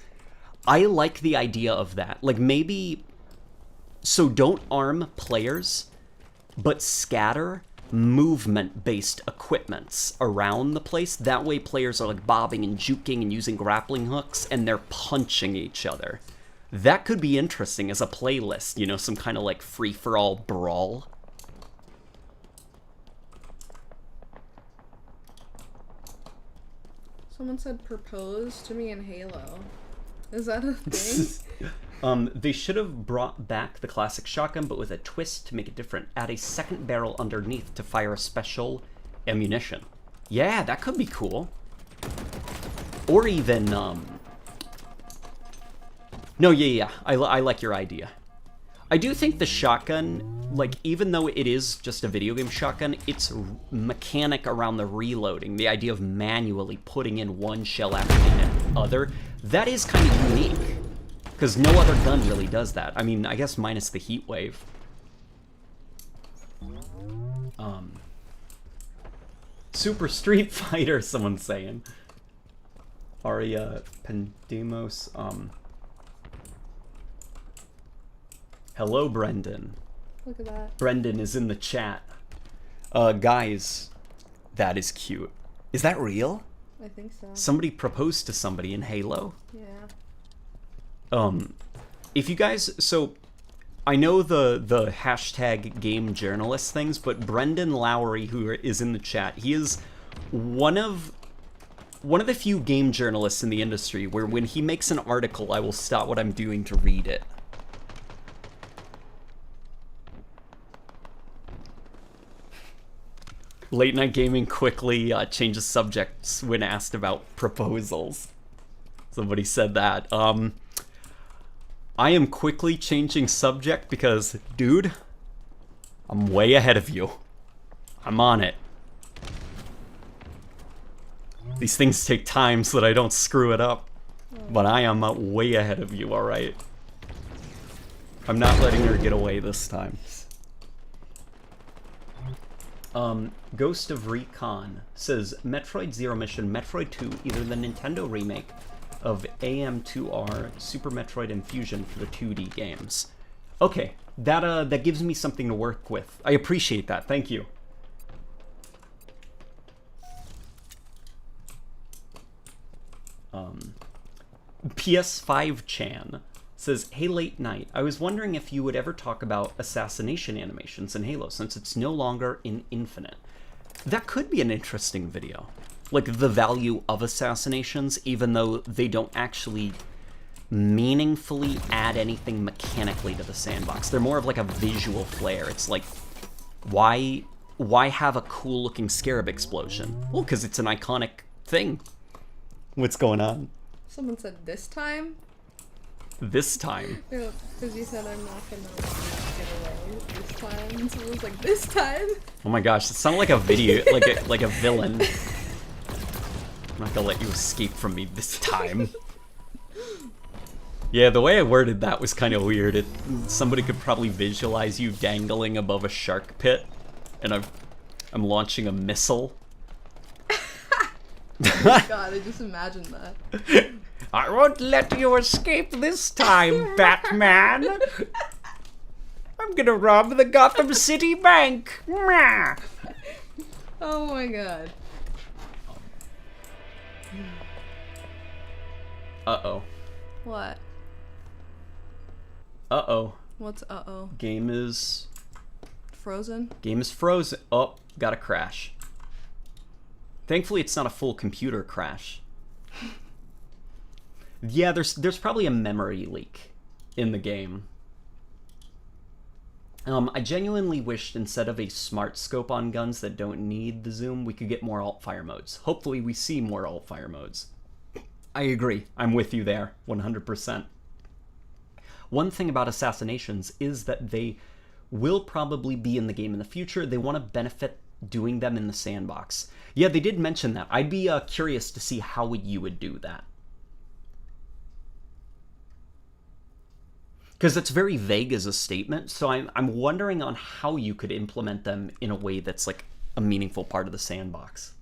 I like the idea of that. Like, maybe... So don't arm players, but scatter movement-based equipments around the place. That way players are, like, bobbing and juking and using grappling hooks, and they're punching each other. That could be interesting as a playlist, you know, some kind of, like, free-for-all brawl. Someone said propose to me in Halo. Is that a thing? They should have brought back the classic shotgun, but with a twist to make it different. Add a second barrel underneath to fire a special ammunition. Yeah, that could be cool. Or even, No, yeah, I like your idea. I do think the shotgun, like, even though it is just a video game shotgun, its mechanic around the reloading, the idea of manually putting in one shell after the other, that is kind of unique. Because no other gun really does that. I mean, I guess minus the heat wave. Super Street Fighter, someone's saying. Aria Pendemos, Hello, Brendan. Look at that. Brendan is in the chat. Guys, that is cute. Is that real? I think so. Somebody proposed to somebody in Halo? Yeah. If you guys, so I know the hashtag game journalist things, but Brendan Lowry, who is in the chat, he is one of the few game journalists in the industry where when he makes an article, I will stop what I'm doing to read it. Late Night Gaming quickly changes subjects when asked about proposals. Somebody said that. I am quickly changing subject because, dude, I'm way ahead of you. I'm on it. These things take time so that I don't screw it up. But I am way ahead of you, alright? I'm not letting her get away this time. Ghost of Recon says, Metroid Zero Mission, Metroid 2, either the Nintendo remake of AM2R, Super Metroid and Fusion for the 2D games. Okay, that gives me something to work with. I appreciate that, thank you. PS5 Chan says, hey Late Night, I was wondering if you would ever talk about assassination animations in Halo, since it's no longer in Infinite. That could be an interesting video. Like, the value of assassinations, even though they don't actually meaningfully add anything mechanically to the sandbox. They're more of like a visual flair. It's like, why have a cool looking scarab explosion? Well, because it's an iconic thing. What's going on? Someone said this time? This time? Because you said I'm not gonna get away this time. So it was like, this time? Oh my gosh, it sounded like a video, like a villain. I'm not gonna let you escape from me this time. Yeah, the way I worded that was kind of weird. Somebody could probably visualize you dangling above a shark pit, and I'm launching a missile. Oh my god, I just imagined that. I won't let you escape this time, Batman! I'm gonna rob the Gotham City Bank! Oh my god. Uh-oh. What? Uh-oh. What's uh-oh? Game is frozen. Oh, got a crash. Thankfully, it's not a full computer crash. Yeah, there's probably a memory leak in the game. I genuinely wished instead of a smart scope on guns that don't need the zoom, we could get more alt-fire modes. Hopefully we see more alt-fire modes. I agree. I'm with you there, 100%. One thing about Assassinations is that they will probably be in the game in the future. They want to benefit doing them in the sandbox. Yeah, they did mention that. I'd be curious to see how you would do that. Because it's very vague as a statement, so I'm wondering on how you could implement them in a way that's like a meaningful part of the sandbox.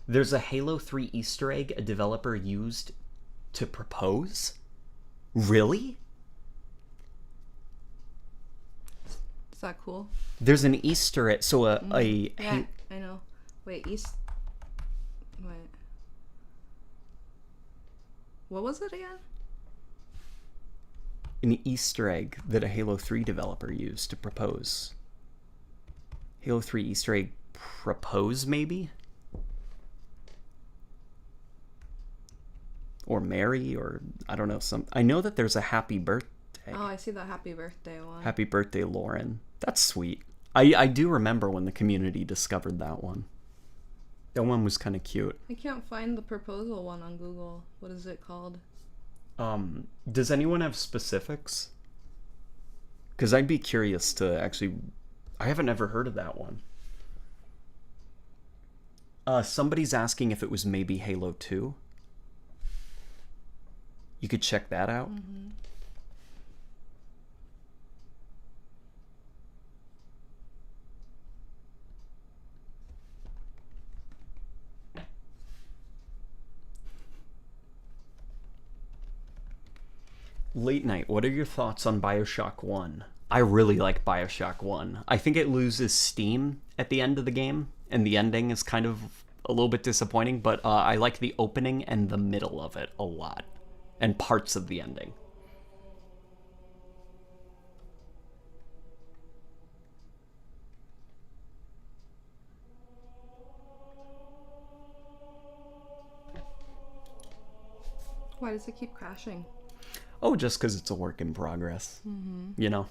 There's a Halo 3 Easter egg a developer used to propose? Really? Is that cool? There's an Easter egg, so yeah, I know. Wait, Wait. What was it again? An Easter egg that a Halo 3 developer used to propose. Halo 3 Easter egg propose, maybe? or Mary, or I don't know, I know that there's a happy birthday. Oh, I see the happy birthday one. Happy birthday, Lauren. That's sweet. I do remember when the community discovered that one. That one was kind of cute. I can't find the proposal one on Google. What is it called? Does anyone have specifics? Because I'd be curious to actually... I haven't ever heard of that one. Somebody's asking if it was maybe Halo 2. You could check that out. Mm-hmm. Late Night, what are your thoughts on Bioshock 1? I really like Bioshock 1. I think it loses steam at the end of the game, and the ending is kind of a little bit disappointing, but I like the opening and the middle of it a lot, and parts of the ending. Why does it keep crashing? Oh, just because it's a work in progress. Mm-hmm. You know,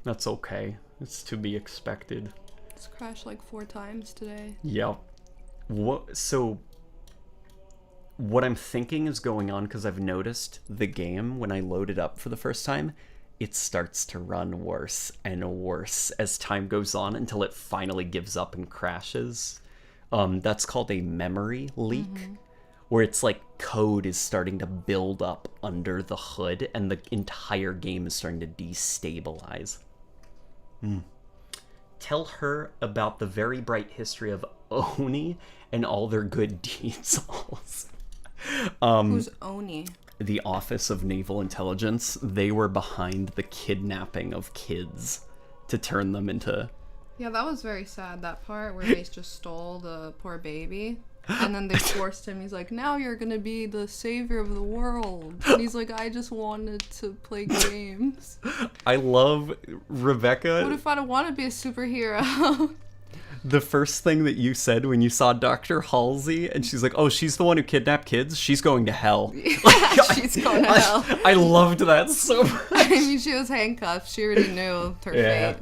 that's okay. It's to be expected. It's crashed like 4 times today. Yep. So, what I'm thinking is going on, because I've noticed the game, when I load it up for the first time, it starts to run worse and worse as time goes on until it finally gives up and crashes. That's called a memory leak. Mm-hmm. Where it's like code is starting to build up under the hood and the entire game is starting to destabilize. Tell her about the very bright history of ONI and all their good deeds. Who's ONI? The Office of Naval Intelligence. They were behind the kidnapping of kids to turn them into... Yeah, that was very sad, that part where they just stole the poor baby. And then they forced him. He's like, now you're going to be the savior of the world. And he's like, I just wanted to play games. I love Rebecca. What if I don't want to be a superhero? The first thing that you said when you saw Dr. Halsey, and she's like, oh, she's the one who kidnapped kids? She's going to hell. Yeah, she's going to hell. I loved that so much. I mean, she was handcuffed. She already knew her fate.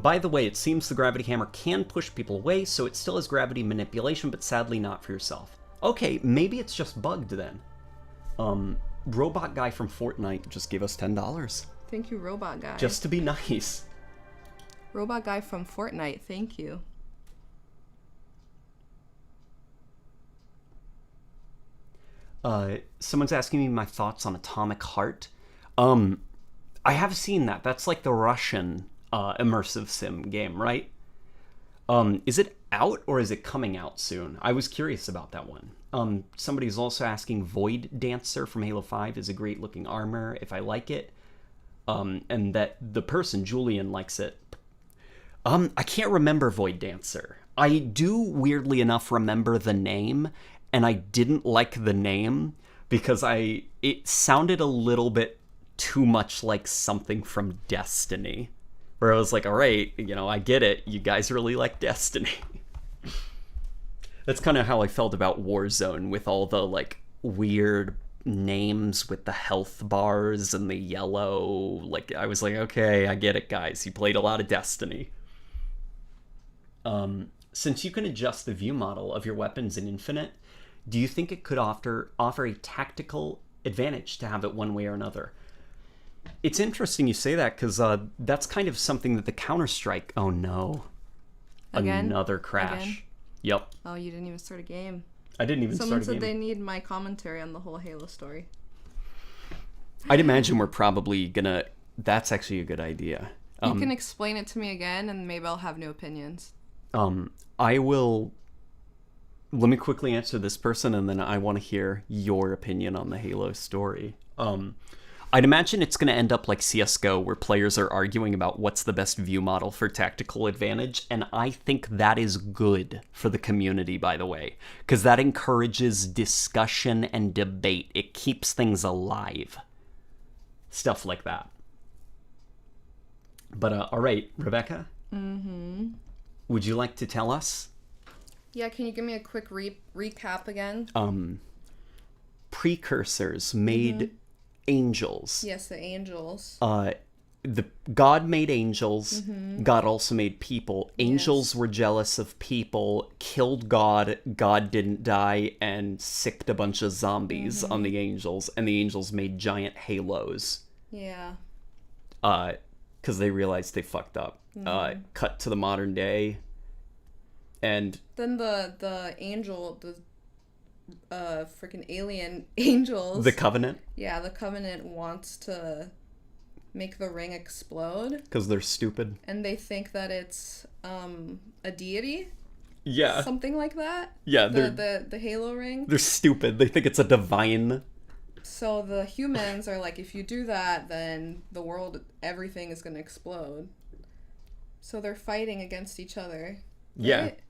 By the way, it seems the gravity hammer can push people away, so it still has gravity manipulation, but sadly not for yourself. Okay, maybe it's just bugged then. Robot Guy from Fortnite just gave us $10. Thank you, Robot Guy. Just to be nice. Robot Guy from Fortnite, thank you. Someone's asking me my thoughts on Atomic Heart. I have seen that. That's like the Russian... immersive sim game, right? Is it out or is it coming out soon? I was curious about that one. Somebody's also asking Void Dancer from Halo 5 is a great looking armor if I like it. And that the person, Julian, likes it. I can't remember Void Dancer. I do, weirdly enough, remember the name, and I didn't like the name because it sounded a little bit too much like something from Destiny. Where I was like, all right, I get it. You guys really like Destiny. That's kind of how I felt about Warzone with all the, like, weird names with the health bars and the yellow. Like, I was like, okay, I get it, guys. You played a lot of Destiny. Since you can adjust the view model of your weapons in Infinite, do you think it could offer a tactical advantage to have it one way or another? It's interesting you say that, because that's kind of something that the Counter-Strike... Oh, no. Again? Another crash. Again? Yep. Oh, you didn't even start a game. I didn't even Someone start a game. said they need my commentary on the whole Halo story. I'd imagine we're probably gonna... That's actually a good idea. You can explain it to me again, and maybe I'll have new opinions. I will... Let me quickly answer this person, and then I want to hear your opinion on the Halo story. I'd imagine it's going to end up like CSGO, where players are arguing about what's the best view model for tactical advantage, and I think that is good for the community, by the way, because that encourages discussion and debate. It keeps things alive. Stuff like that. But, all right, Rebecca? Mm-hmm. Would you like to tell us Yeah, can you give me a quick recap again? Precursors made angels. Yes, the angels. The God made angels. God also made people. Angels Yes. were jealous of people, killed God. God didn't die, and sicked a bunch of zombies on the angels. And the angels made giant halos. Yeah. Because they realized they fucked up. Cut to the modern day, and Then the angel, the freaking alien angels. the Covenant, Yeah, the Covenant wants to make the ring explode, because they're stupid. and they think that it's a deity, Yeah, something like that. yeah, The Halo ring. they're stupid. They think it's a divine. So the humans are like, if you do that, then the world, everything is gonna explode. So they're fighting against each other. Yeah. Right?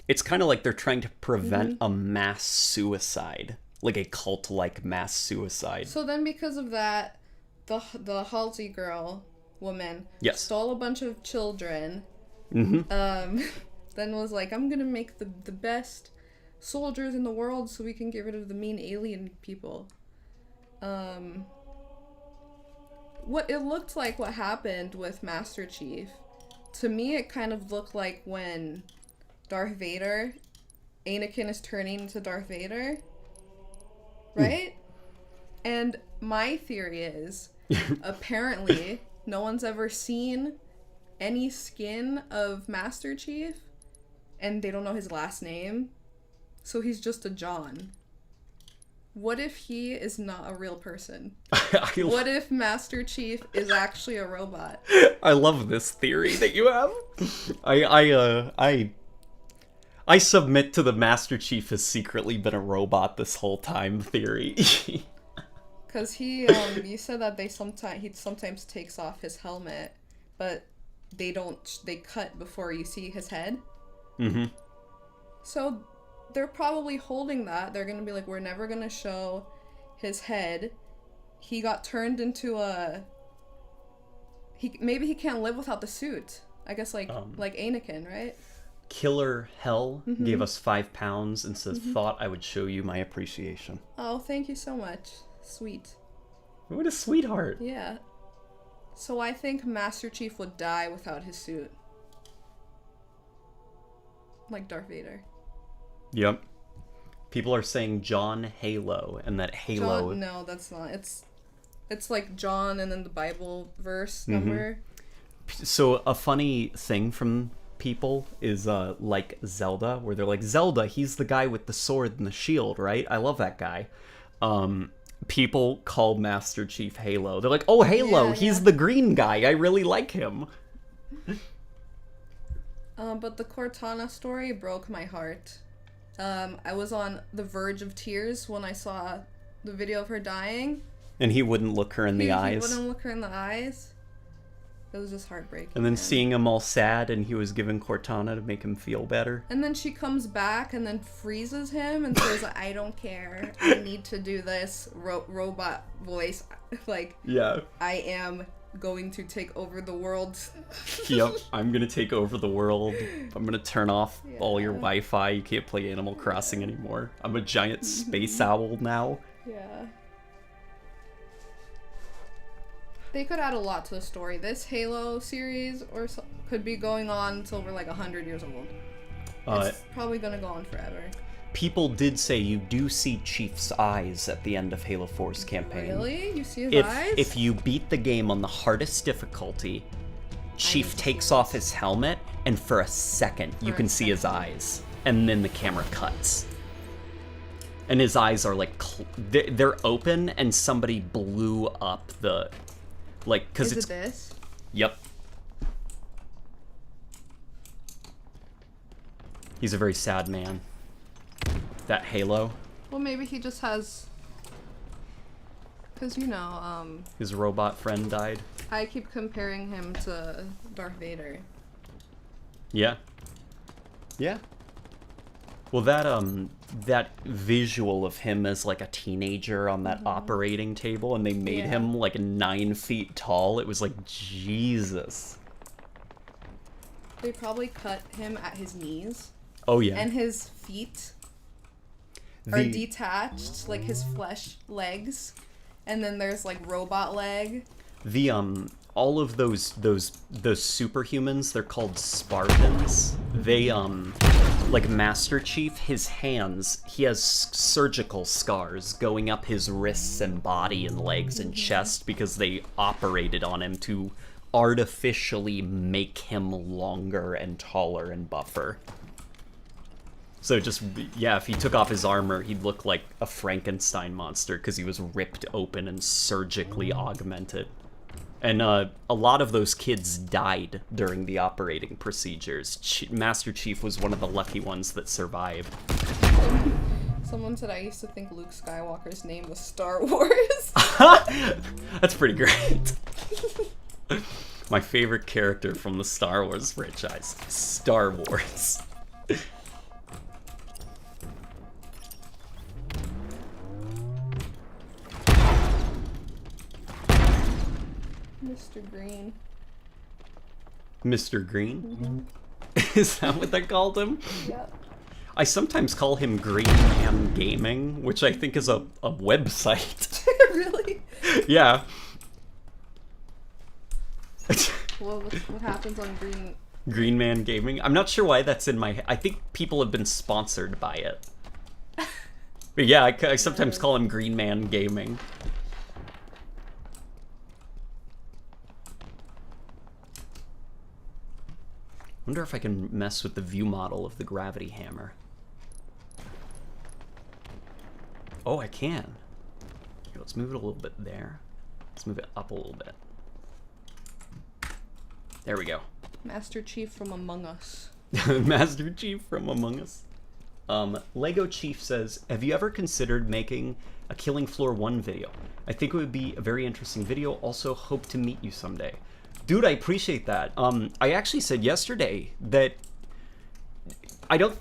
It's kind of like they're trying to prevent a mass suicide, like a cult-like mass suicide. So then, because of that, the Halsey woman, Yes. stole a bunch of children. Then was like, I'm gonna make the best soldiers in the world so we can get rid of the mean alien people. What it looked like, what happened with Master Chief, to me it kind of looked like when Anakin is turning into Darth Vader, right? And my theory is, apparently, no one's ever seen any skin of Master Chief, and they don't know his last name, so he's just a John. What if he is not a real person? What if Master Chief is actually a robot? I love this theory that you have. I submit to the Master Chief has secretly been a robot this whole time theory. Because you said that he sometimes takes off his helmet, but they cut before you see his head. So they're probably holding that. They're gonna be like, we're never gonna show his head. He got turned into maybe he can't live without the suit. I guess like Anakin, right? Killer Hell gave us £5 and says, thought I would show you my appreciation. Oh, thank you so much. Sweet. What a sweetheart. Yeah. So I think Master Chief would die without his suit. Like Darth Vader. Yep. People are saying John Halo, and that Halo... No, that's not. It's like John and then the Bible verse number. So a funny thing from people is like Zelda, where they're like, Zelda, he's the guy with the sword and the shield, right? I love that guy. People call Master Chief Halo. They're like, oh, Halo, he's the green guy. I really like him. But the Cortana story broke my heart. I was on the verge of tears when I saw the video of her dying. And he wouldn't look her in the eyes. He wouldn't look her in the eyes. It was just heartbreaking. And then seeing him all sad, and he was giving Cortana to make him feel better. And then she comes back and then freezes him and says, I don't care. I need to do this robot voice. Like, yeah. I am going to take over the world. Yep, I'm gonna take over the world. I'm gonna turn off all your Wi-Fi. You can't play Animal Crossing anymore. I'm a giant space owl now. Yeah. They could add a lot to the story. This Halo series could be going on until we're like 100 years old. It's probably gonna go on forever. People did say you do see Chief's eyes at the end of Halo 4's campaign. Really? You see his eyes? If you beat the game on the hardest difficulty, Chief takes off his helmet, and for a second you can see his eyes. And then the camera cuts. And his eyes are like, they're open, and somebody blew up the... Like, because it's... Is it this? Yep. He's a very sad man. That Halo. Well, maybe he just has... Because, his robot friend died. I keep comparing him to Darth Vader. Yeah. Yeah. Well, that visual of him as like a teenager on that operating table, and they made him like 9 feet tall. It was like, Jesus. They probably cut him at his knees. Oh yeah. And his feet are detached, like his flesh legs. And then there's like robot leg. The all of those superhumans, they're called Spartans. They like Master Chief, his hands, he has surgical scars going up his wrists and body and legs and chest because they operated on him to artificially make him longer and taller and buffer. So just, yeah, if he took off his armor, he'd look like a Frankenstein monster because he was ripped open and surgically augmented. And a lot of those kids died during the operating procedures. Master Chief was one of the lucky ones that survived. Someone said I used to think Luke Skywalker's name was Star Wars. That's pretty great. My favorite character from the Star Wars franchise, Star Wars. Mr. Green. Mr. Green? Mm-hmm. Is that what they called him? Yeah. I sometimes call him Green Man Gaming, which I think is a website. Really? Yeah. What happens on Green? Green Man Gaming? I'm not sure why that's in my... I think people have been sponsored by it. But yeah, I sometimes call him Green Man Gaming. Wonder if I can mess with the view model of the gravity hammer. Oh, I can. Here, let's move it a little bit there. Let's move it up a little bit. There we go. Master Chief from Among Us. Master Chief from Among Us. Lego Chief says, have you ever considered making a Killing Floor 1 video? I think it would be a very interesting video. Also, hope to meet you someday. Dude, I appreciate that. I actually said yesterday that I don't...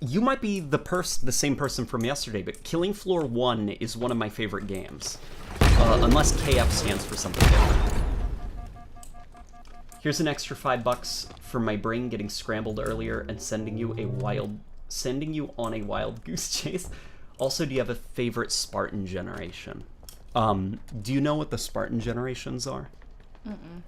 You might be the same person from yesterday, but Killing Floor 1 is one of my favorite games. Unless KF stands for something different. Here's an extra $5 for my brain getting scrambled earlier and sending you on a wild goose chase. Also, do you have a favorite Spartan generation? Do you know what the Spartan generations are? Mm-mm.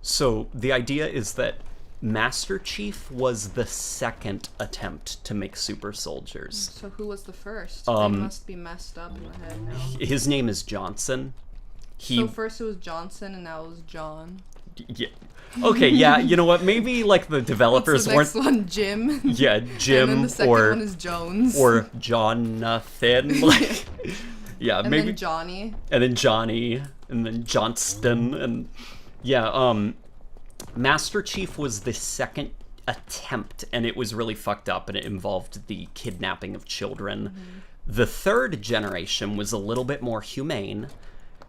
So the idea is that Master Chief was the second attempt to make super soldiers. So who was the first? They must be messed up in the head now. His name is Johnson. So first it was Johnson and now it was John. Yeah. Okay, yeah, you know what? Maybe like the developers What's the next one? Jim? Yeah, Jim. And then the second one is Jones. Or Jonathan. Like, yeah, and maybe. Then Johnny. And then Johnny. And then Johnston. And yeah, Master Chief was the second attempt, and it was really fucked up, and it involved the kidnapping of children. Mm-hmm. The third generation was a little bit more humane,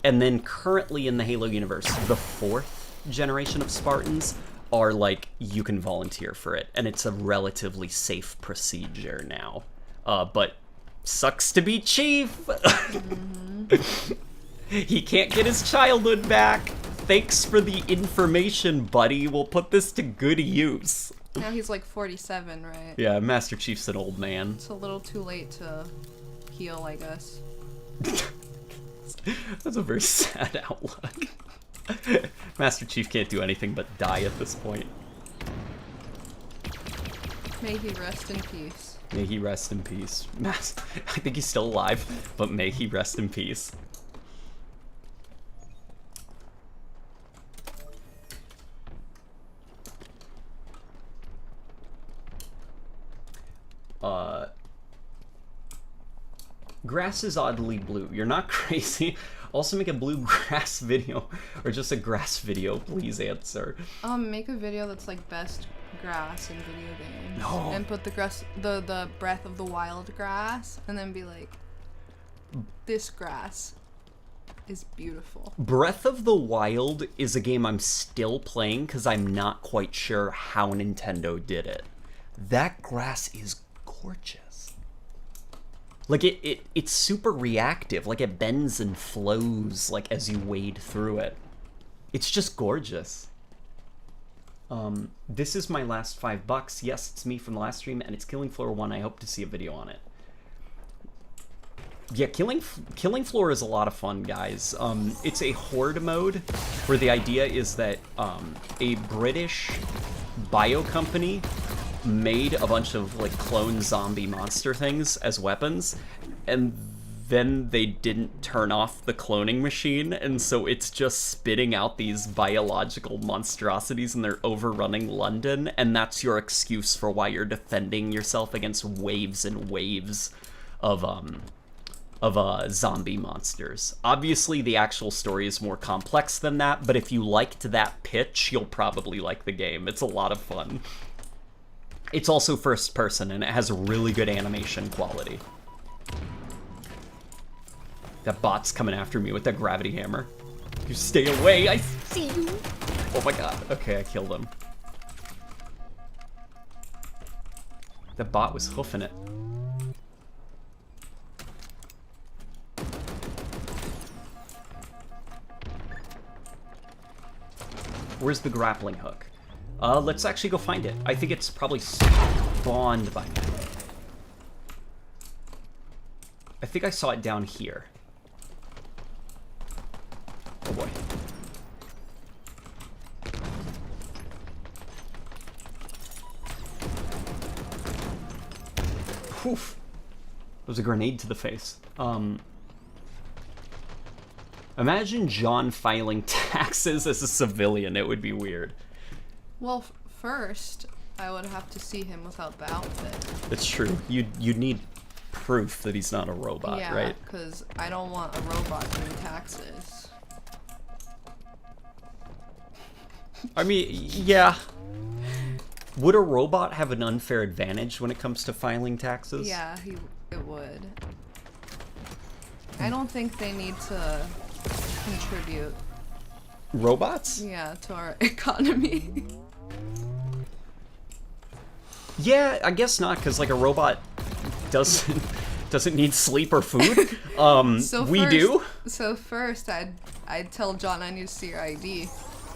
and then currently in the Halo universe, the fourth generation of Spartans are like, you can volunteer for it, and it's a relatively safe procedure now. But sucks to be Chief! Mm-hmm. He can't get his childhood back. Thanks for the information, buddy. We'll put this to good use. Now he's like 47, right? Yeah, Master Chief's an old man. It's a little too late to heal, I guess. That's a very sad outlook. Master Chief can't do anything but die at this point. May he rest in peace. May he rest in peace. I think he's still alive, but may he rest in peace. Grass is oddly blue. You're not crazy. Also make a blue grass video, or just a grass video, please answer. Make a video that's like best grass in video games. No. And put the grass, the Breath of the Wild grass, and then be like, this grass is beautiful. Breath of the Wild is a game I'm still playing because I'm not quite sure how Nintendo did it. That grass is gorgeous. Like, it's super reactive. Like, it bends and flows, like, as you wade through it. It's just gorgeous. This is my last $5. Yes, it's me from the last stream, and it's Killing Floor 1. I hope to see a video on it. Yeah, Killing Floor is a lot of fun, guys. It's a horde mode where the idea is that a British bio company made a bunch of like clone zombie monster things as weapons, and then they didn't turn off the cloning machine, and so it's just spitting out these biological monstrosities, and they're overrunning London, and that's your excuse for why you're defending yourself against waves and waves of zombie monsters. Obviously, the actual story is more complex than that, but if you liked that pitch, you'll probably like the game. It's a lot of fun. It's also first person, and it has really good animation quality. That bot's coming after me with that gravity hammer. You stay away, I see you! Oh my god, okay, I killed him. The bot was hoofing it. Where's the grappling hook? Let's actually go find it. I think it's probably spawned by now. I think I saw it down here. Oh boy. Oof. That was a grenade to the face. Imagine John filing taxes as a civilian. It would be weird. Well, first, I would have to see him without the outfit. It's true. You'd need proof that he's not a robot, yeah, right? Yeah, because I don't want a robot doing taxes. I mean, yeah. Would a robot have an unfair advantage when it comes to filing taxes? Yeah, it would. I don't think they need to contribute. Robots? Yeah, to our economy. Yeah, I guess not, because like a robot doesn't need sleep or food. We do. So first, I'd tell John I need to see your ID.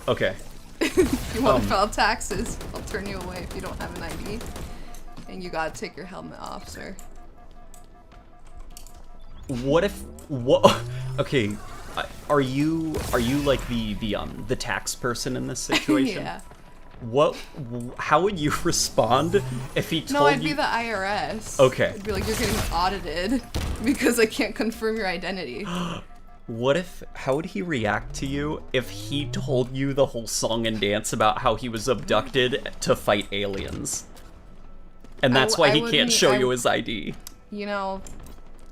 Okay. If you want to file taxes, I'll turn you away if you don't have an ID. And you gotta take your helmet off, sir. What if okay, are you like the tax person in this situation? Yeah. How would you respond if he told you? No, I'd be the IRS. Okay. I'd be like, you're getting audited because I can't confirm your identity. How would he react to you if he told you the whole song and dance about how he was abducted to fight aliens? And that's why he can't show you his ID. You know,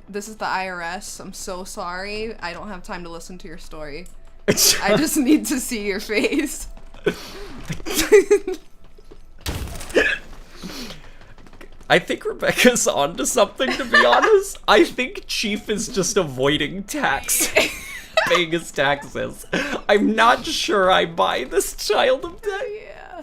this is the IRS. I'm so sorry. I don't have time to listen to your story. I just need to see your face. I think Rebecca's onto something, to be honest. I think Chief is just avoiding paying his taxes. I'm not sure I buy this child of death.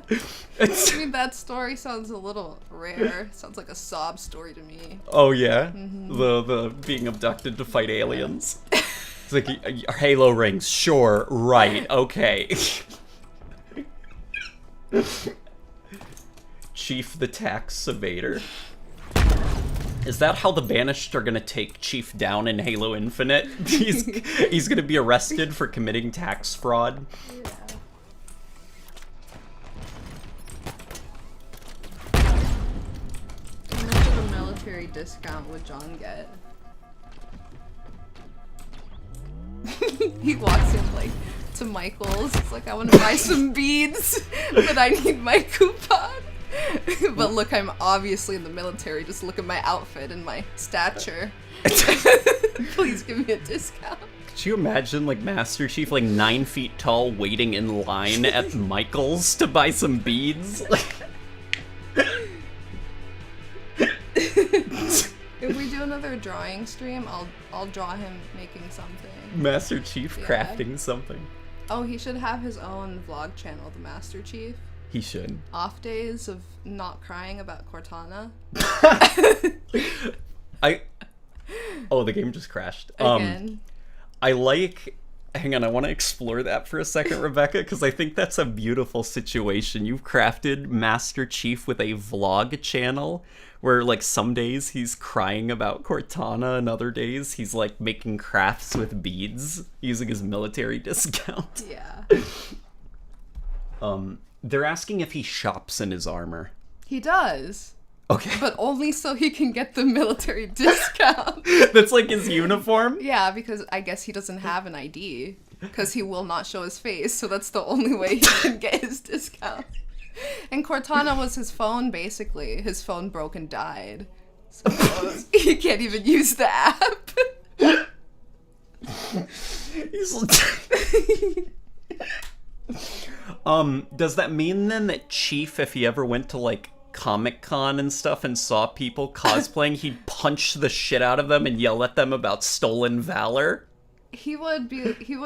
Yeah. I mean, that story sounds a little rare. Sounds like a sob story to me. Oh yeah? Mm-hmm. The being abducted to fight aliens. It's like, Halo rings, sure, right, okay. Chief the tax evader. Is that how the Banished are gonna take Chief down in Halo Infinite? He's gonna be arrested for committing tax fraud. Yeah. How much of a military discount would John get? He walks in like to Michael's. It's like, I want to buy some beads, but I need my coupon. But look, I'm obviously in the military. Just look at my outfit and my stature. Please give me a discount. Could you imagine, like, Master Chief, like, 9 feet tall, waiting in line at Michael's to buy some beads? If we do another drawing stream, I'll draw him making something. Master Chief crafting something. Oh, he should have his own vlog channel, the Master Chief. He should. Off days of not crying about Cortana. Oh, the game just crashed. Again. I like hang on, I want to explore that for a second, Rebecca, because I think that's a beautiful situation. You've crafted Master Chief with a vlog channel where, like, some days he's crying about Cortana and other days he's, like, making crafts with beads using his military discount. Yeah. They're asking if he shops in his armor. He does. Okay. But only so he can get the military discount. That's like his uniform? Yeah, because I guess he doesn't have an ID. Because he will not show his face, so that's the only way he can get his discount. And Cortana was his phone, basically. His phone broke and died. So he can't even use the app. Does that mean then that Chief, if he ever went to, like, Comic-Con and stuff and saw people cosplaying, he'd punch the shit out of them and yell at them about stolen valor? He would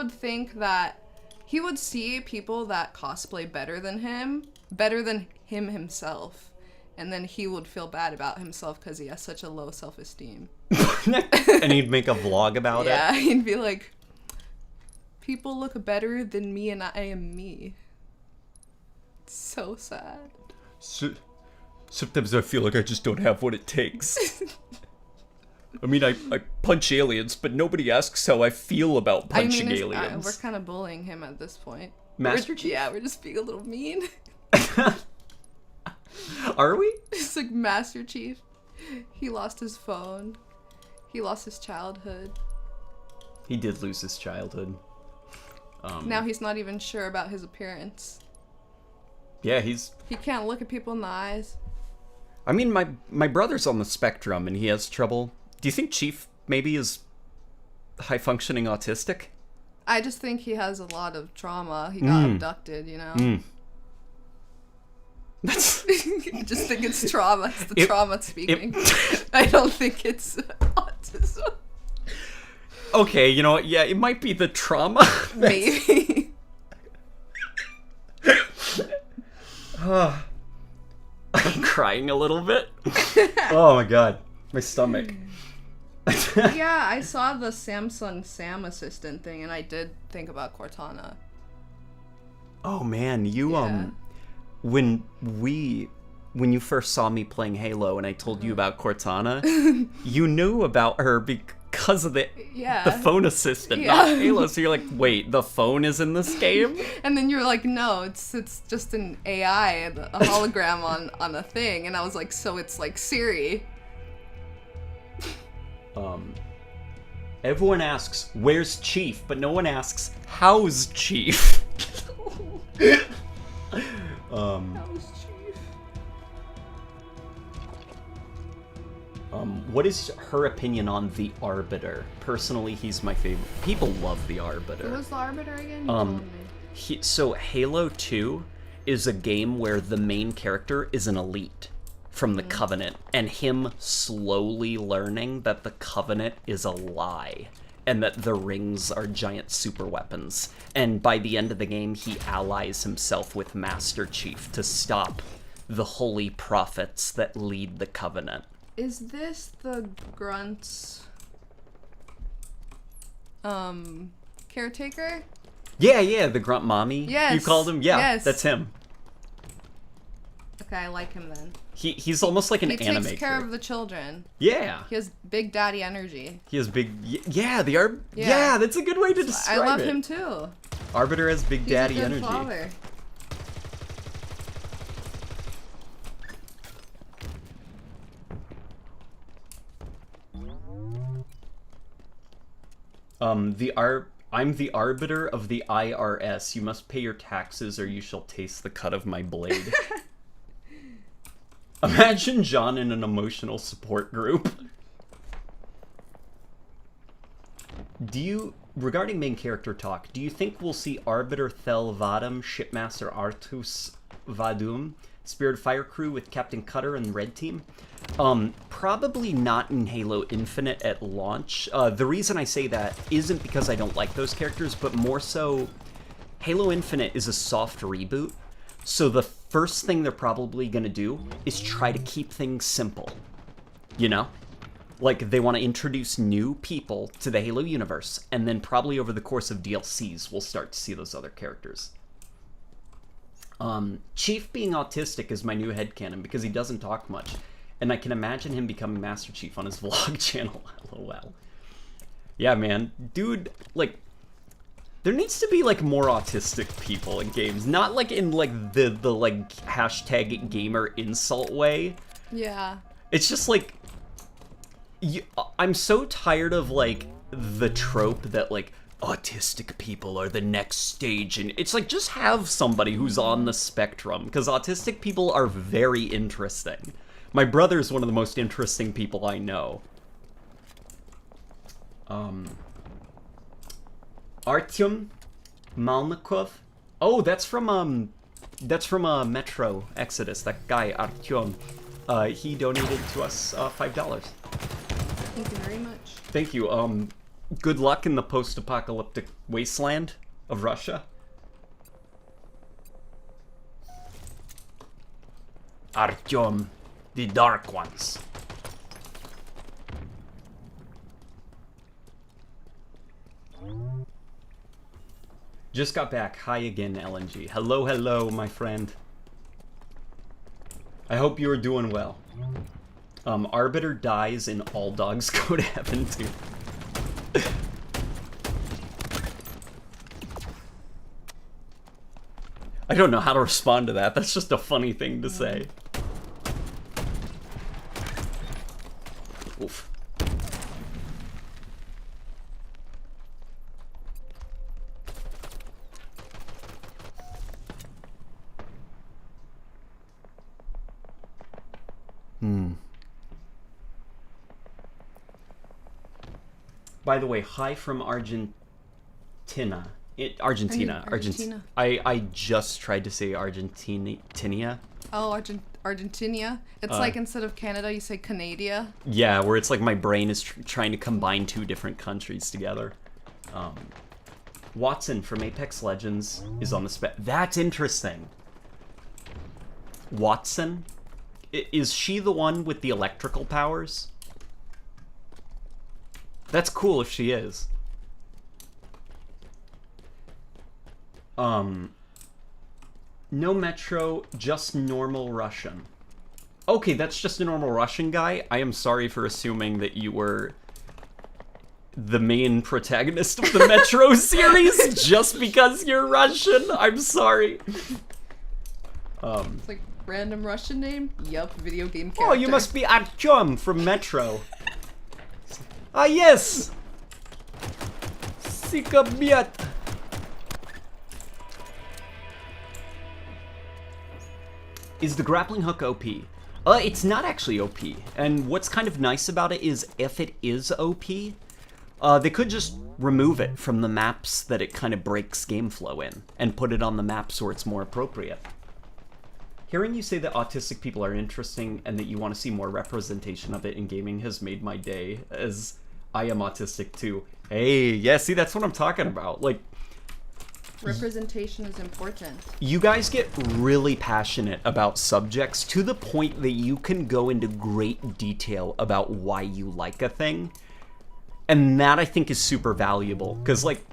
think that he would see people that cosplay better than him himself, and then he would feel bad about himself because he has such a low self-esteem. And he'd make a vlog about it? Yeah, he'd be like, people look better than me and I am me. It's so sad. Sometimes I feel like I just don't have what it takes. I mean, I punch aliens, but nobody asks how I feel about punching aliens. We're kind of bullying him at this point. Master Chief? Yeah, we're just being a little mean. Are we? It's like Master Chief. He lost his phone. He lost his childhood. He did lose his childhood. Now he's not even sure about his appearance. Yeah, He can't look at people in the eyes. I mean, my brother's on the spectrum, and he has trouble. Do you think Chief maybe is high-functioning autistic? I just think he has a lot of trauma. He got abducted, you know? That's... I just think it's trauma. It's the trauma speaking. I don't think it's autism. Okay, you know what? Yeah, it might be the trauma. Maybe. I'm crying a little bit. Oh my god. My stomach. Yeah, I saw the Samsung Sam Assistant thing, and I did think about Cortana. Oh man, you when you first saw me playing Halo and I told you about Cortana, you knew about her because of the phone assistant, not Halo. So you're like, wait, the phone is in this game? And then you're like, no, it's just an AI, a hologram on a thing. And I was like, so it's like Siri. Everyone asks, where's Chief? But no one asks, how's Chief? How's Chief? What is her opinion on the Arbiter? Personally, he's my favorite. People love the Arbiter. Who was the Arbiter again? You told me. So Halo 2 is a game where the main character is an elite from the Covenant, and him slowly learning that the Covenant is a lie, and that the rings are giant super weapons. And by the end of the game, he allies himself with Master Chief to stop the holy prophets that lead the Covenant. Is this the Grunt's caretaker? Yeah, the Grunt Mommy. Yes. You called him? Yeah, yes. That's him. Okay, I like him then. He's almost like an animator. He takes care of the children. Yeah. He has big daddy energy. He has big... Yeah, yeah, that's a good way to describe it. I love him too. Arbiter has big daddy He's a good energy. Father. I'm the arbiter of the IRS. You must pay your taxes or you shall taste the cut of my blade. Imagine John in an emotional support group. Regarding main character talk, do you think we'll see Arbiter Thel Vadum, Shipmaster Artus Vadum, Spirit Fire Crew with Captain Cutter and Red Team? Probably not in Halo Infinite at launch. The reason I say that isn't because I don't like those characters, but more so, Halo Infinite is a soft reboot, so the first thing they're probably gonna do is try to keep things simple. You know? Like, they want to introduce new people to the Halo universe, and then probably over the course of DLCs, we'll start to see those other characters. Chief being autistic is my new headcanon because he doesn't talk much, and I can imagine him becoming Master Chief on his vlog channel. LOL. Yeah, man. Dude, like, there needs to be, like, more autistic people in games. Not, like, in, like, the like, hashtag gamer insult way. Yeah. It's just, like, I'm so tired of, like, the trope that, like, autistic people are the next stage, and it's like, just have somebody who's on the spectrum, because autistic people are very interesting. My brother's one of the most interesting people I know. Artyom Malnikov. Oh, that's from Metro Exodus. That guy Artyom. He donated to us $5. Thank you very much. Thank you. Good luck in the post-apocalyptic wasteland of Russia. Artyom, the Dark Ones. Just got back. Hi again, LNG. Hello, hello, my friend. I hope you are doing well. Arbiter dies and all dogs go to heaven too. I don't know how to respond to that. That's just a funny thing to say. Oof. By the way, hi from Argentina. Argentina. I just tried to say Argentina. Oh, Argentina. It's like instead of Canada, you say Canada. Yeah, where it's like my brain is trying to combine two different countries together. Watson from Apex Legends is on the spec. That's interesting. Watson? Is she the one with the electrical powers? That's cool if she is. No Metro, just normal Russian. Okay, that's just a normal Russian guy. I am sorry for assuming that you were the main protagonist of the Metro series just because you're Russian. I'm sorry. It's like random Russian name? Yup, video game character. Oh, you must be Artyom from Metro. Ah, yes! Sikabiat. Is the grappling hook OP? It's not actually OP. And what's kind of nice about it is if it is OP, they could just remove it from the maps that it kind of breaks game flow in and put it on the maps where it's more appropriate. Hearing you say that autistic people are interesting and that you want to see more representation of it in gaming has made my day, as I am autistic too. Hey, yeah, see, that's what I'm talking about. Like, representation is important. you guys get really passionate about subjects to the point that you can go into great detail about why you like a thing. And that, I think, is super valuable. Because, like,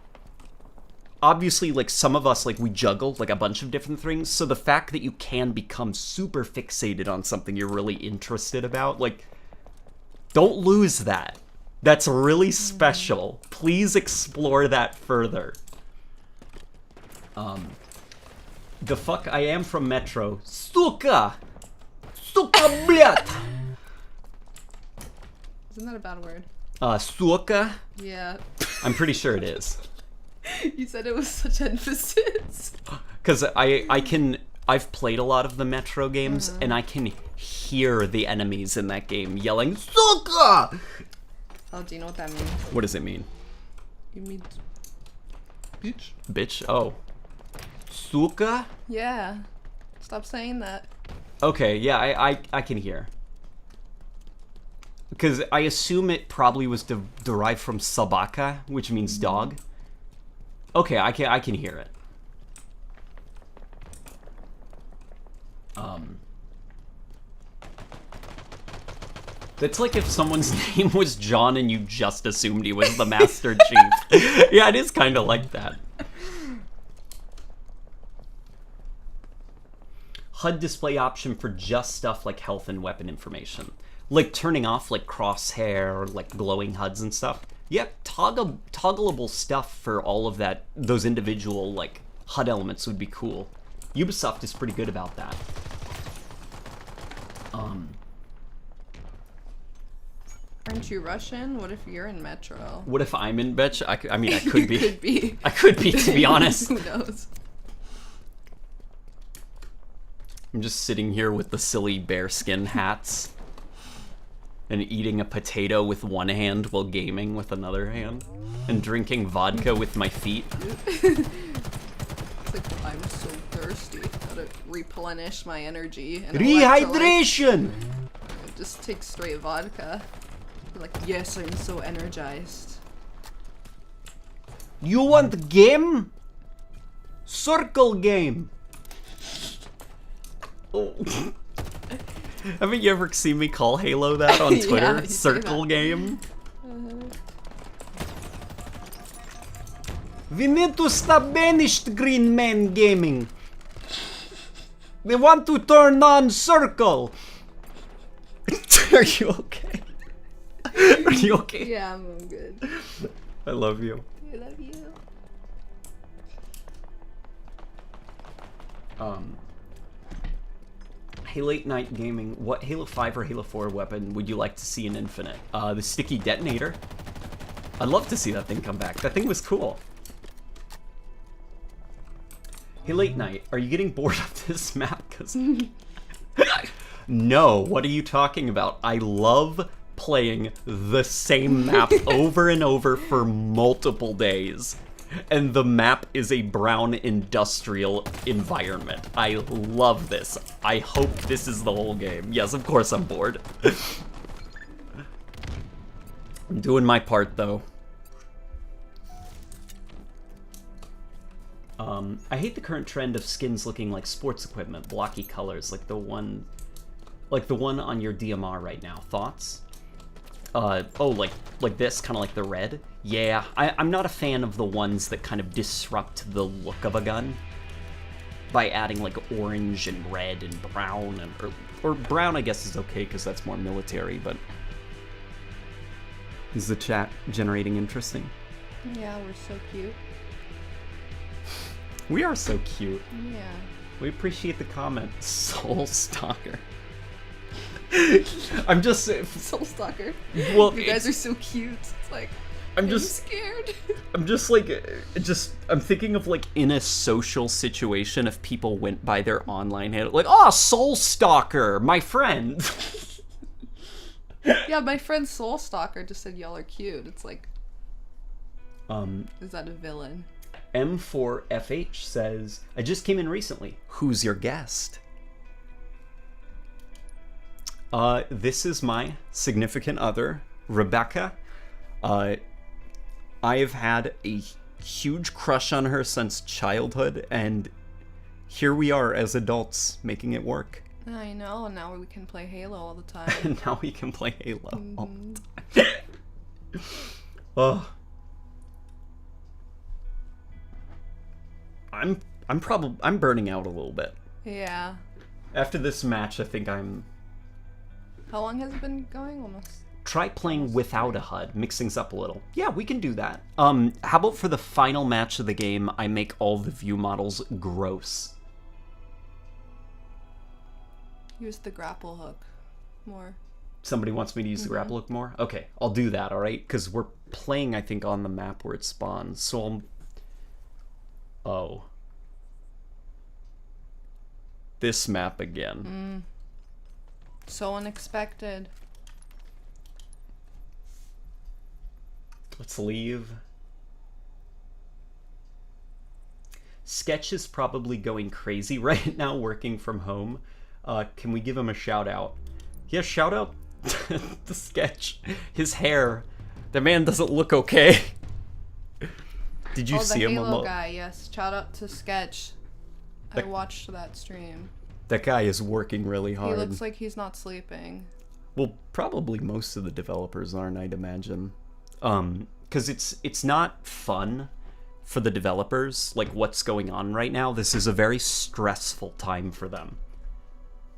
obviously, like, some of us, like, we juggle, like, a bunch of different things. So the fact that you can become super fixated on something you're really interested about, like, don't lose that. That's really special. Please explore that further. The fuck? I am from Metro. Suka! Suka, блядь! Isn't that a bad word? Suka? Yeah. I'm pretty sure it is. You said it with such emphasis. Because I've played a lot of the Metro games, and I can hear the enemies in that game yelling, Suka! Oh, do you know what that means? What does it mean? You mean bitch? Bitch? Oh. Suka? Yeah. Stop saying that. Okay, yeah, I can hear. Because I assume it probably was derived from sabaka, which means dog. Okay, I can hear it. That's like if someone's name was John and you just assumed he was the Master Chief. Yeah, it is kind of like that. HUD display option for just stuff like health and weapon information. Like turning off like crosshair or like glowing HUDs and stuff. Yep, toggleable stuff for all of that, those individual like HUD elements would be cool. Ubisoft is pretty good about that. Aren't you Russian? What if you're in Metro? What if I'm in Metro? I mean, I could be. Could be. I could be, to be honest. Who knows? I'm just sitting here with the silly bearskin hats and eating a potato with one hand while gaming with another hand and drinking vodka with my feet. It's like, I'm so thirsty. Gotta replenish my energy. And Rehydration! Just take straight vodka. Like, yes, I'm so energized. You want game? Circle game. Oh. Haven't you ever seen me call Halo that on Twitter? Yeah, Circle game? We need to stop banished green man gaming. We want to turn on circle. Are you okay? Are you okay? Yeah, I'm good. I love you. I love you. Hey, Late Night Gaming, what Halo 5 or Halo 4 weapon would you like to see in Infinite? The sticky detonator. I'd love to see that thing come back. That thing was cool. Hey, Late Night, are you getting bored of this map? 'Cause no, what are you talking about? I love playing the same map over and over for multiple days. And the map is a brown industrial environment. I love this. I hope this is the whole game. Yes, of course I'm bored. I'm doing my part, though. I hate the current trend of skins looking like sports equipment, blocky colors, like the one on your DMR right now. Thoughts? Oh, like this, kind of like the red? Yeah, I'm not a fan of the ones that kind of disrupt the look of a gun by adding like orange and red and brown, and or brown I guess is okay because that's more military, but is the chat generating interesting? Yeah, we're so cute. We are so cute. Yeah. We appreciate the comment, Soul Stalker. I'm just Soul Stalker. Well, you guys are so cute. It's like I'm just scared. I'm just like I'm thinking of like in a social situation if people went by their online handle like, oh, Soul Stalker, my friend. Yeah, my friend Soul Stalker just said y'all are cute. It's like, is that a villain? M4FH says, I just came in recently. Who's your guest? This is my significant other, Rebecca. I have had a huge crush on her since childhood, and here we are as adults making it work. I know, now we can play Halo all the time. Now we can play Halo all the time. Oh. I'm burning out a little bit. Yeah. After this match, I think I'm... How long has it been going? Almost. Try playing without a HUD, mix things up a little. Yeah, we can do that. How about for the final match of the game, I make all the view models gross? Use the grapple hook more. Somebody wants me to use the grapple hook more? Okay, I'll do that, alright? Because we're playing, I think, on the map where it spawns, so I'll... Oh. This map again. So unexpected. Let's leave. Sketch is probably going crazy right now working from home. Can we give him a shout out? Yeah, shout out to Sketch. His hair. The man doesn't look okay. Did you see him? Oh, the Halo guy, yes. Shout out to Sketch. I watched that stream. That guy is working really hard. He looks like he's not sleeping. Well, probably most of the developers aren't, I'd imagine. Because it's not fun for the developers, like what's going on right now. This is a very stressful time for them.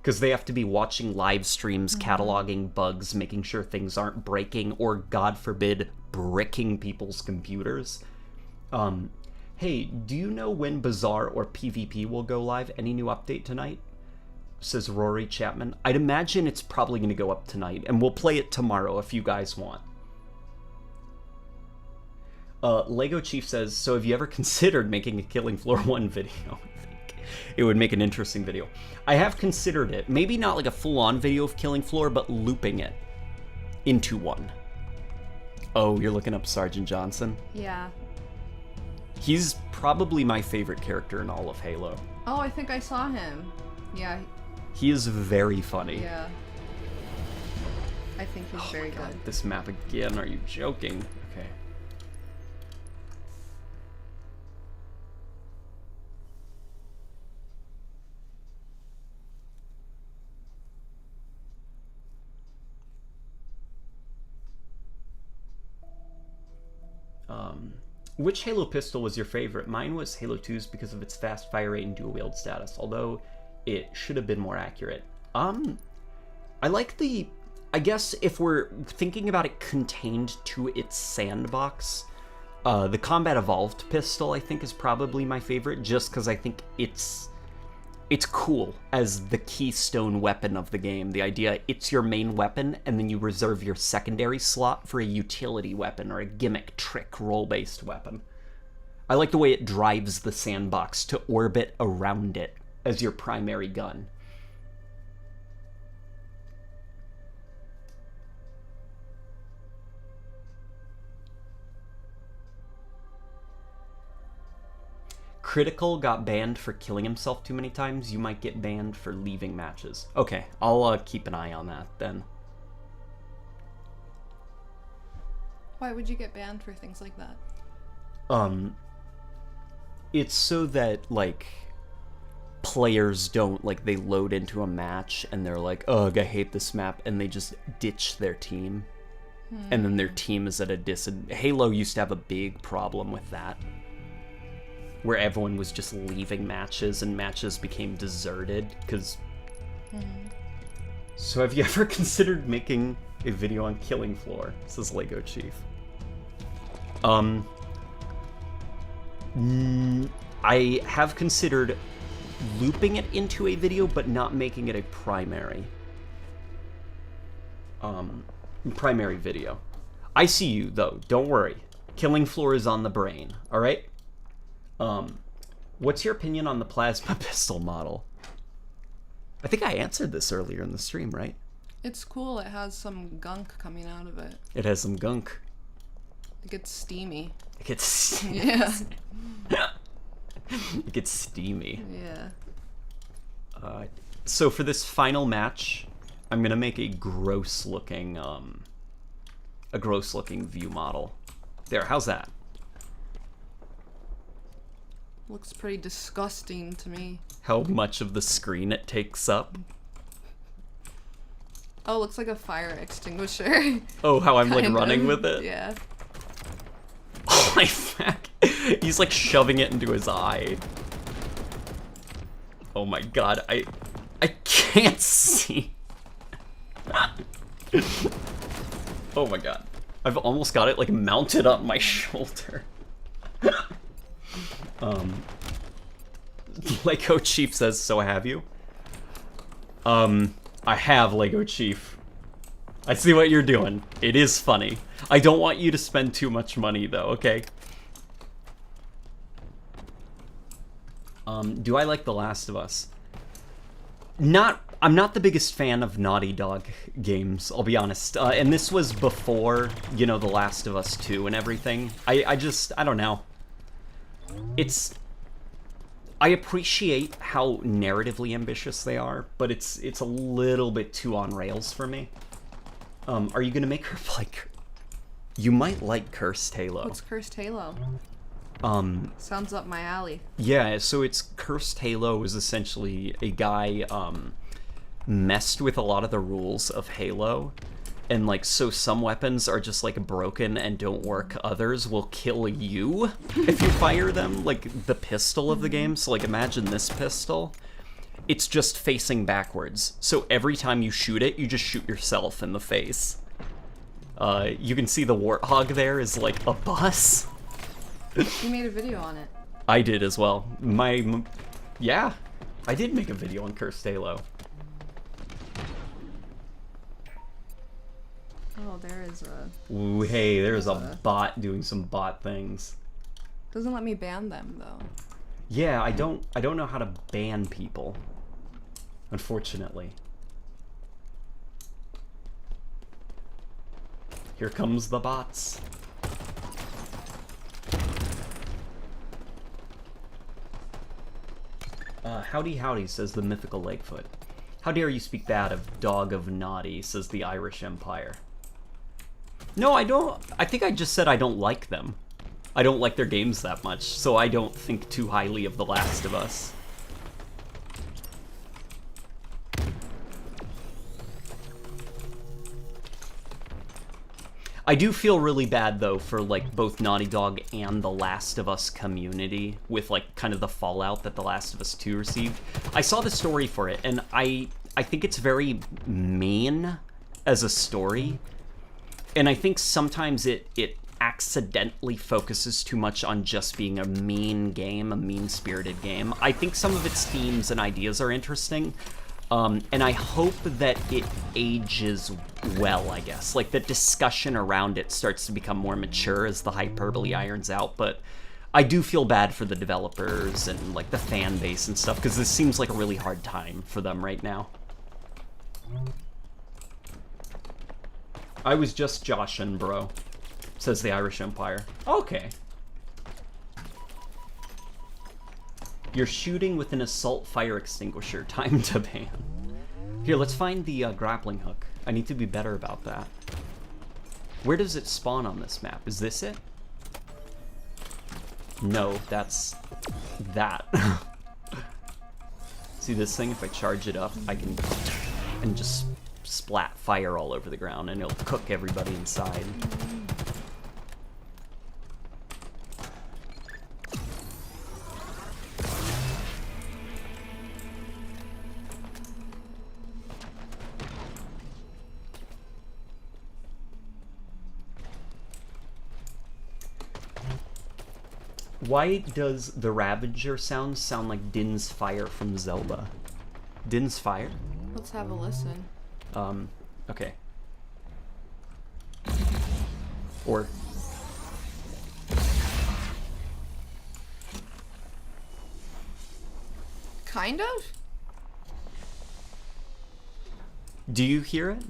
Because they have to be watching live streams, cataloging bugs, making sure things aren't breaking, or, God forbid, bricking people's computers. Hey, do you know when Bazaar or PvP will go live? Any new update tonight? Says Rory Chapman. I'd imagine it's probably going to go up tonight, and we'll play it tomorrow if you guys want. Lego Chief says, so have you ever considered making a Killing Floor 1 video? I think it would make an interesting video. I have considered it. Maybe not like a full-on video of Killing Floor, but looping it into one. Oh, you're looking up Sergeant Johnson? Yeah. He's probably my favorite character in all of Halo. Oh, I think I saw him. Yeah. He is very funny. Yeah. I think he's very God, good. this map again, are you joking? Okay. Which Halo pistol was your favorite? Mine was Halo 2's because of its fast fire rate and dual wield status, although it should have been more accurate. I like the... I guess if we're thinking about it contained to its sandbox, the Combat Evolved pistol I think is probably my favorite, just because I think it's cool as the keystone weapon of the game. The idea, it's your main weapon, and then you reserve your secondary slot for a utility weapon or a gimmick, trick, role-based weapon. I like the way it drives the sandbox to orbit around it as your primary gun. Critical got banned for killing himself too many times. You might get banned for leaving matches. Okay, I'll keep an eye on that then. Why would you get banned for things like that? It's so that, like, players don't, like, they load into a match and they're like, ugh, I hate this map, and they just ditch their team. And then their team is at a disadvantage. Halo used to have a big problem with that, where everyone was just leaving matches and matches became deserted, because... So have you ever considered making a video on Killing Floor? Says Lego Chief. I have considered looping it into a video, but not making it a primary video. I see you, though. Don't worry. Killing Floor is on the brain, alright? What's your opinion on the plasma pistol model? I think I answered this earlier in the stream, right? It's cool. It has some gunk coming out of it. It has some gunk. It gets steamy. It gets steamy. Yeah. It gets steamy. Yeah. So for this final match, I'm gonna make a gross-looking view model. There, how's that? Looks pretty disgusting to me. How much of the screen it takes up? Oh, looks like a fire extinguisher. Oh, how I'm like Kind running of. with it? Yeah. Oh my fuck. He's like shoving it into his eye. Oh my god, I can't see. Oh my god. I've almost got it like mounted up my shoulder. Lego Chief says, so have you? I have, Lego Chief. I see what you're doing. It is funny. I don't want you to spend too much money, though, okay? Do I like The Last of Us? I'm not the biggest fan of Naughty Dog games, I'll be honest. And this was before, you know, The Last of Us 2 and everything. I don't know. I appreciate how narratively ambitious they are, but it's a little bit too on rails for me. Are you gonna make her like... You might like Cursed Halo. What's Cursed Halo? Sounds up my alley. Yeah, so it's Cursed Halo is essentially a guy, messed with a lot of the rules of Halo. And, like, so some weapons are just, like, broken and don't work. Others will kill you if you fire them. Like, the pistol of the game. So, like, imagine this pistol. It's just facing backwards. So every time you shoot it, you just shoot yourself in the face. You can see the Warthog there is, like, a bus. You made a video on it. I did as well. Yeah, I did make a video on Cursed Halo. Oh, there is a... Ooh, hey, there's a bot doing some bot things. Doesn't let me ban them, though. Yeah, I don't know how to ban people, unfortunately. Here comes the bots. Howdy howdy, says the mythical Lightfoot. How dare you speak bad of Dog of Naughty, says the Irish Empire. No, I don't. I think I just said I don't like them. I don't like their games that much, so I don't think too highly of The Last of Us. I do feel really bad, though, for, like, both Naughty Dog and The Last of Us community with, like, kind of the fallout that The Last of Us 2 received. I saw the story for it, and I think it's very mean as a story. And I think sometimes it accidentally focuses too much on just being a mean game, a mean-spirited game. I think some of its themes and ideas are interesting, and I hope that it ages well, I guess. Like, the discussion around it starts to become more mature as the hyperbole irons out, but I do feel bad for the developers and, like, the fan base and stuff, because this seems like a really hard time for them right now. I was just joshin', bro, says the Irish Empire. Okay. You're shooting with an assault fire extinguisher. Time to ban. Here, let's find the grappling hook. I need to be better about that. Where does it spawn on this map? Is this it? No, that's that. See this thing? If I charge it up, I can and just splat fire all over the ground, and it'll cook everybody inside. Why does the Ravager sound like Din's Fire from Zelda? Din's Fire? Let's have a listen. Okay. Or... Kind of? Do you hear it? Do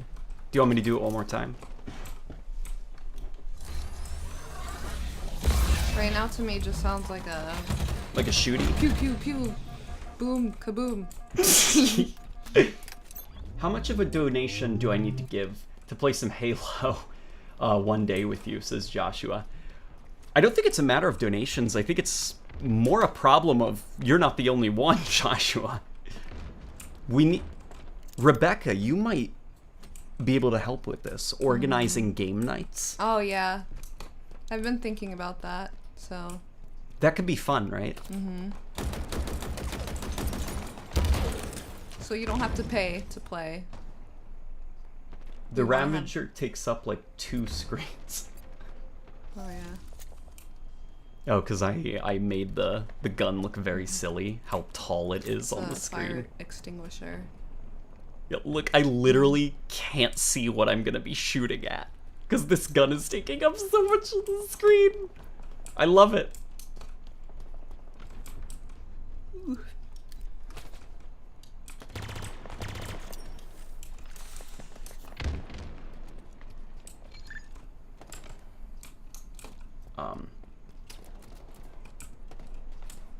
you want me to do it one more time? Right now to me it just sounds like a... Like a shooty? Pew pew pew. Boom kaboom. How much of a donation do I need to give to play some Halo one day with you, says Joshua. I don't think it's a matter of donations. I think it's more a problem of you're not the only one, Joshua. We need... Rebecca, you might be able to help with this. Organizing game nights. Oh, yeah. I've been thinking about that, so... That could be fun, right? Mm-hmm. So you don't have to pay to play. The Ravager takes up like 2 screens. Oh yeah. Oh, because I made the gun look very silly. How tall it is on the screen. Fire extinguisher. Yeah, look, I literally can't see what I'm gonna be shooting at because this gun is taking up so much of the screen. I love it.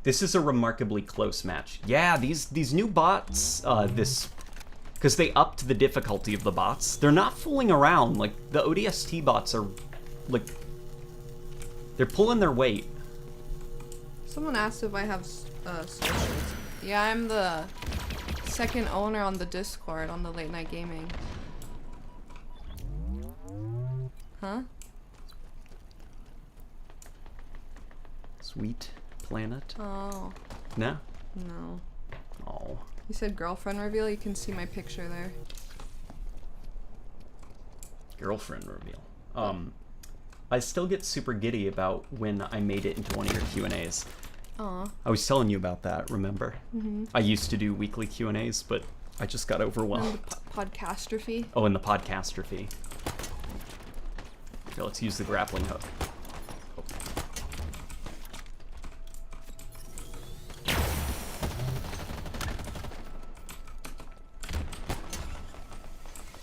This is a remarkably close match. Yeah, these new bots, because they upped the difficulty of the bots. They're not fooling around. Like, the ODST bots are, like, they're pulling their weight. Someone asked if I have socials. Yeah, I'm the second owner on the Discord on the Late Night Gaming. Huh? Sweet planet. Oh. No? No. Oh. You said girlfriend reveal? You can see my picture there. Girlfriend reveal. I still get super giddy about when I made it into one of your Q&As. Aw. I was telling you about that, remember? Mm-hmm. I used to do weekly Q&As, but I just got overwhelmed. And the podcastrophe. Oh, and the podcastrophe. Here, let's use the grappling hook.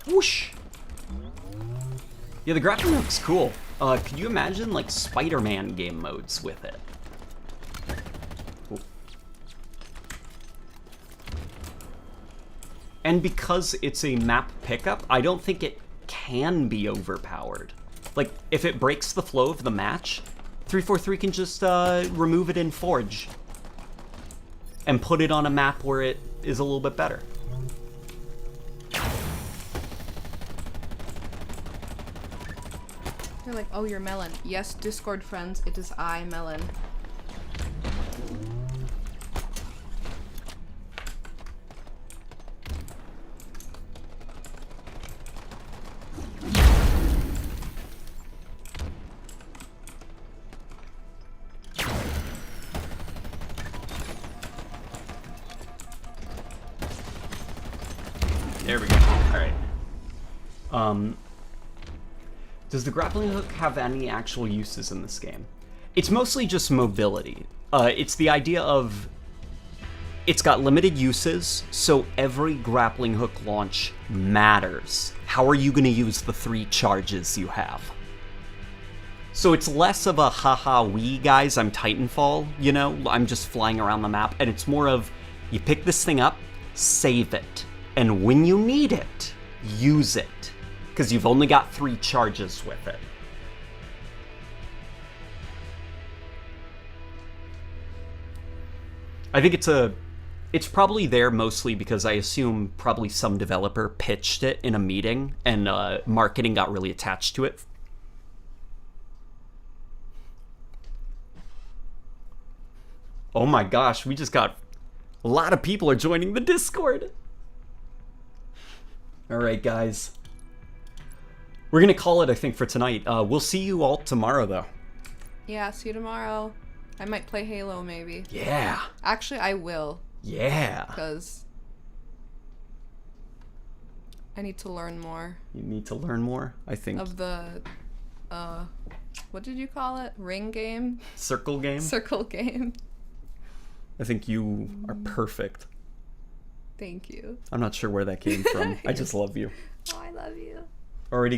Whoosh! Yeah, the grappling hook's cool. Could you imagine, like, Spider-Man game modes with it? Ooh. And because it's a map pickup, I don't think it can be overpowered. Like, if it breaks the flow of the match, 343 can just remove it in Forge and put it on a map where it is a little bit better. They're like, oh, you're Melon. Yes, Discord friends, it is I, Melon. There we go. All right. Does the grappling hook have any actual uses in this game? It's mostly just mobility. It's the idea of it's got limited uses, so every grappling hook launch matters. How are you going to use the 3 charges you have? So it's less of a haha wee guys, I'm Titanfall, you know, I'm just flying around the map, and it's more of you pick this thing up, save it, and when you need it, use it. Because you've only got 3 charges with it. I think it's probably there mostly because I assume probably some developer pitched it in a meeting and marketing got really attached to it. Oh my gosh, we just got a lot of people are joining the Discord. All right, guys. We're going to call it, I think, for tonight. We'll see you all tomorrow, though. Yeah, see you tomorrow. I might play Halo, maybe. Yeah. Actually, I will. Yeah. Because I need to learn more. You need to learn more, I think. Of the, what did you call it? Ring game? Circle game? Circle game. I think you are perfect. Thank you. I'm not sure where that came from. I just love you. Oh, I love you. Already